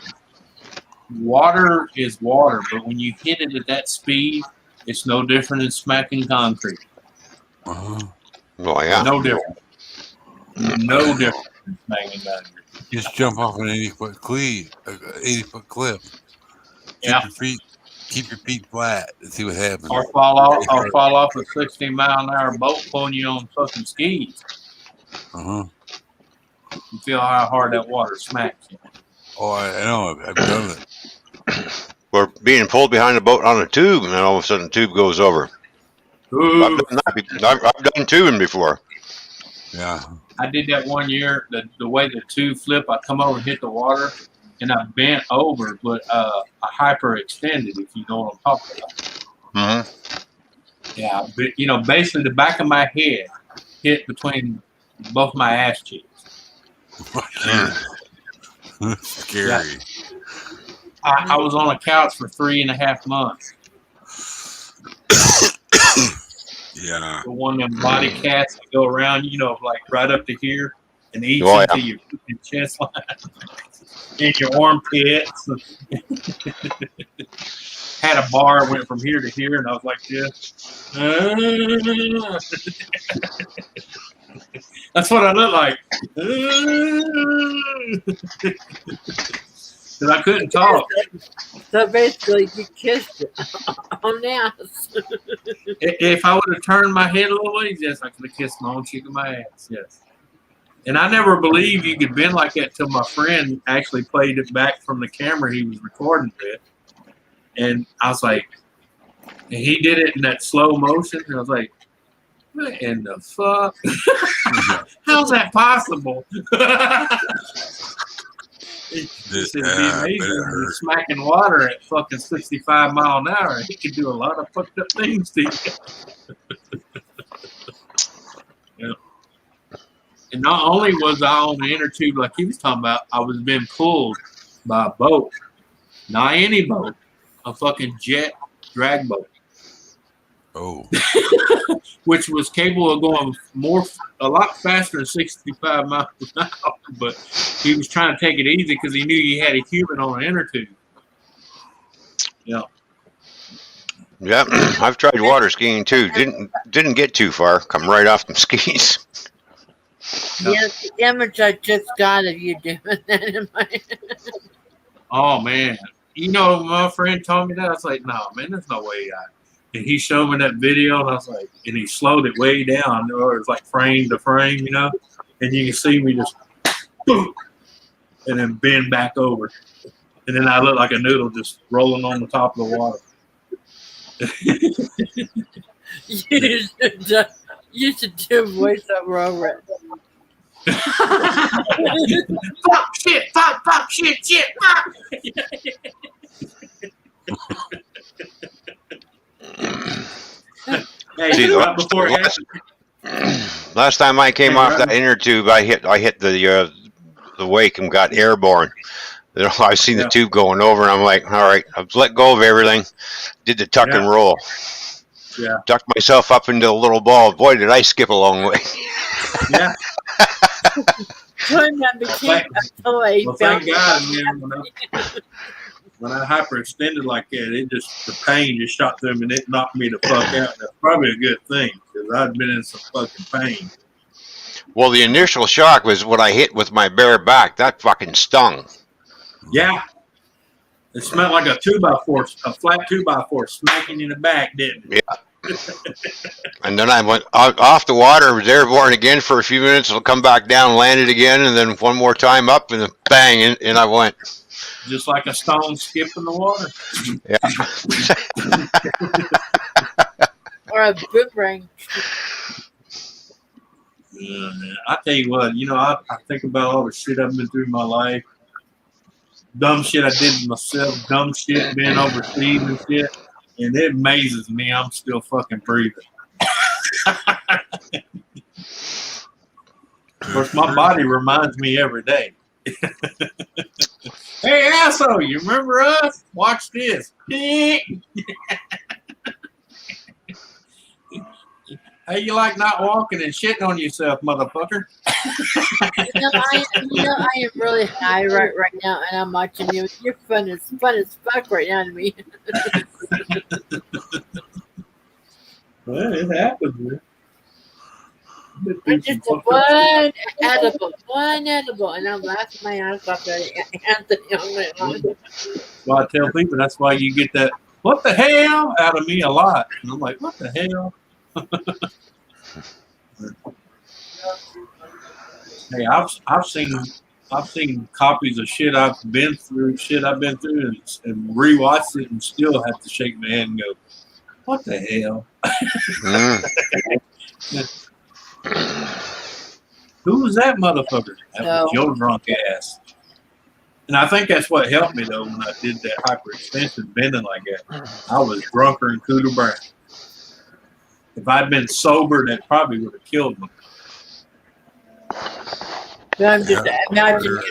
Speaker 3: water is water, but when you hit it at that speed, it's no different than smacking concrete.
Speaker 4: Uh-huh.
Speaker 2: Oh, yeah.
Speaker 3: No different. No different than smacking concrete.
Speaker 4: Just jump off an 80-foot cliff. 80-foot cliff.
Speaker 3: Yeah.
Speaker 4: Keep your feet flat and see what happens.
Speaker 3: Or fall off a 60-mile-an-hour boat pulling you on fucking skis.
Speaker 4: Uh-huh.
Speaker 3: You feel how hard that water smacks you.
Speaker 4: Oh, I know. I've done it.
Speaker 2: We're being pulled behind a boat on a tube, and then all of a sudden the tube goes over.
Speaker 3: Ooh.
Speaker 2: I've done tubing before.
Speaker 4: Yeah.
Speaker 3: I did that one year. The way the tube flipped, I come over and hit the water, and I bent over, but I hyperextended, if you know what I'm talking about.
Speaker 2: Mm-hmm.
Speaker 3: Yeah, but basically the back of my head hit between both my ass cheeks.
Speaker 4: Scary.
Speaker 3: I was on a couch for 3.5 months.
Speaker 4: Yeah.
Speaker 3: The one of them body casts that go around, like right up to here and eats
Speaker 2: Oh,
Speaker 3: into
Speaker 2: yeah.
Speaker 3: your chest line and your armpits. Had a bar, went from here to here, and I was like this. That's what I look like. Because I couldn't talk.
Speaker 1: So basically, you kissed it on the ass.
Speaker 3: If I would have turned my head a little ways, yes, I could have kissed my own cheek of my ass. Yes. And I never believed you could bend like that till my friend actually played it back from the camera he was recording with. And I was like, and he did it in that slow motion. And I was like, what in the fuck? How's that possible? It's be amazing when you're smacking water at fucking 65 mile an hour. He could do a lot of fucked up things to you. Yeah. And not only was I on the inner tube like he was talking about, I was being pulled by a boat. Not any boat, a fucking jet drag boat.
Speaker 4: Oh.
Speaker 3: Which was capable of going a lot faster than 65 miles an hour, but he was trying to take it easy because he knew he had a human on the inner tube. Yeah.
Speaker 2: Yeah, I've tried water skiing too. Didn't get too far. Come right off them skis.
Speaker 1: Yeah, the image I just got of you doing that in my
Speaker 3: Oh man. My friend told me that. I was like, no, man, there's no way. And he showed me that video, and I was like, and he slowed it way down, or it was like frame to frame, and you can see me just, boom, and then bend back over, and then I look like a noodle just rolling on the top of the water.
Speaker 1: You should do a voiceover over it.
Speaker 3: Fuck shit, fuck shit, fuck. Hey,
Speaker 2: See,
Speaker 3: right before
Speaker 2: last time I came off that inner tube, I hit the wake and got airborne. I've seen the tube going over, and I'm like, all right, I've let go of everything. Did the tuck and roll.
Speaker 3: Yeah.
Speaker 2: Tucked myself up into a little ball. Boy, did I skip a long way.
Speaker 3: Yeah.
Speaker 1: When that became a toy.
Speaker 3: Well, thank God, man. When I hyperextended like that, the pain just shot through me and it knocked me the fuck out. That's probably a good thing because I'd been in some fucking pain.
Speaker 2: Well, the initial shock was what I hit with my bare back. That fucking stung.
Speaker 3: Yeah. It smelled like a 2x4, a flat 2x4 smacking in the back, didn't it?
Speaker 2: Yeah. And then I went off the water, was airborne again for a few minutes, I'll come back down, landed again, and then one more time up, and then bang, and I went.
Speaker 3: Just like a stone skipping the water.
Speaker 2: Yeah.
Speaker 1: Or a boomerang.
Speaker 3: Yeah, man. I tell you what, I think about all the shit I've been through in my life. Dumb shit I did to myself, dumb shit being overseas and shit. And it amazes me I'm still fucking breathing. Of course, my body reminds me every day. Hey, asshole, you remember us? Watch this. How you like not walking and shitting on yourself, motherfucker?
Speaker 1: I am really high right now, and I'm watching you. You're fun as fuck right now to me.
Speaker 3: Well, it happens, man.
Speaker 1: It's just one edible, and I'm laughing my ass off at Anthony on my own.
Speaker 3: Well, I tell people that's why you get that "what the hell" out of me a lot, and I'm like, "What the hell?" Hey, I've seen copies of shit I've been through, and rewatched it, and still have to shake my head and go, "What the hell?" Who was that motherfucker? That was your drunk ass. And I think that's what helped me though when I did that hyperextension bending like that. I was drunker than Cooter Brown. If I'd been sober, that probably would have killed me.
Speaker 1: But I'm just imagining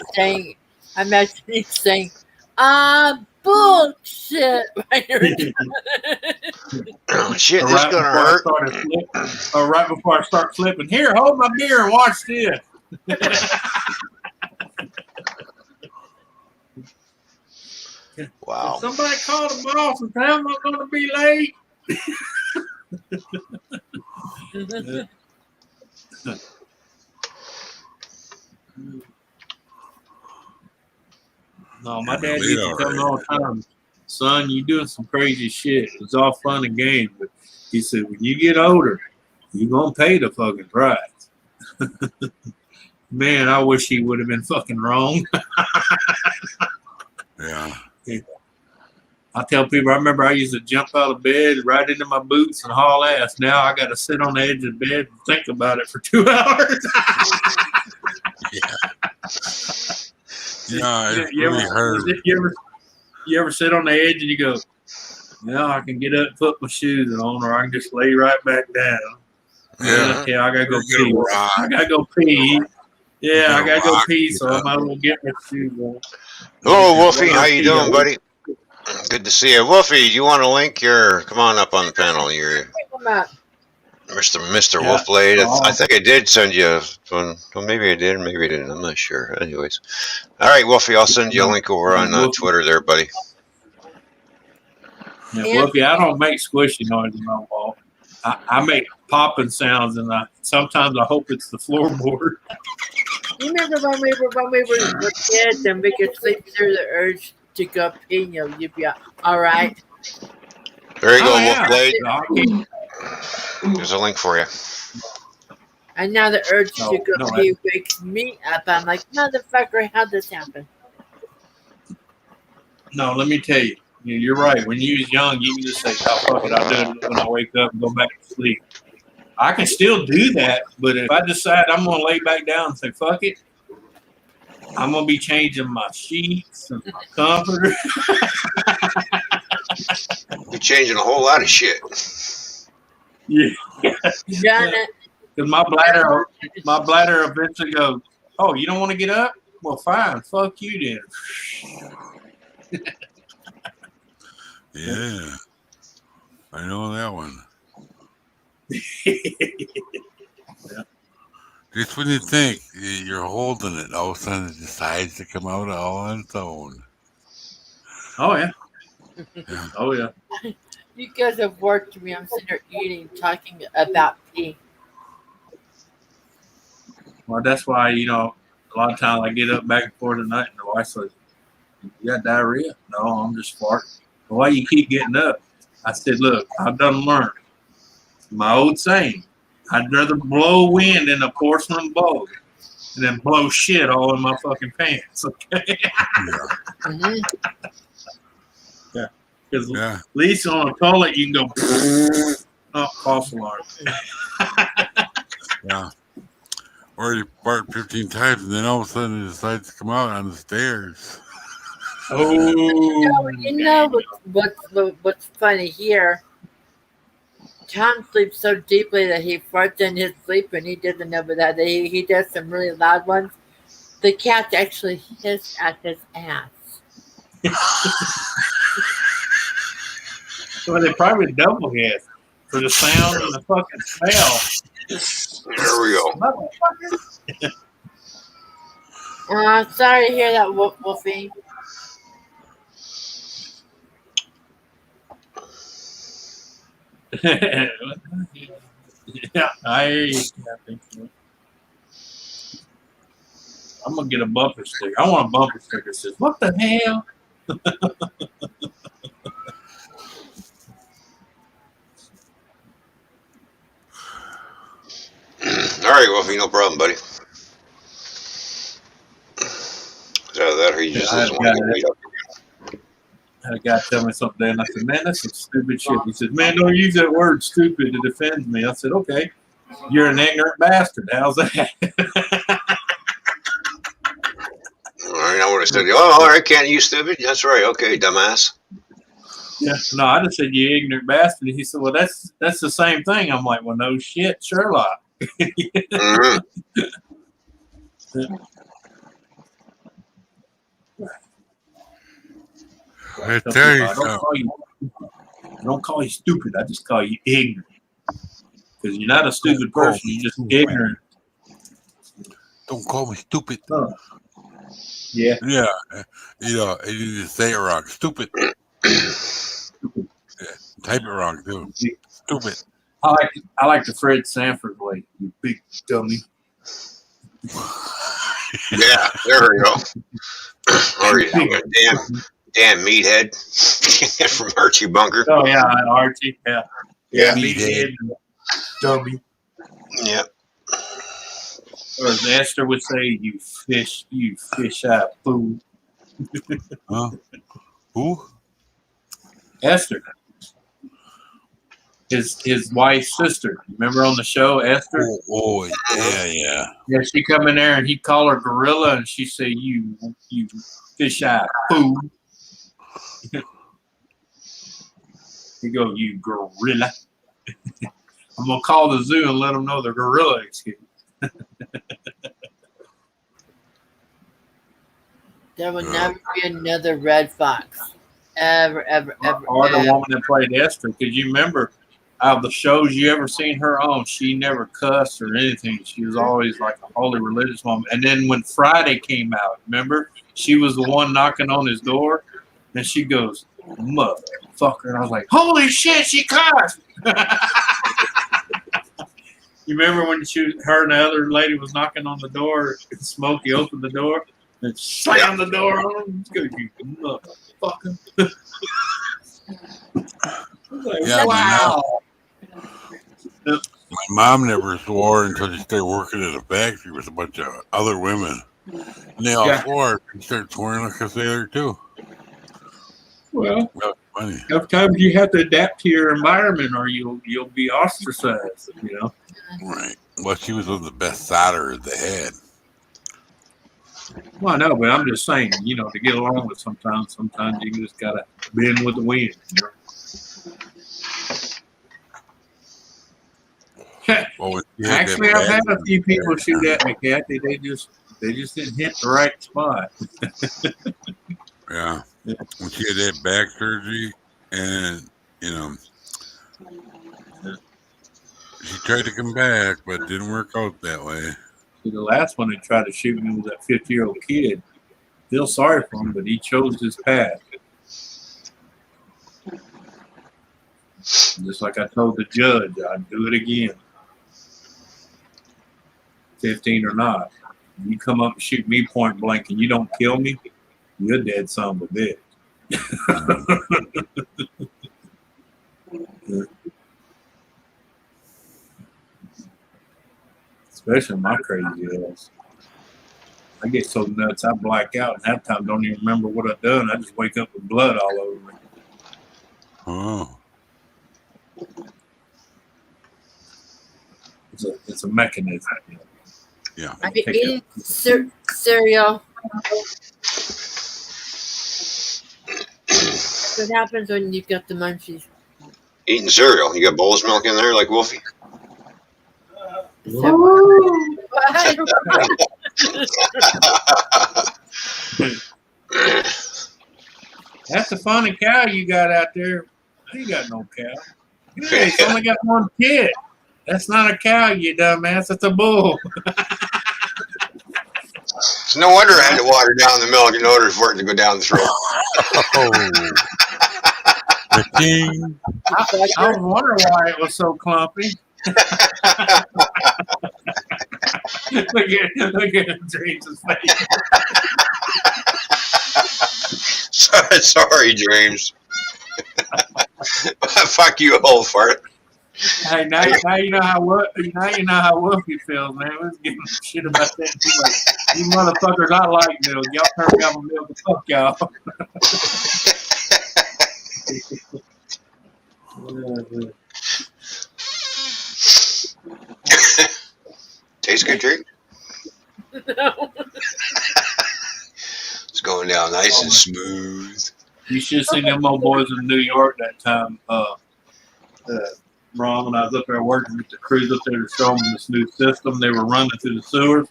Speaker 1: you saying, bullshit.
Speaker 2: Oh, shit,
Speaker 3: Or
Speaker 2: this is
Speaker 3: right
Speaker 2: gonna
Speaker 3: before I
Speaker 2: hurt.
Speaker 3: started flipping, or right before I start flipping, here, hold my beer and watch this.
Speaker 2: Wow.
Speaker 3: Somebody call the boss and tell him I'm going to be late. No, my dad used to tell me all the time, son, you doing some crazy shit. It's all fun and games. But he said, when you get older, you're going to pay the fucking price. Man, I wish he would have been fucking wrong.
Speaker 4: Yeah.
Speaker 3: I tell people, I remember I used to jump out of bed right into my boots and haul ass. Now I got to sit on the edge of the bed and think about it for 2 hours.
Speaker 4: Yeah, it's really hard.
Speaker 3: You ever sit on the edge and you go, well, I can get up and put my shoes on, or I can just lay right back down.
Speaker 4: Yeah.
Speaker 3: Okay, I got to go
Speaker 4: You're
Speaker 3: pee.
Speaker 4: gonna rock.
Speaker 3: I got to go pee. Yeah, I got to go
Speaker 4: rock,
Speaker 3: pee, so
Speaker 4: yeah.
Speaker 3: I might as well get my shoes on.
Speaker 2: Hello, Wolfie. How you
Speaker 3: Yeah.
Speaker 2: doing, buddy? Good to see you. Wolfie, do you want a link? Come on up on the panel. You're Mr.
Speaker 3: Yeah.
Speaker 2: Wolfblade.
Speaker 3: Oh.
Speaker 2: I think I did send you one. Well, maybe I did, maybe I didn't. I'm not sure. Anyways. All right, Wolfie, I'll send you a link over on Twitter there, buddy.
Speaker 3: Yeah, Wolfie, I don't make squishy noises no more. I make popping sounds, and sometimes I hope it's the floorboard.
Speaker 1: You remember when we were kids and we could sleep through the urge to go pee, you'd be all right.
Speaker 2: There you go,
Speaker 3: yeah.
Speaker 2: Wolfblade. There's a link for you.
Speaker 1: And now the urge to go
Speaker 3: No,
Speaker 1: pee wakes me up. I'm like, motherfucker, how'd this happen?
Speaker 3: No, let me tell you. You're right. When you was young, you can just say, oh, fuck it, I'll do it when I wake up and go back to sleep. I can still do that, but if I decide I'm going to lay back down and say, fuck it, I'm going to be changing my sheets and my comforter.
Speaker 2: You're changing a whole lot of shit.
Speaker 3: Yeah.
Speaker 1: Done it.
Speaker 3: Because my bladder eventually goes, oh, you don't want to get up? Well, fine. Fuck you then.
Speaker 4: Yeah. I know that one.
Speaker 3: Yeah.
Speaker 4: Just when you think you're holding it, all of a sudden it decides to come out all on its own.
Speaker 3: Oh, yeah.
Speaker 4: Yeah.
Speaker 3: Oh, yeah.
Speaker 1: You guys have worked me. I'm sitting here eating, talking about pee.
Speaker 3: Well, that's why, a lot of times I get up back and forth at night and the wife says, you got diarrhea? No, I'm just farting. Well, why you keep getting up? I said, look, I've done learned. My old saying, I'd rather blow wind in a porcelain bowl than blow shit all in my fucking pants, okay?
Speaker 1: Mm-hmm.
Speaker 3: Yeah. Because
Speaker 4: Yeah.
Speaker 3: at least on a toilet, you can go, oh, false alarm.
Speaker 4: Yeah. Or you fart 15 times and then all of a sudden it decides to come out on the stairs.
Speaker 3: Oh.
Speaker 1: You know what's funny here? Tom sleeps so deeply that he farts in his sleep, and he doesn't know that he does some really loud ones. The cats actually hiss at his ass.
Speaker 3: Well, they probably double hit for the sound and the fucking smell.
Speaker 2: There we go.
Speaker 1: Sorry to hear that, Wolfie.
Speaker 3: Yeah, I think so. I'm gonna get a bumper sticker. I want a bumper sticker that says, "What the hell?"
Speaker 2: All right, Wolfie, no problem, buddy. Is that that, or he just doesn't want to get beat up?
Speaker 3: Had a guy tell me something, and I said, "Man, that's some stupid shit." He said, "Man, don't use that word stupid to defend me." I said, "Okay, you're an ignorant bastard. How's that?"
Speaker 2: All right, I would said, oh, all right, can't you stupid? That's right. Okay, dumbass.
Speaker 3: Yeah, no, I just said you ignorant bastard. He said, well, that's the same thing. I'm like, well, no shit, Sherlock.
Speaker 2: Mm-hmm.
Speaker 4: I tell you
Speaker 3: I don't call you stupid. I just call you ignorant. Because you're not a stupid person. You're just ignorant.
Speaker 4: Don't call me stupid.
Speaker 3: Oh. Yeah.
Speaker 4: Yeah. You know, and you just say it wrong. Stupid. Yeah. Type it wrong, too. Stupid.
Speaker 3: I like the Fred Sanford way. You big dummy.
Speaker 2: Yeah, there we go. Or you damn meathead from Archie Bunker.
Speaker 3: Oh yeah, Archie. Yeah.
Speaker 2: Yeah.
Speaker 3: Meathead. Dummy.
Speaker 2: Yeah.
Speaker 3: Or as Esther would say, you fish-eyed fool.
Speaker 4: Huh? Who?
Speaker 3: Esther. His wife's sister. Remember on the show, Esther?
Speaker 4: Oh, yeah.
Speaker 3: Yeah, she come in there and he call her gorilla and she say, you fish-eyed fool. He go, you gorilla. I'm going to call the zoo and let them know the gorilla escaped.
Speaker 1: There will never be another Red Fox. Ever.
Speaker 3: Or the woman that played Esther. Because you remember, out of the shows you ever seen her on, she never cussed or anything. She was always like a holy religious woman. And then when Friday came out, remember, she was the one knocking on his door. And she goes, motherfucker. And I was like, holy shit, she cussed. You remember when her and the other lady was knocking on the door and Smokey opened the door and slammed the door on him? You motherfucker. Like,
Speaker 4: Yeah,
Speaker 3: wow.
Speaker 4: My mom never swore until she started working at a factory with a bunch of other women. And they all swore. She started swearing like a sailor, too.
Speaker 3: Well,
Speaker 4: That's funny.
Speaker 3: sometimes you have to adapt to your environment or you'll be ostracized, you know?
Speaker 4: Right. Well, she was one of the best solderers they had.
Speaker 3: Well, I know, but I'm just saying, you know, to get along with sometimes you just got to bend with the wind. You know? Actually, I've had a few people shoot at me, Kathy. They just didn't hit the right spot.
Speaker 4: Yeah. When she had that back surgery and, you know, she tried to come back, but it didn't work out that way.
Speaker 3: See, the last one that tried to shoot me was that 50-year-old kid. Feel sorry for him, but he chose his path. Just like I told the judge, I'd do it again. 15 or not. If you come up and shoot me point blank and you don't kill me, you're dead son of a bitch. Especially my crazy ass. I get so nuts, I black out and half time don't even remember what I've done. I just wake up with blood all over me.
Speaker 4: Oh.
Speaker 3: It's a mechanism. You know?
Speaker 4: Yeah.
Speaker 1: I've been eating cereal. What happens when you get the munchies?
Speaker 2: Eating cereal. You got bowls milk in there like Wolfie?
Speaker 3: That's a funny cow you got out there. I ain't got no cow. Yeah, it's only got one kid. That's not a cow, you dumbass. That's a bull.
Speaker 2: It's no wonder I had to water down the milk in order for it to go down the throat.
Speaker 4: The king.
Speaker 3: I was wondering why it was so clumpy. look at James' face.
Speaker 2: Sorry, James. Fuck you, old fart.
Speaker 3: Hey, now you know how Wolfie feels, man. Let's give him shit about that. He's like, you motherfuckers, I like milk. Y'all turn down my milk and fuck y'all.
Speaker 2: Tastes good, Drake?
Speaker 1: No.
Speaker 2: It's going Yeah, nice and smooth.
Speaker 3: You should have seen them old boys in New York that time, Ron, when I was up there working with the crews up there to show them this new system they were running through the sewers.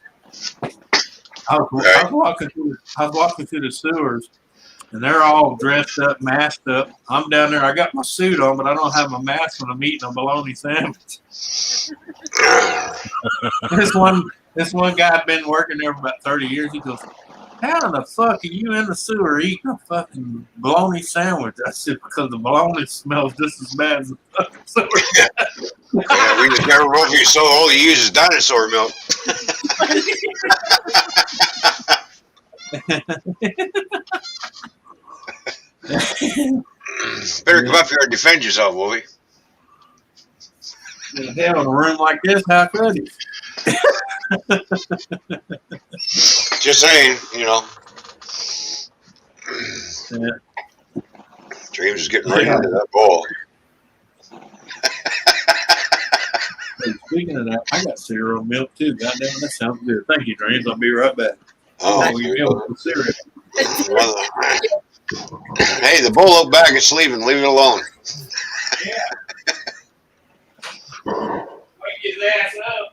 Speaker 3: I was walking through the sewers, and they're all dressed up, masked up. I'm down there. I got my suit on, but I don't have my mask when I'm eating a bologna sandwich. This one guy had been working there for about 30 years. He goes, "How in the fuck are you in the sewer eating a fucking bologna sandwich?" I said, "Because the bologna smells just as bad as the fucking sewer."
Speaker 2: Yeah, we just never know if you're so old you use dinosaur milk. Better come up here and defend yourself, Wolfie.
Speaker 3: Hell, in a room like this, how could he?
Speaker 2: Just saying, you know.
Speaker 3: Yeah.
Speaker 2: James is getting right into that ball.
Speaker 3: Hey, speaking of that, I got cereal milk too. Goddamn, that sounds good. Thank you, Dreams. I'll be right back.
Speaker 2: Oh,
Speaker 3: Your milk with cereal.
Speaker 2: hey, the bolo bag is sleeping. Leave it alone.
Speaker 3: Yeah. Wake his ass up.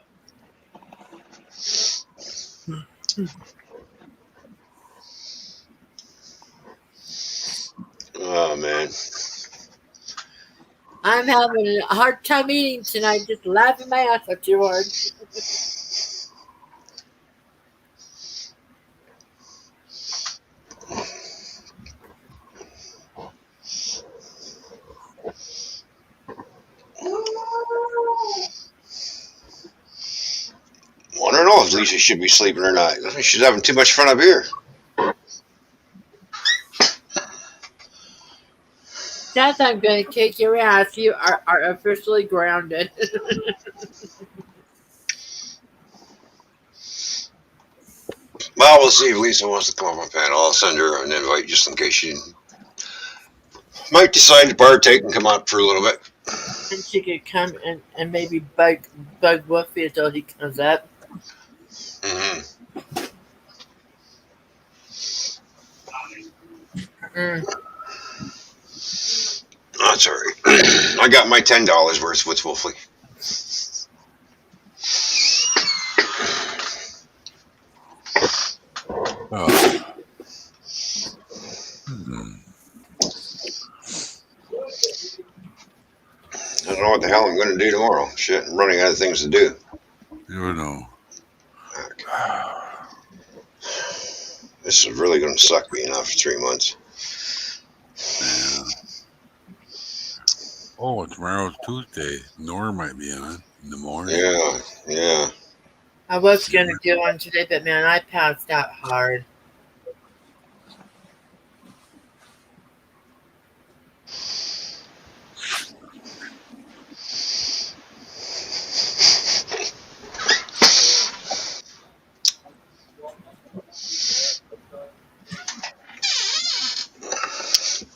Speaker 2: Oh, man.
Speaker 1: I'm having a hard time eating tonight, just laughing my ass off too hard.
Speaker 2: I don't know if Lisa should be sleeping or not. I think she's having too much fun up here.
Speaker 1: Dad, I'm going to kick your ass. You are officially grounded.
Speaker 2: Well, we'll see if Lisa wants to come up on panel. I'll send her an invite just in case she might decide to partake and come out for a little bit.
Speaker 1: And she could come and maybe bug Wolfie until he comes up.
Speaker 2: Mm-hmm. That's all right. I got my $10 worth with Wolfie.
Speaker 4: Oh.
Speaker 2: I don't know what the hell I'm going to do tomorrow. Shit, I'm running out of things to do.
Speaker 4: You know.
Speaker 2: Okay. This is really going to suck being off for 3 months.
Speaker 4: Yeah. Oh, tomorrow's Tuesday. Nora might be on in the morning.
Speaker 2: Yeah.
Speaker 1: I was going to do one today, but man, I passed out hard.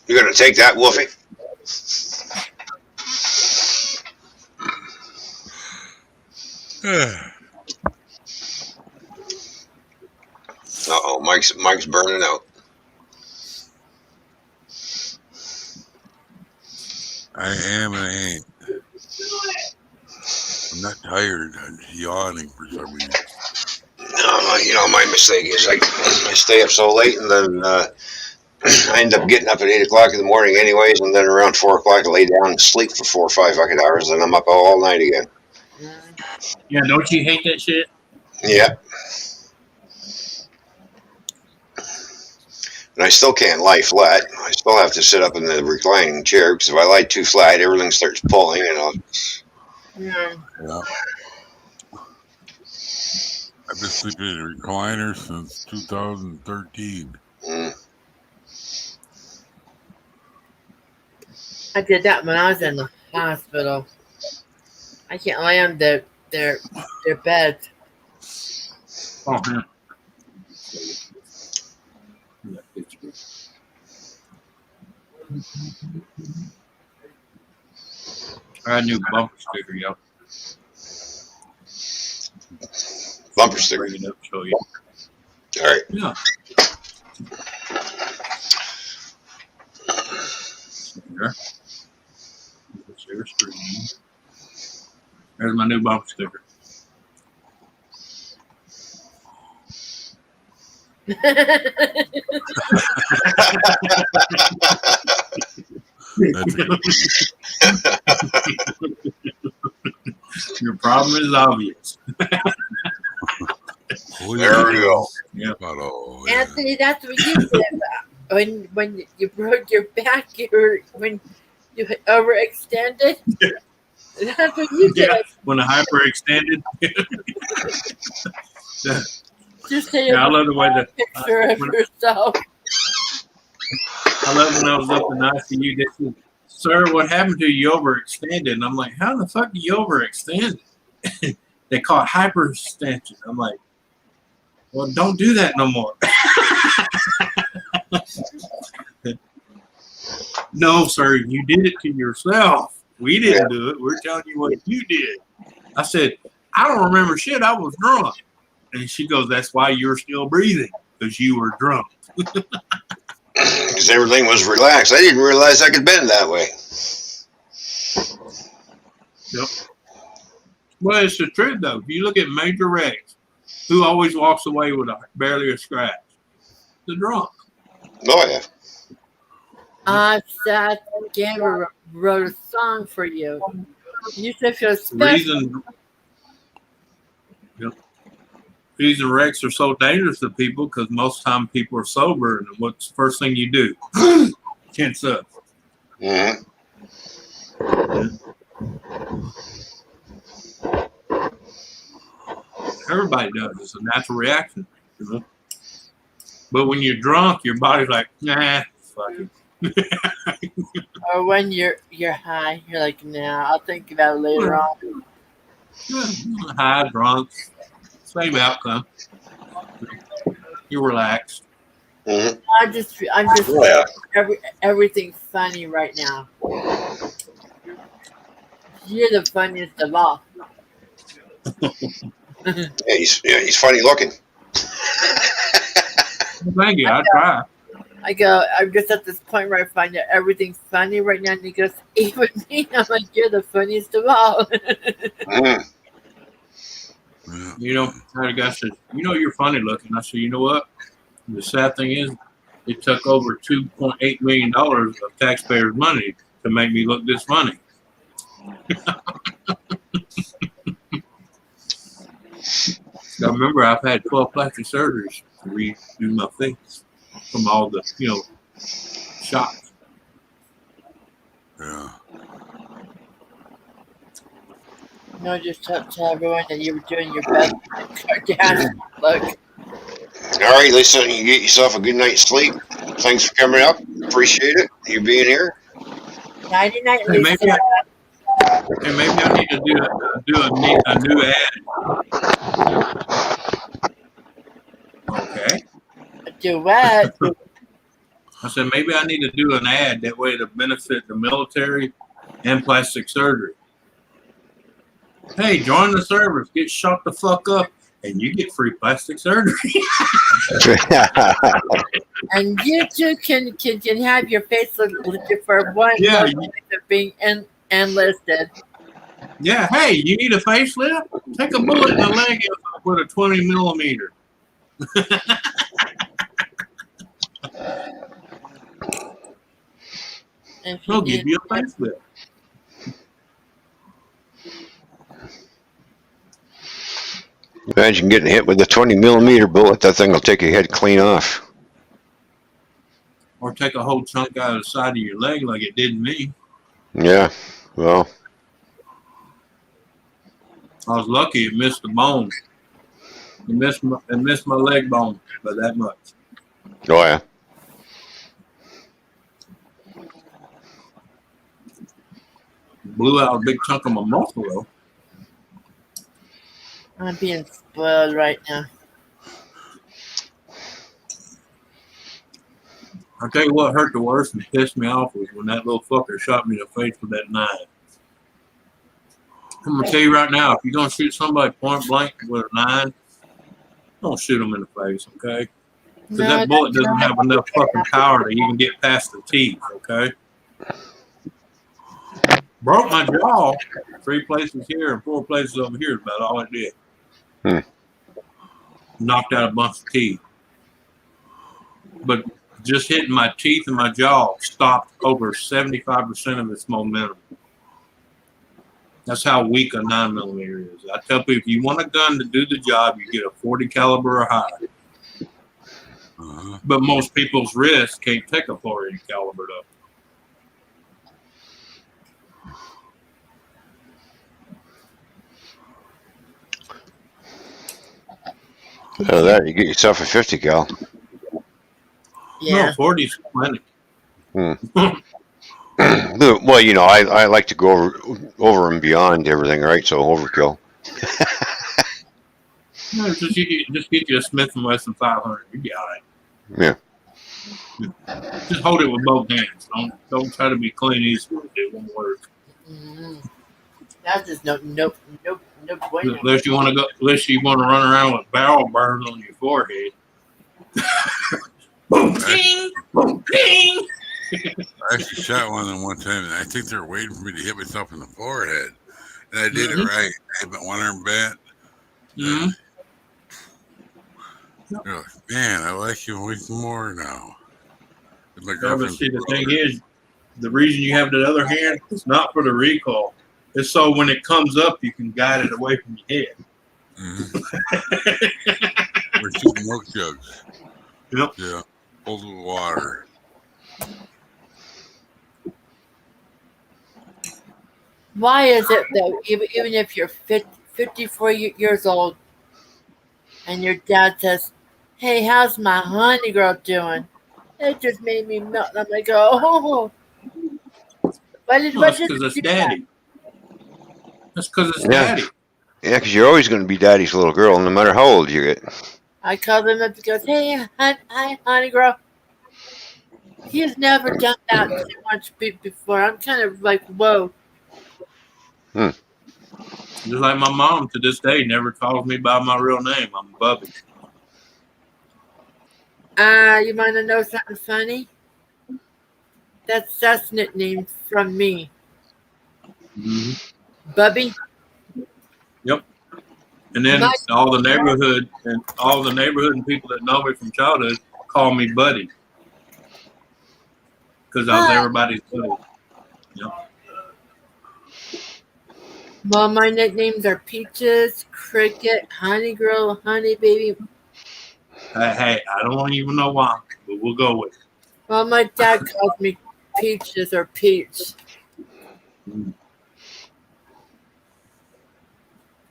Speaker 2: You going to take that, Wolfie? Uh-oh, Mike's burning out.
Speaker 4: I am and I ain't. I'm not tired. I'm just yawning for some reason.
Speaker 2: No, you know, my mistake is I stay up so late and then I end up getting up at 8 o'clock in the morning anyways, and then around 4 o'clock I lay down and sleep for 4 or 5 fucking hours, and I'm up all night again.
Speaker 3: Yeah, don't you hate that shit?
Speaker 2: Yeah. And I still can't lie flat. I still have to sit up in the reclining chair because if I lie too flat, everything starts pulling, you know.
Speaker 1: Yeah.
Speaker 4: I've been sleeping in a recliner since 2013.
Speaker 1: I did that when I was in the hospital. I can't lay on their bed.
Speaker 3: Oh, man. I got a new bumper sticker, yo.
Speaker 2: Bumper sticker.
Speaker 3: Bring it up, show you.
Speaker 2: All right.
Speaker 3: Yeah. There. Share screen. There's my new bumper sticker.
Speaker 4: That's
Speaker 3: Your problem is obvious.
Speaker 2: There we go.
Speaker 3: Yeah.
Speaker 4: Oh, yeah.
Speaker 1: Anthony, that's what you did when you broke your back. When you overextended. That's what you did.
Speaker 3: Yeah, when the hyperextended.
Speaker 1: Just say
Speaker 3: Yeah, I love the way that
Speaker 1: picture of yourself.
Speaker 3: I love when I was up in ICU. They said, "Sir, what happened to you? You overextended." And I'm like, "How the fuck do you overextend?" They call it hyperextension. I'm like, "Well, don't do that no more." No, sir, you did it to yourself. We didn't do it. We're telling you what you did. I said, "I don't remember shit. I was drunk." And she goes, "That's why you're still breathing, because you were drunk."
Speaker 2: Because everything was relaxed. I didn't realize I could bend that way.
Speaker 3: Yep. Well, it's the truth, though. If you look at major wrecks, who always walks away with barely a scratch? The drunk.
Speaker 2: Oh, yeah.
Speaker 1: Seth Gamber wrote a song for you. You should feel
Speaker 3: The
Speaker 1: special.
Speaker 3: reason wrecks are so dangerous to people because most time people are sober, and what's the first thing you do? Tense up.
Speaker 2: Mm-hmm.
Speaker 3: Everybody does. It's a natural reaction, you know. But when you're drunk, your body's like, nah, fuck it.
Speaker 1: Or when you're high, you're like, nah, I'll think about it later on.
Speaker 3: High, drunk, same outcome. You're relaxed.
Speaker 2: Mm-hmm.
Speaker 1: I'm just
Speaker 2: Oh, yeah.
Speaker 1: everything's funny right now. You're the funniest of all.
Speaker 2: He's funny looking.
Speaker 3: Thank you. I try.
Speaker 1: I'm just at this point where I find that everything's funny right now, and he goes, even me. I'm like, you're the funniest of all.
Speaker 2: Mm.
Speaker 4: Yeah.
Speaker 3: You know, the guy said, "You know, you're funny looking." I said, "You know what? The sad thing is, it took over $2.8 million of taxpayers' money to make me look this funny." I remember I've had 12 plastic surgeries to redo my face from all the, shots.
Speaker 4: Yeah.
Speaker 1: No, just tell everyone that you were doing your best. Kardashian look.
Speaker 2: All right, listen, you get yourself a good night's sleep. Thanks for coming up. Appreciate it. You being here.
Speaker 1: Nighty night,
Speaker 3: Hey,
Speaker 1: Lisa.
Speaker 3: maybe I need to do a new ad. Okay.
Speaker 1: A duet.
Speaker 3: I said, maybe I need to do an ad that way to benefit the military and plastic surgery. Hey, join the service, get shot the fuck up, and you get free plastic surgery.
Speaker 1: And you too can have your face look for one
Speaker 3: Yeah,
Speaker 1: month of being enlisted.
Speaker 3: Yeah, hey, you need a facelift? Take a bullet in the leg with a 20 millimeter.
Speaker 1: If
Speaker 3: They'll
Speaker 1: need
Speaker 3: give you a facelift.
Speaker 2: Imagine getting hit with a 20 millimeter bullet. That thing will take your head clean off.
Speaker 3: Or take a whole chunk out of the side of your leg like it did me.
Speaker 2: Yeah, well,
Speaker 3: I was lucky it missed the bone. It missed my leg bone by that much.
Speaker 2: oh yeah.
Speaker 3: Blew out a big chunk of my muscle though.
Speaker 1: I'm being spoiled right now.
Speaker 3: I'll tell you what hurt the worst and pissed me off was when that little fucker shot me in the face with that knife. I'm going to tell you right now, if you're going to shoot somebody point blank with a knife, don't shoot them in the face, okay? Because that bullet doesn't have enough fucking power to even get past the teeth, okay? Broke my jaw. 3 places here and 4 places over here is about all it did.
Speaker 2: Hmm.
Speaker 3: Knocked out a bunch of teeth. But just hitting my teeth and my jaw stopped over 75% of its momentum. That's how weak a 9mm is. I tell people, if you want a gun to do the job, you get a 40 caliber or higher.
Speaker 4: Uh-huh.
Speaker 3: But most people's wrists can't take a 40 caliber though.
Speaker 2: So that you get yourself a 50 cal.
Speaker 1: Yeah.
Speaker 3: No, 40 is plenty.
Speaker 2: Well, you know, I like to go over and beyond everything, right? So overkill.
Speaker 3: No, just get you a Smith & Wesson 500. You'll be all right.
Speaker 2: Yeah.
Speaker 3: Just hold it with both hands. Don't try to be Clint Eastwood. It won't work.
Speaker 1: Mm-hmm. That's just no bueno.
Speaker 3: Unless you want to run around with barrel burns on your forehead. Boom, ping, boom, ping.
Speaker 4: I actually shot one of them one time, and I think they were waiting for me to hit myself in the forehead. And I did it right. I hit one arm bat.
Speaker 3: Mm-hmm.
Speaker 4: They're like, man, I like you way more now. My
Speaker 3: Yeah, but
Speaker 4: girlfriend's
Speaker 3: see, the
Speaker 4: brother.
Speaker 3: thing is, the reason you have the other hand is not for the recoil. It's so when it comes up, you can guide it away from your head.
Speaker 4: Mm-hmm. We're shooting milk jugs.
Speaker 3: Yep.
Speaker 4: Yeah. Full of water.
Speaker 1: Why is it though? Even if you're 54 years old, and your dad says, "Hey, how's my honey girl doing?" It just made me melt. I'm like, "Oh,
Speaker 3: That's
Speaker 1: what did
Speaker 3: because
Speaker 1: you
Speaker 3: it's
Speaker 1: do
Speaker 3: daddy. That's because it's
Speaker 2: Yeah.
Speaker 3: daddy.
Speaker 2: Yeah, because you're always going to be daddy's little girl, no matter how old you get.
Speaker 1: I called him up and goes, "Hey, hi, honey girl." He's never done that too much before. I'm kind of like, whoa.
Speaker 3: Just like my mom to this day never calls me by my real name. I'm Bubby.
Speaker 1: You want to know something funny? That's nickname from me,
Speaker 3: Mm-hmm.
Speaker 1: Bubby.
Speaker 3: Yep. And then
Speaker 1: My,
Speaker 3: all the neighborhood and people that know me from childhood call me Buddy because I was everybody's buddy. Yep.
Speaker 1: well, my nicknames are Peaches, Cricket, Honey Girl, Honey Baby.
Speaker 3: Hey, I don't even know why, but we'll go with it.
Speaker 1: Well, my dad calls me Peaches or Peach.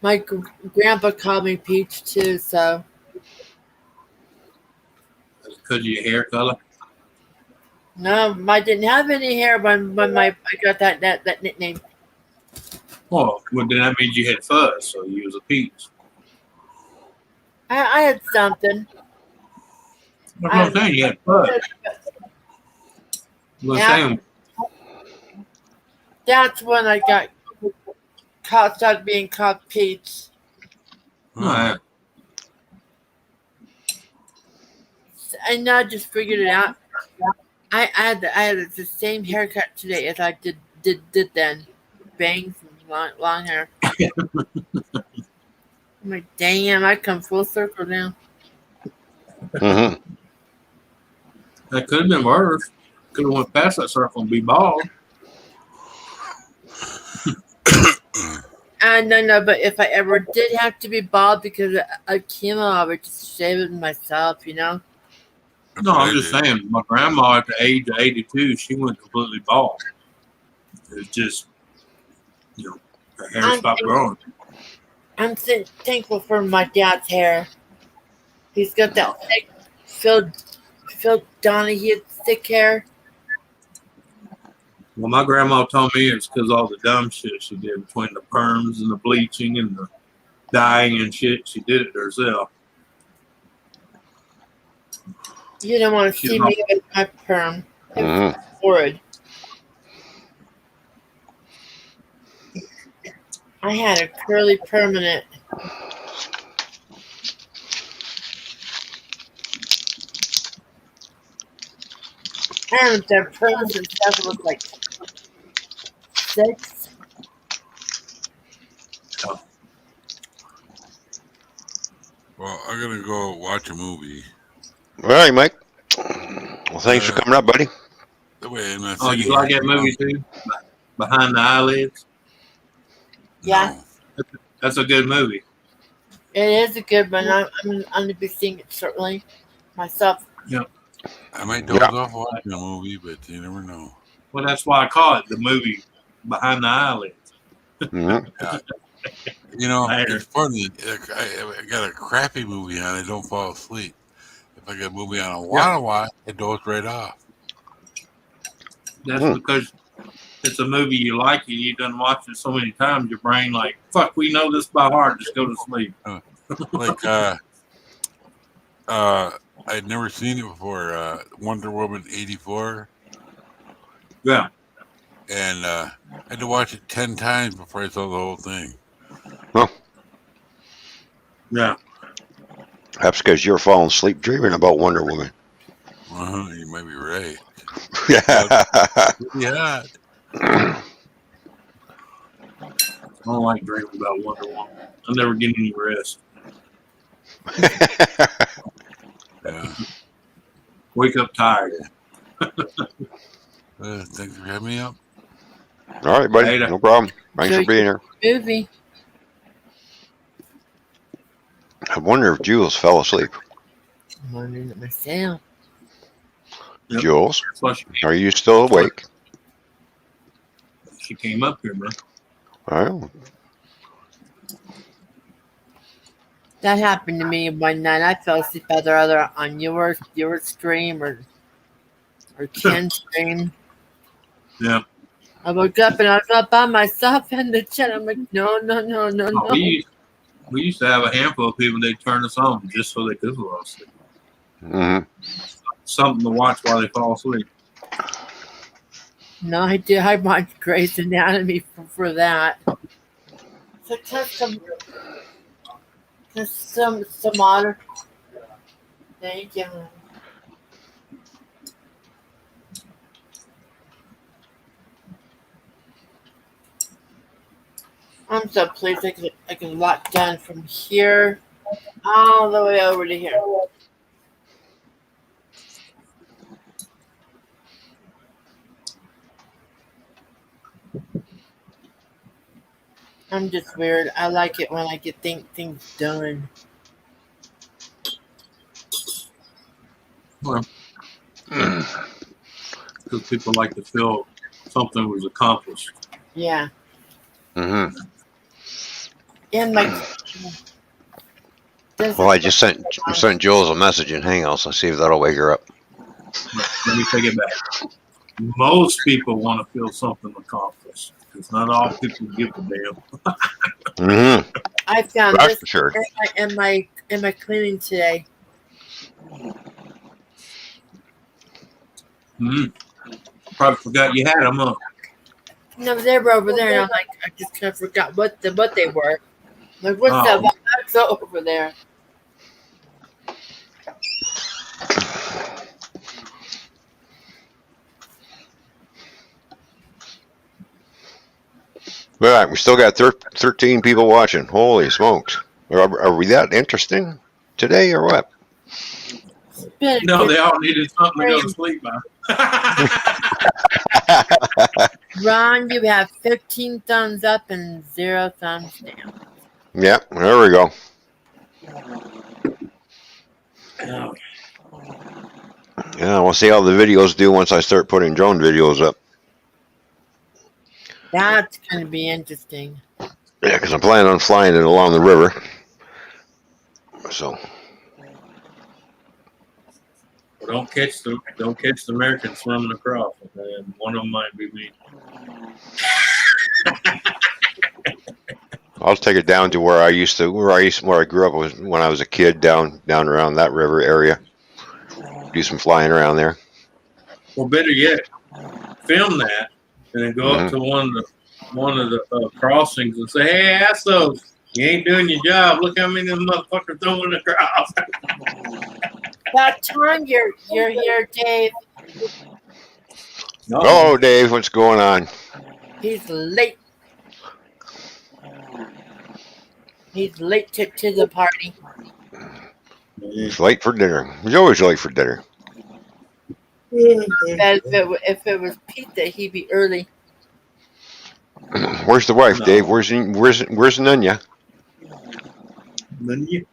Speaker 1: My grandpa called me Peach too, so.
Speaker 3: Because of your hair color.
Speaker 1: No, I didn't have any hair when I got that nickname.
Speaker 3: Well, then that means you had fuzz, so you was a peach.
Speaker 1: I had something.
Speaker 3: That's what I'm saying. You had fuzz.
Speaker 1: Yeah. That's when I got started being called Peach.
Speaker 3: Right.
Speaker 1: And I just figured it out. I had the same haircut today as I did then, bangs and long hair. I'm like, damn! I come full circle now.
Speaker 2: Mm-hmm.
Speaker 3: That could have been worse. Could have went past that circle and be bald.
Speaker 1: No, but if I ever did have to be bald because of chemo, I would just shave it myself, you know?
Speaker 3: No, I'm just saying, my grandma at the age of 82, she went completely bald. It was just, her hair stopped growing.
Speaker 1: I'm thankful for my dad's hair. He's got that thick, Phil Donahue thick hair.
Speaker 3: Well, my grandma told me it's because all the dumb shit she did between the perms and the bleaching and the dyeing and shit. She did it herself.
Speaker 1: You don't want to see me with my perm.
Speaker 2: Mm-hmm.
Speaker 1: It's horrid. I had a curly permanent. And their pros and stuff was like 6.
Speaker 4: Well, I'm gonna go watch a movie.
Speaker 2: All right, Mike. Well, thanks for coming up, buddy.
Speaker 4: Wait, I'm
Speaker 3: Oh, you like that movie too? Behind the Eyelids.
Speaker 1: Yeah.
Speaker 4: No.
Speaker 3: That's a good movie.
Speaker 1: It is a good one. I'm going to be seeing it shortly myself.
Speaker 4: I might doze off watching a movie, but you never know.
Speaker 3: Well, that's why I call it the movie Behind the Eyelids.
Speaker 2: Mm-hmm.
Speaker 4: You know,
Speaker 3: Later.
Speaker 4: it's funny. I got a crappy movie on, I don't fall asleep. If I got a movie on a lot of watch, it doze right off.
Speaker 3: That's because it's a movie you like and you've done watched it so many times, your brain like, fuck, we know this by heart, just go to sleep.
Speaker 4: Like, I'd never seen it before. Wonder Woman 84.
Speaker 3: Yeah.
Speaker 4: And I had to watch it 10 times before I saw the whole thing.
Speaker 2: Huh.
Speaker 3: Yeah.
Speaker 2: Perhaps because you're falling asleep dreaming about Wonder Woman.
Speaker 4: You might be right.
Speaker 2: Yeah.
Speaker 3: I don't like dreaming about Wonder Woman. I'm never getting any rest.
Speaker 4: Yeah.
Speaker 3: Wake up tired.
Speaker 4: Thanks for having me up.
Speaker 2: All right, buddy.
Speaker 3: Later.
Speaker 2: No problem. Thanks
Speaker 1: So
Speaker 2: for being here.
Speaker 1: Movie.
Speaker 2: I wonder if Jules fell asleep.
Speaker 1: I'm wondering it myself.
Speaker 3: Yep.
Speaker 2: Jules,
Speaker 3: Plus,
Speaker 2: are you still awake?
Speaker 3: she came up here, man.
Speaker 2: Well,
Speaker 1: That happened to me one night. I fell asleep either on your stream or Ken's stream.
Speaker 3: Yeah.
Speaker 1: I woke up and I was up by myself in the chat. I'm like, no.
Speaker 3: Oh, we used to have a handful of people, they'd turn us on just so they could fall asleep.
Speaker 2: mm-hmm.
Speaker 3: Something to watch while they fall asleep.
Speaker 1: No, I did. I watched Grey's Anatomy for that. So some other. Thank you. I'm so pleased I can walk down from here all the way over to here. I'm just weird. I like it when I get things done.
Speaker 3: Well, because people like to feel something was accomplished.
Speaker 1: Yeah.
Speaker 2: Mm-hmm.
Speaker 1: And my.
Speaker 2: Well, I just sent Jules a message in Hangouts. I'll see if that'll wake her up.
Speaker 3: Let me take it back. Most people want to feel something accomplished. Because not all people give a damn.
Speaker 2: Mm-hmm.
Speaker 1: I found
Speaker 2: That's
Speaker 1: this
Speaker 2: for sure.
Speaker 1: in my cleaning today.
Speaker 3: Probably forgot you had them, huh?
Speaker 1: No, they were over there, and I'm like, I just kind of forgot what they were. Like, what's that box over there?
Speaker 2: All right, we still got 13 people watching. Holy smokes. Are we that interesting today or what?
Speaker 3: No, they all needed something to go to sleep by.
Speaker 1: Ron, you have 15 thumbs up and 0 thumbs down.
Speaker 2: Yeah, there we go. Yeah, we'll see how the videos do once I start putting drone videos up.
Speaker 1: That's going to be interesting.
Speaker 2: Yeah, because I'm planning on flying it along the river. So.
Speaker 3: Well, don't catch the Americans swimming across. And one of them might be me.
Speaker 2: I'll take it down to where I grew up when I was a kid, down around that river area. Do some flying around there.
Speaker 3: Well, better yet, film that and then go up to one of the crossings and say, "Hey, assholes, you ain't doing your job. Look how many of them motherfuckers throwing across."
Speaker 1: That time you're here, Dave.
Speaker 3: No,
Speaker 2: Hello, Dave. What's going on?
Speaker 1: He's late. He's late to the party.
Speaker 2: He's late for dinner. He's always late for dinner.
Speaker 1: But if it was pizza, he'd be early.
Speaker 2: Where's the wife,
Speaker 3: No.
Speaker 2: Dave? Where's Nunya?
Speaker 3: none of you.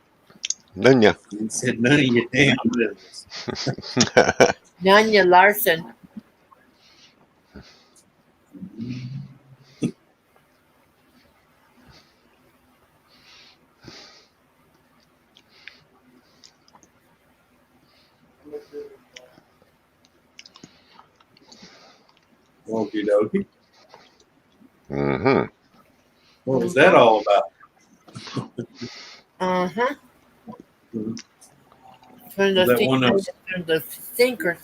Speaker 2: Nunya.
Speaker 3: You said none of your damn business.
Speaker 1: Nanya Larson.
Speaker 3: Okie dokie.
Speaker 2: Mm-hmm.
Speaker 3: What was that all about?
Speaker 1: Uh-huh.
Speaker 3: Mhm.
Speaker 1: From
Speaker 3: Is that one of
Speaker 1: from the thinker.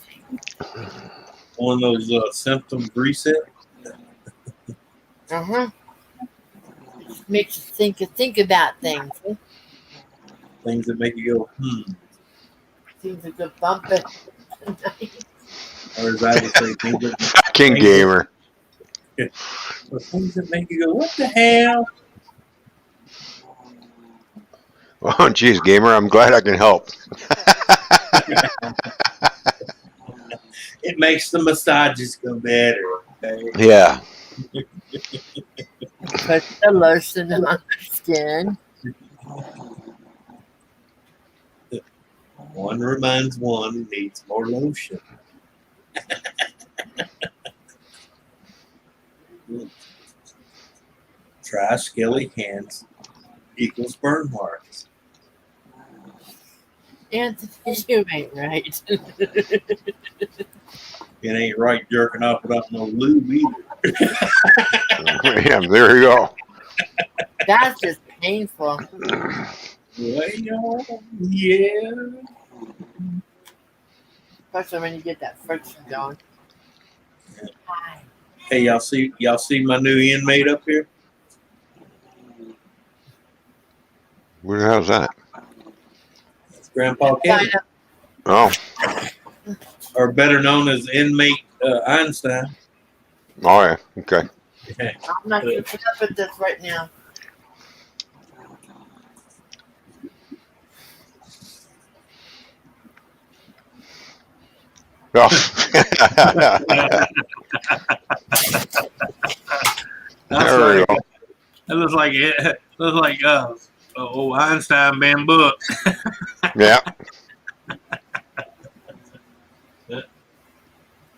Speaker 3: those symptoms reset?
Speaker 1: Uh-huh. Makes you think about things.
Speaker 3: Things that make you go,
Speaker 1: Seems a good bump it.
Speaker 3: or as I would say, things that,
Speaker 2: Fucking
Speaker 3: Thank
Speaker 2: gamer.
Speaker 3: things that make you go, what the hell?
Speaker 2: Oh, geez, gamer. I'm glad I can help.
Speaker 3: It makes the massages go better. Okay?
Speaker 2: Yeah.
Speaker 1: Put the lotion on the skin.
Speaker 3: One reminds one who needs more lotion. Try skelly hands equals burn marks.
Speaker 1: Anthony, you ain't right.
Speaker 3: It ain't right jerking off without no lube either.
Speaker 2: Yeah, there you go.
Speaker 1: That's just painful.
Speaker 3: Well, yeah.
Speaker 1: Especially when you get that friction going. Hi.
Speaker 3: Hey, y'all see my new inmate up here?
Speaker 2: Where the hell's that?
Speaker 3: It's Grandpa Kevin,
Speaker 2: Oh.
Speaker 3: or better known as inmate Einstein.
Speaker 2: Oh, yeah. Okay.
Speaker 1: I'm not going to put up with this right now.
Speaker 2: Oh. There we go.
Speaker 3: It looks like Einstein been booked.
Speaker 2: Yeah.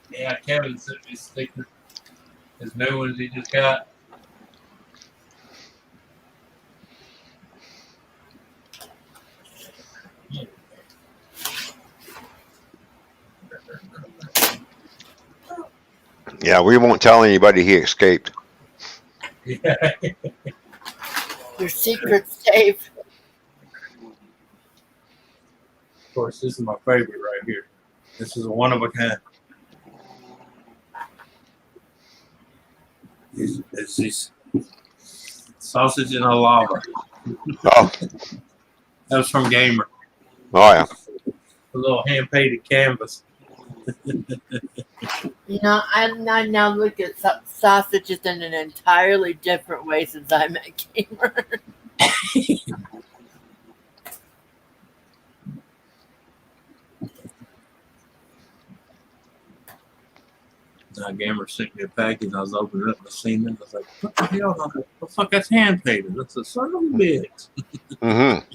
Speaker 3: Yeah, Kevin sent me stickers. His new ones he just got.
Speaker 2: Yeah, we won't tell anybody he escaped.
Speaker 3: Yeah.
Speaker 1: Your secret's safe.
Speaker 3: Of course, this is my favorite right here. This is a one of a kind. It's this sausage in a lava.
Speaker 2: Oh.
Speaker 3: That was from Gamer.
Speaker 2: Oh, yeah.
Speaker 3: A little hand painted canvas.
Speaker 1: You know, I now look at sausages in an entirely different way since I met Gamer.
Speaker 3: Gamer sent me a package. I was opening it up and I seen it. I was like, what the hell? What the fuck? That's hand painted. That's a son of a bitch.
Speaker 2: Mm-hmm.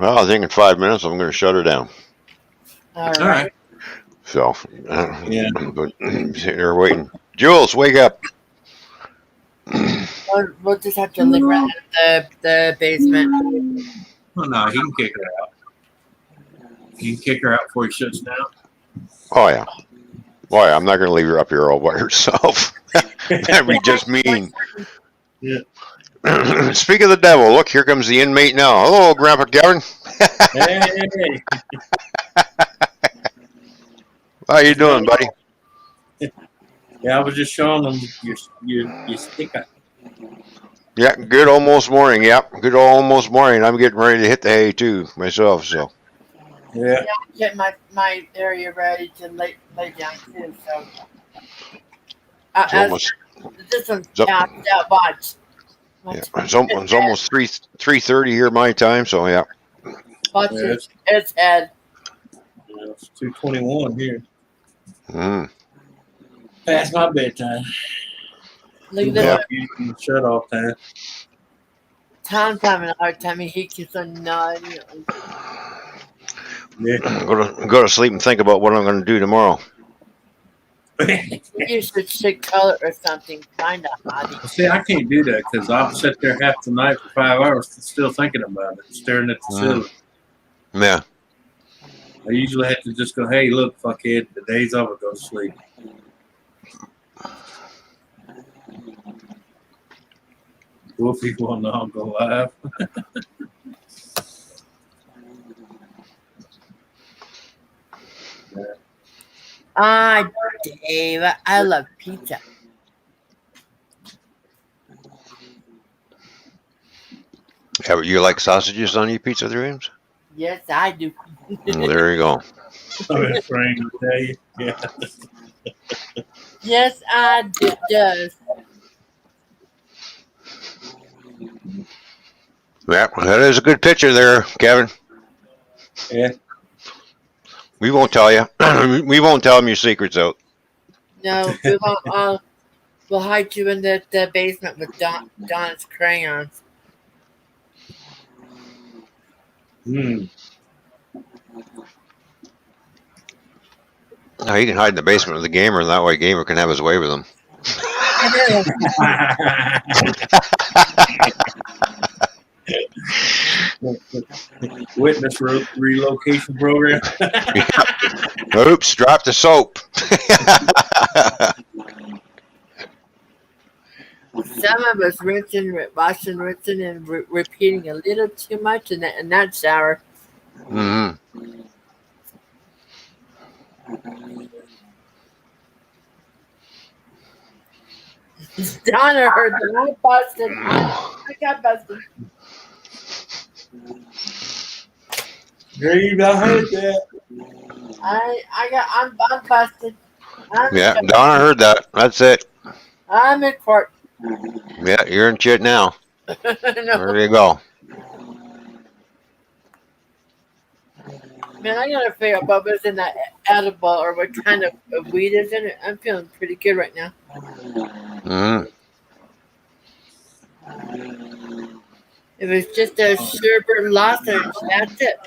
Speaker 2: Well, I think in 5 minutes I'm going to shut her down.
Speaker 1: All right.
Speaker 2: So,
Speaker 3: Yeah.
Speaker 2: but sitting there waiting. Jules, wake up.
Speaker 1: We'll just have to leave right at the basement.
Speaker 3: Well, no, he can kick her out. He can kick her out before he shuts down.
Speaker 2: Oh, yeah. Oh, yeah. I'm not going to leave her up here all by herself. That'd be just mean.
Speaker 3: Yeah.
Speaker 2: Speak of the devil, look, here comes the inmate now. Hello, Grandpa Kevin.
Speaker 3: Hey.
Speaker 2: How you doing, buddy?
Speaker 3: Yeah, I was just showing them your sticker.
Speaker 2: Yeah, good almost morning. Yep, good almost morning. I'm getting ready to hit the hay too myself. So
Speaker 3: Yeah.
Speaker 1: Get my area ready to lay down too. So
Speaker 2: It's
Speaker 1: as
Speaker 2: almost
Speaker 1: this one's
Speaker 2: it's,
Speaker 1: passed out, watch.
Speaker 2: yeah,
Speaker 1: Watch,
Speaker 2: it's almost 3:30 here my time. So yeah.
Speaker 1: watch
Speaker 3: Yeah,
Speaker 1: its head.
Speaker 3: it's 2:21 here.
Speaker 2: Mm.
Speaker 3: Past my bedtime.
Speaker 1: Look at
Speaker 2: Yeah.
Speaker 1: this.
Speaker 3: Shut off time.
Speaker 1: Tom's having a hard time. He keeps on nodding.
Speaker 3: Yeah.
Speaker 2: Go to sleep and think about what I'm going to do tomorrow.
Speaker 1: You should color or something. Find a hobby.
Speaker 3: See, I can't do that because I'll sit there half the night for 5 hours still thinking about it, staring at the ceiling.
Speaker 2: Yeah.
Speaker 3: I usually have to just go, hey, look, fuckhead, the day's over, go to sleep. Cool people will know I'll go live.
Speaker 1: Ah, Dave, I love pizza.
Speaker 2: Yeah, you like sausages on your pizza dreams?
Speaker 1: Yes, I do.
Speaker 2: There you go.
Speaker 3: I'm afraid to tell you. Yeah.
Speaker 1: Yes, I do. Does.
Speaker 2: Yeah, that is a good picture there, Kevin.
Speaker 3: Yeah.
Speaker 2: We won't tell you. We won't tell them your secrets out.
Speaker 1: No, we won't. We'll hide you in the basement with Don's crayons.
Speaker 3: Hmm.
Speaker 2: No, you can hide in the basement of the gamer, and that way gamer can have his way with them.
Speaker 3: Witness relocation program.
Speaker 2: Oops, dropped the soap.
Speaker 1: Some of us washing, rinsing, and repeating a little too much in that shower.
Speaker 2: Mm-hmm.
Speaker 1: Donna heard that I busted. I got busted.
Speaker 3: Grave, I heard that.
Speaker 1: I'm busted.
Speaker 2: Yeah, Donna heard that. That's it.
Speaker 1: I'm in court.
Speaker 2: Yeah, you're in shit now.
Speaker 1: No.
Speaker 2: There you go.
Speaker 1: Man, I gotta figure out what was in that edible or what kind of weed is in it. I'm feeling pretty good right now.
Speaker 2: Mm-hmm.
Speaker 1: It was just a sherbet lozenge. That's it.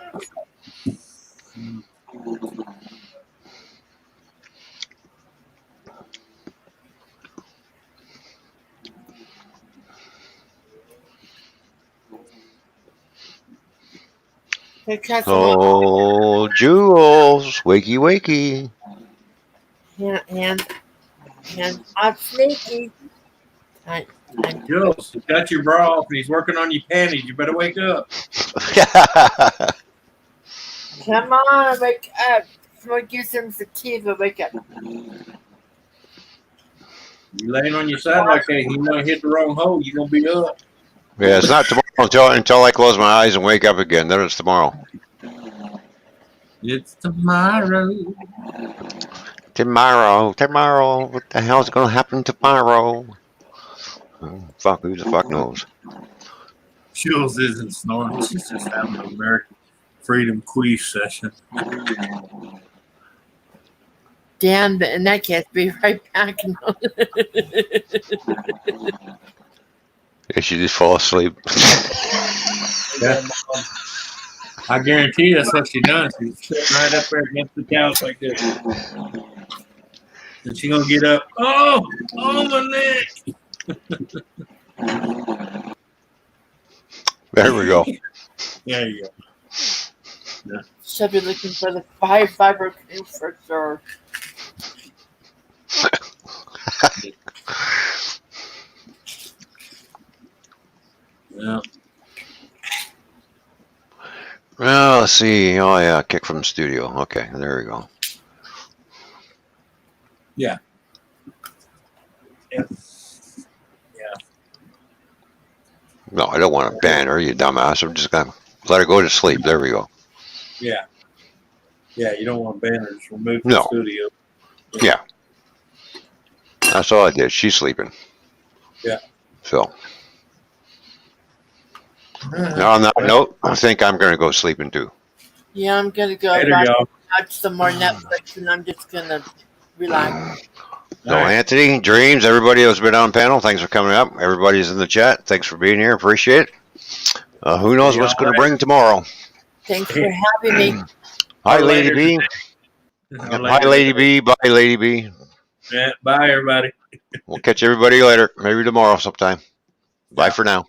Speaker 1: Because
Speaker 2: Oh, Jules, wakey, wakey.
Speaker 1: and I'm sneaky.
Speaker 3: Jules, you got your bra off and he's working on your panties. You better wake up.
Speaker 1: Come on, wake up. Someone give some sativa. Wake up.
Speaker 3: You laying on your side like that, he might hit the wrong hole. You're going to be up.
Speaker 2: Yeah, it's not tomorrow until I close my eyes and wake up again. Then it's tomorrow.
Speaker 3: It's tomorrow.
Speaker 2: Tomorrow. What the hell's going to happen tomorrow? Oh, fuck, who the fuck knows?
Speaker 3: Jules isn't snoring. She's just having an American Freedom Queef session.
Speaker 1: Damn, in that case, be right back.
Speaker 2: Yeah, she just fall asleep.
Speaker 3: Yeah. I guarantee that's what she does. She's sitting right up there against the couch like this. And she's going to get up. Oh, my neck.
Speaker 2: There we go.
Speaker 3: There you go. Yeah.
Speaker 1: Should be looking for the fiber for sure.
Speaker 3: Yeah.
Speaker 2: Well, let's see. Oh, yeah, kick from the studio. Okay, there we go.
Speaker 3: Yeah. Yeah.
Speaker 2: No, I don't want to ban her, you dumbass. I'm just going to let her go to sleep. There we go.
Speaker 3: Yeah. Yeah, you don't want banners removed from
Speaker 2: No.
Speaker 3: the studio.
Speaker 2: Yeah. That's all I did. She's sleeping.
Speaker 3: Yeah.
Speaker 2: So. Now, on that note, I think I'm going to go sleeping too.
Speaker 1: Yeah, I'm gonna go
Speaker 3: Later, y'all.
Speaker 1: watch some more Netflix, and I'm just gonna relax.
Speaker 2: So,
Speaker 3: All right.
Speaker 2: Anthony, Dreams, everybody that's been on panel, thanks for coming up. Everybody's in the chat. Thanks for being here. Appreciate it. Who knows
Speaker 3: See
Speaker 2: what's
Speaker 3: y'all
Speaker 2: going to bring tomorrow?
Speaker 1: Thanks for having me.
Speaker 2: Hi,
Speaker 3: Or
Speaker 2: Lady
Speaker 3: later
Speaker 2: B.
Speaker 3: Or
Speaker 2: Yep,
Speaker 3: later
Speaker 2: hi, Lady
Speaker 3: today.
Speaker 2: B. Bye, Lady B.
Speaker 3: Yeah, bye, everybody.
Speaker 2: We'll catch everybody later. Maybe tomorrow sometime. Bye
Speaker 3: Yeah.
Speaker 2: for now.